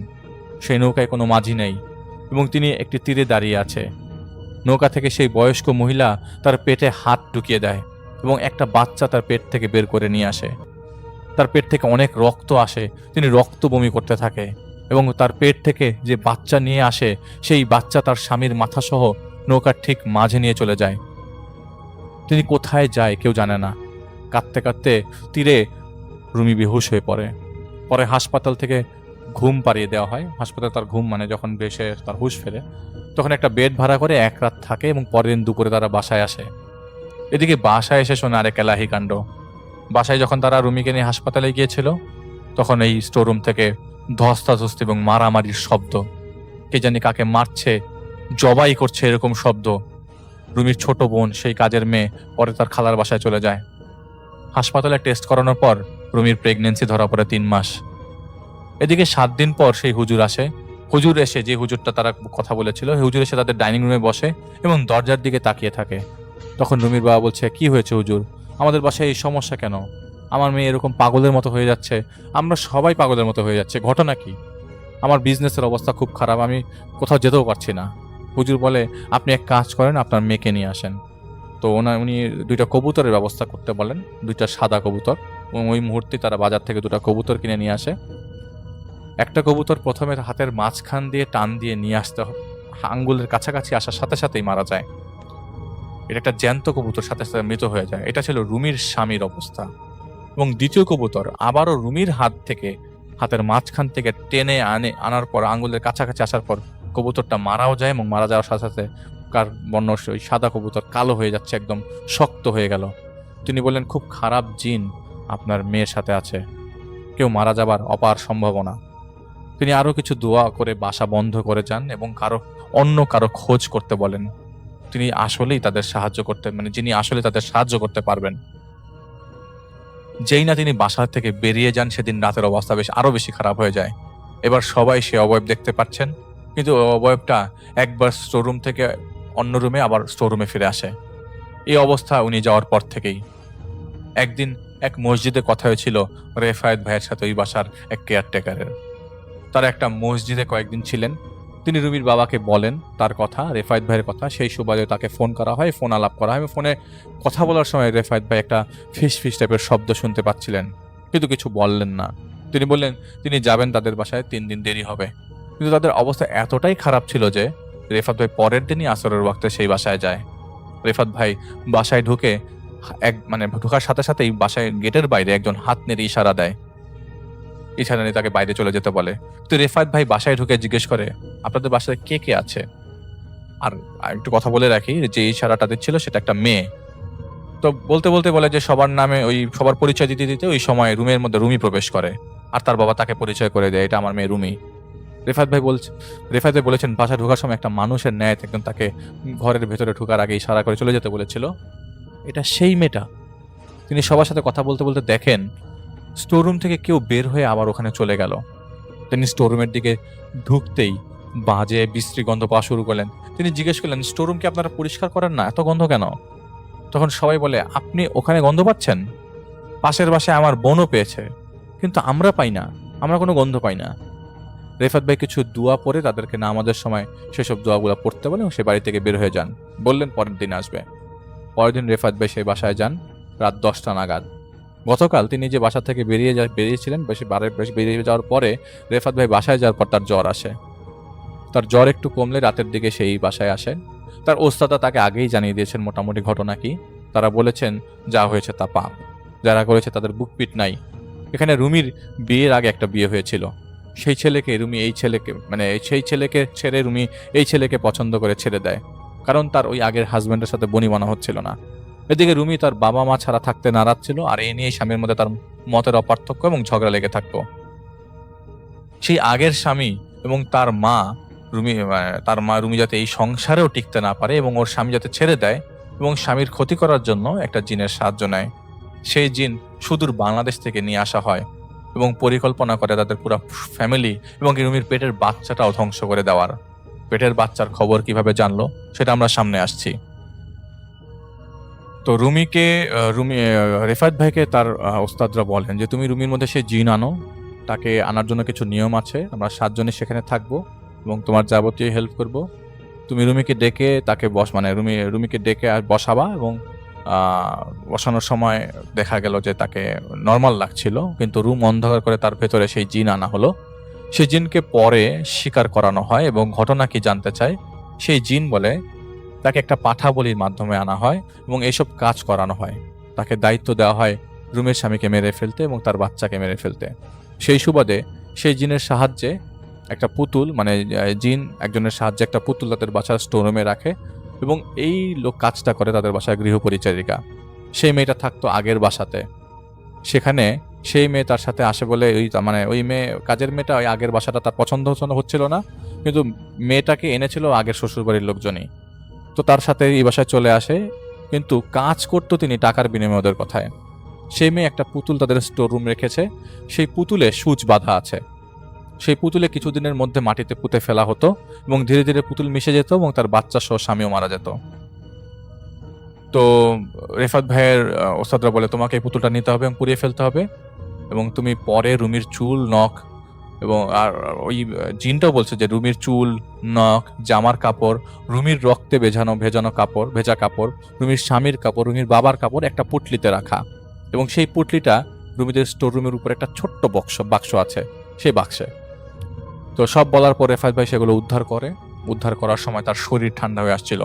সেই নৌকায় কোনো মাঝি নেই এবং তিনি একটি তীরে দাঁড়িয়ে আছে। নৌকা থেকে সেই বয়স্ক মহিলা তার পেটে হাত ঢুকিয়ে দেয় এবং একটা বাচ্চা তার পেট থেকে বের করে নিয়ে আসে। তার পেট থেকে অনেক রক্ত আসে, তিনি রক্ত বমি করতে থাকে এবং তার পেট থেকে যে বাচ্চা নিয়ে আসে সেই বাচ্চা তার স্বামীর মাথাসহ নৌকার ঠিক মাঝে নিয়ে চলে যায়। তিনি কোথায় যায় কেউ জানে না। কাঁদতে কাঁদতে তীরে রুমি বেহুশ হয়ে পড়ে। পরে হাসপাতাল থেকে ঘুম পাড়িয়ে দেওয়া হয়। হাসপাতালে তার ঘুম মানে যখন বেশে তার হুঁশ ফেরে, তখন একটা বেড ভাড়া করে এক রাত থাকে এবং পরের দিন দুপুরে তারা বাসায় আসে। এদিকে বাসায় এসে শোনে আরেক এলাহি কাণ্ড। বাসায় যখন তারা রুমিকে নিয়ে হাসপাতালে গিয়েছিল, তখন এই স্টোররুম থেকে ধস্তাধস্তি এবং মারামারির শব্দ, কে জানি কাকে মারছে, জবাই করছে এরকম শব্দ। রুমির ছোট বোন, সেই কাজের মেয়ে, পরে তার খালার বাসায় চলে যায়। হাসপাতালে টেস্ট করানোর পর রুমির প্রেগনেন্সি ধরা পড়ে 3 মাস। এদিকে 7 দিন পর সেই হুজুর আসে। হুজুর এসে, যে হুজুরটা তারা কথা বলেছিল, হুজুর এসে তাদের ডাইনিং রুমে বসে এবং দরজার দিকে তাকিয়ে থাকে। তখন রুমির বাবা বলছে, কি হয়েছে হুজুর, আমাদের বাসায় এই সমস্যা কেন? আমার মেয়ে এরকম পাগলের মতো হয়ে যাচ্ছে, আমরা সবাই পাগলের মতো হয়ে যাচ্ছে, ঘটনা কি? আমার বিজনেসের অবস্থা খুব খারাপ, আমি কোথাও যেতেও পারছি না। হুজুর বলে, আপনি এক কাজ করেন, আপনার মেয়েকে নিয়ে আসেন। তো উনি 2টা কবুতরের ব্যবস্থা করতে বলেন, 2টা সাদা কবুতর। এবং ওই মুহূর্তে তারা বাজার থেকে 2টা কবুতর কিনে নিয়ে আসে। একটা কবুতর প্রথমে হাতের মাঝখান দিয়ে টান দিয়ে নিয়ে আসতে আঙ্গুলের কাছাকাছি আসার সাথে সাথেই মারা যায়। এটা একটা জ্যান্ত কবুতর, সাথে সাথে মৃত হয়ে যায়। এটা ছিল রুমির স্বামীর অবস্থা। এবং দ্বিতীয় কবুতর আবারও রুমির হাতের মাঝখান থেকে টেনে আনার পর, আঙ্গুলের কাছাকাছি আসার পর কবুতরটা মারাও যায় এবং মারা যাওয়ার সাথে সাথে কার বর্ণ ওই সাদা কবুতর কালো হয়ে যাচ্ছে, একদম শক্ত হয়ে গেল। তিনি বললেন, খুব খারাপ জিন আপনার মেয়ের সাথে আছে, কেউ মারা যাবার অপার সম্ভাবনা। তিনি আরো কিছু দোয়া করে বাসা বন্ধ করে যান এবং অন্য কারো খোঁজ করতে বলেন। তিনি আসলেই তাদের সাহায্য করতে, যিনি আসলে তাদের সাহায্য করতে পারবেন। যেই না তিনি বাসা থেকে বেরিয়ে যান, সেদিন রাতের অবস্থা আরো বেশি খারাপ হয়ে যায়। এবার সবাই সে অবয়ব দেখতে পাচ্ছেন, কিন্তু অবয়বটা একবার স্টোররুম থেকে অন্য রুমে, আবার স্টোররুমে ফিরে আসে। এই অবস্থা উনি যাওয়ার পর থেকেই। একদিন এক মসজিদে কথা হয়েছিল রেফায়েত ভাইয়ের সাথে, ওই বাসার এক কেয়ারটেকারের। তারা একটা মসজিদে কয়েকদিন ছিলেন। তিনি রুমির বাবাকে বলেন তার কথা, রেফায়েত ভাইয়ের কথা। সেই সুবাদে তাকে ফোন করা হয়, ফোন আলাপ করা হয়। ফোনে কথা বলার সময় রেফায়েত ভাই একটা ফিস ফিস টাইপের শব্দ শুনতে পাচ্ছিলেন, কিন্তু কিছু বললেন না। তিনি বললেন তিনি যাবেন তাদের বাসায়, 3 দিন দেরি হবে। কিন্তু তাদের অবস্থা এতটাই খারাপ ছিল যে রেফাত ভাই পরের দিনই আসরের ওয়াক্তে সেই বাসায় যায়। রেফাত ভাই বাসায় ঢুকে ঢোকার সাথে সাথেই বাসায় গেটের বাইরে একজন হাত নেড়ে ইশারা দেয়, ইশারা নিয়ে তাকে বাইরে চলে যেতে বলে। তো রেফাত ভাই বাসায় ঢুকে জিজ্ঞেস করে, আপনাদের বাসায় কে কে আছে? আর একটু কথা বলে রাখি, যে ইশারাটা দিচ্ছিল সেটা একটা মেয়ে। তো বলতে বলতে বলে যে সবার নামে, সবার পরিচয় দিতে দিতে ওই সময় রুমের মধ্যে রুমি প্রবেশ করে, আর তার বাবা তাকে পরিচয় করে দেয়, এটা আমার মেয়ে রুমি। রেফাত ভাই বলেছেন বাসায় ঢোকার সময় একটা মানুষের ন্যায় একদম তাকে ঘরের ভেতরে ঢোকার আগে ইশারা করে চলে যেতে বলেছিল। এটা সেই মেয়েটা। তিনি সবার সাথে কথা বলতে বলতে দেখেন স্টোররুম থেকে কেউ বের হয়ে আবার ওখানে চলে গেল। তিনি স্টোররুমের দিকে ঢুকতেই বাজে বিশ্রী গন্ধ পাওয়া শুরু করলেন। তিনি জিজ্ঞেস করলেন, স্টোররুম কি আপনারা পরিষ্কার করেন না, এত গন্ধ কেন? তখন সবাই বলে, আপনি ওখানে গন্ধ পাচ্ছেন, পাশের বাসায় আমার বোনও পেয়েছে, কিন্তু আমরা পাই না, আমরা কোনো গন্ধ পাই না। রেফাত ভাই কিছু দোয়া পড়ে তাদেরকে নামাজের সময় সেসব দোয়াগুলো পড়তে বলে সে বাড়ি থেকে বের হয়ে যান। বললেন পরের দিন আসবে। পরের দিন রেফাত ভাই সেই বাসায় যান রাত 10টা নাগাদ। গতকাল তিনি যে বাসা থেকে বেরিয়েছিলেন, বেরিয়ে যাওয়ার পরে রেফাত ভাই বাসায় যাওয়ার পর তার জ্বর আসে। তার জ্বর একটু কমলে রাতের দিকে সেই বাসায় আসে। তার ওস্তাদা তাকে আগেই জানিয়ে দিয়েছেন মোটামুটি ঘটনা কি। তারা বলেছেন যা হয়েছে তা পাপ, যারা করেছে তাদের বুকপিট নাই। এখানে রুমির বিয়ের আগে একটা বিয়ে হয়েছিল, সেই ছেলেকে রুমি এই ছেলেকে মানে সেই ছেলেকে ছেড়ে রুমি এই ছেলেকে পছন্দ করে ছেড়ে দেয়, কারণ তার ওই আগের হাজব্যান্ডের সাথে বনিবনা হচ্ছিল না। এদিকে রুমি তার বাবা মা ছাড়া থাকতে নারাজ ছিল, আর এই নিয়ে স্বামীর মধ্যে তার মতের অপার্থক্য এবং ঝগড়া লেগে থাকতো। সেই আগের স্বামী এবং তার মা রুমি যাতে এই সংসারেও টিকতে না পারে এবং ওর স্বামী যাতে ছেড়ে দেয় এবং স্বামীর ক্ষতি করার জন্য একটা জিনের সাহায্য নেয়। সেই জিন সুদূর বাংলাদেশ থেকে নিয়ে আসা হয় এবং পরিকল্পনা করে তাদের পুরো ফ্যামিলি এবং রুমির পেটের বাচ্চাটাও ধ্বংস করে দেওয়ার। পেটের বাচ্চার খবর কিভাবে জানলো সেটা আমরা সামনে আসছি। তো রেফায়েত ভাইকে তার ওস্তাদরা বলেন যে তুমি রুমির মধ্যে সেই জিন আনো, তাকে আনার জন্য কিছু নিয়ম আছে, আমরা 7 জনই সেখানে থাকবো এবং তোমার যাবতীয় হেল্প করব। তুমি রুমিকে ডেকে তাকে রুমিকে ডেকে আর বসাবা এবং বসানোর সময় দেখা গেল যে তাকে নর্মাল লাগছিল, কিন্তু রুম অন্ধকার করে তার ভেতরে সেই জিন আনা হলো। সেই জিনকে পরে স্বীকার করানো হয় এবং ঘটনা কি জানতে চায়। সেই জিন বলে তাকে একটা পাঠা বলির মাধ্যমে আনা হয় এবং এইসব কাজ করানো হয়। তাকে দায়িত্ব দেওয়া হয় রুমের স্বামীকে মেরে ফেলতে এবং তার বাচ্চাকে মেরে ফেলতে। সেই সুবাদে সেই জিনের সাহায্যে একটা পুতুল জিন একজনের সাহায্যে একটা পুতুল তাদের বাসার স্টোররুমে রাখে এবং এই লোক কাজটা করে তাদের বাসায় গৃহপরিচারিকা। সেই মেয়েটা থাকতো আগের বাসাতে, সেখানে সেই মেয়ে তার সাথে আসে বলে ওই কাজের মেয়েটা ওই আগের বাসাটা তার পছন্দ হচ্ছিল না, কিন্তু মেয়েটাকে এনেছিল আগের শ্বশুরবাড়ির লোকজনই। তো তার সাথে এই বাসায় চলে আসে, কিন্তু কাজ করতো তিনি টাকার বিনিময়ে ওদের কথায়। সেই মেয়ে একটা পুতুল তাদের স্টোর রুম রেখেছে, সেই পুতুলে সূচ বাঁধা আছে। সেই পুতুলে কিছুদিনের মধ্যে মাটিতে পুঁতে ফেলা হতো এবং ধীরে ধীরে পুতুল মিশে যেত এবং তার বাচ্চা সহ স্বামীও মারা যেত। তো রেফাত ভাইয়ের ওস্তাদরা বলে তোমাকে এই পুতুলটা নিতে হবে এবং পুড়িয়ে ফেলতে হবে এবং তুমি পরে রুমির চুল, নখ এবং আর ওই জিনটাও বলছে যে রুমির চুল, নখ, জামার কাপড়, রুমির রক্তে ভেজা কাপড়, রুমির স্বামীর কাপড়, রুমির বাবার কাপড় একটা পুটলিতে রাখা এবং সেই পুটলিটা রুমিদের স্টোর রুমের উপর একটা ছোট্ট বাক্স আছে, সেই বাক্সে। তো সব বলার পর রেফাত ভাই সেগুলো উদ্ধার করার সময় তার শরীর ঠান্ডা হয়ে আসছিল।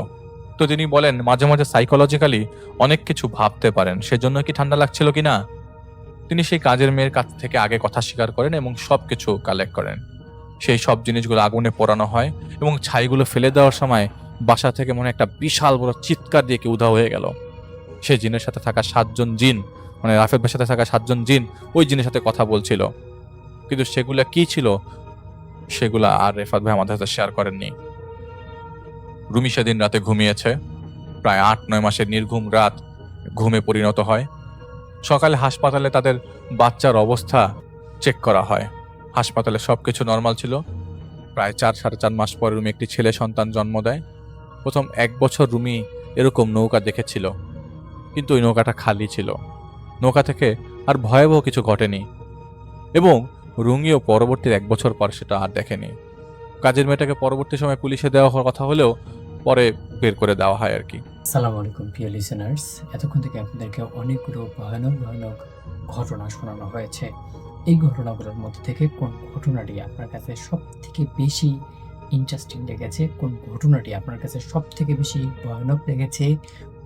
তো তিনি বলেন মাঝে মাঝে সাইকোলজিক্যালি অনেক কিছু ভাবতে পারেন, সেজন্য কি ঠান্ডা লাগছিল কিনা। তিনি সেই কাজের মেয়ের কাছ থেকে আগে কথা স্বীকার করেন এবং সবকিছু কালেক্ট করেন। সেই সব জিনিসগুলো আগুনে পোড়ানো হয় এবং ছাইগুলো ফেলে দেওয়ার সময় বাসা থেকে মনে একটা বিশাল বড় চিৎকার দিয়ে কি উধাও হয়ে গেল। সেই জিনের সাথে থাকা 7 জন জিন, রাফেদ ভাইয়ের সাথে থাকা 7 জন জিন ওই জিনের সাথে কথা বলছিল, কিন্তু সেগুলা কি ছিল সেগুলা আর রেফাত ভাই আমাদের সাথে শেয়ার করেননি। রুমি সেদিন রাতে ঘুমিয়েছে, প্রায় 8-9 মাসের নির্ঘুম রাত ঘুমে পরিণত হয়। সকালে হাসপাতালে তাদের বাচ্চার অবস্থা চেক করা হয়, হাসপাতালে সবকিছু নর্মাল ছিল। প্রায় 4-4.5 মাস পরে রুমি একটি ছেলে সন্তান জন্ম দেয়। প্রথম 1 বছর রুমি এরকম নৌকা দেখেছিল, কিন্তু ওই নৌকাটা খালি ছিল, নৌকা থেকে আর ভয়াবহ কিছু ঘটেনি এবং রুমিও পরবর্তী 1 বছর পর সেটা আর দেখেনি। কাজের মেয়েটাকে পরবর্তী সময় পুলিশে দেওয়া হওয়ার কথা হলেও পরে বের করে দেওয়া হয় আর কি। আসসালামু আলাইকুম প্রিয় লিসেনার্স, এতক্ষণ থেকে আপনাদেরকে অনেকগুলো ভয়ানক ঘটনা শোনানো হয়েছে। এই ঘটনাগুলোর মধ্যে থেকে কোন ঘটনাটি আপনার কাছে সব থেকে বেশি ইন্টারেস্টিং লেগেছে, কোন ঘটনাটি আপনার কাছে সব থেকে বেশি ভয়ানক লেগেছে,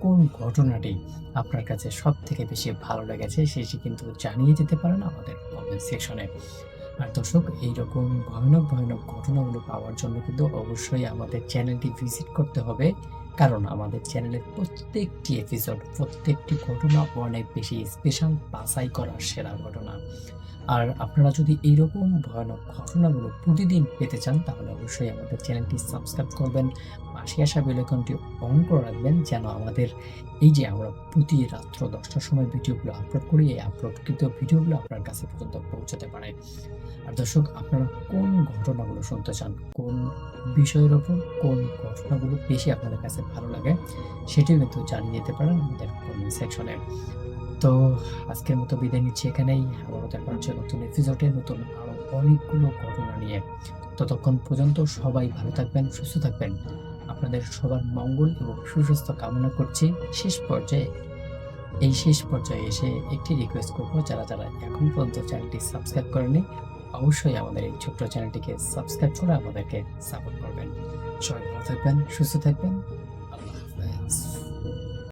কোন ঘটনাটি আপনার কাছে সব থেকে বেশি ভালো লেগেছে, সেটি কিন্তু জানিয়ে যেতে পারেন আমাদের কমেন্ট সেকশনে। আর দর্শক, এইরকম ভয়ানক ঘটনাগুলো পাওয়ার জন্য কিন্তু অবশ্যই আমাদের চ্যানেলটি ভিজিট করতে হবে, কারণ আমাদের চ্যানেলের প্রত্যেকটি এপিসোড, প্রত্যেকটি ঘটনা অনেক বেশি স্পেশাল, বাছাই করার সেরা ঘটনা। আর আপনারা যদি এইরকম ভয়ানক ঘটনাগুলো প্রতিদিন পেতে চান, তাহলে অবশ্যই আমাদের চ্যানেলটি সাবস্ক্রাইব করবেন, পাশে আসা বেল আইকনটি অন করে রাখবেন, যেন আমাদের এই যে আমরা প্রতি রাত্র 10টার সময় ভিডিওগুলো আপলোড করি, এই আপলোডকৃত ভিডিওগুলো আপনার কাছে পর্যন্ত পৌঁছাতে পারে। আর দর্শক, আপনারা কোন ঘটনাগুলো শুনতে চান, কোন বিষয়ের ওপর কোন ঘটনাগুলো বেশি আপনাদের কাছে ভালো লাগে, সেটিও কিন্তু জানিয়ে দিতে পারেন আমাদের কমেন্ট সেকশনে। তো আজকের মতো বিদায় নিচ্ছি এখানেই, আবারও দেখা হচ্ছে নতুন এপিসোডে নতুন আরো অনেকগুলো ঘটনা নিয়ে। ততক্ষণ পর্যন্ত সবাই ভালো থাকবেন, সুস্থ থাকবেন। আপনাদের সবার মঙ্গল এবং সুস্বাস্থ্য কামনা করছি। শেষ পর্যায়ে এসে একটি রিকোয়েস্ট করবো, যারা এখন পর্যন্ত চ্যানেলটি সাবস্ক্রাইব করেনি, অবশ্যই আমাদের এই ছোট্ট চ্যানেলটিকে সাবস্ক্রাইব করে আমাদেরকে সাপোর্ট করবেন। সবাই ভালো থাকবেন, সুস্থ থাকবেন।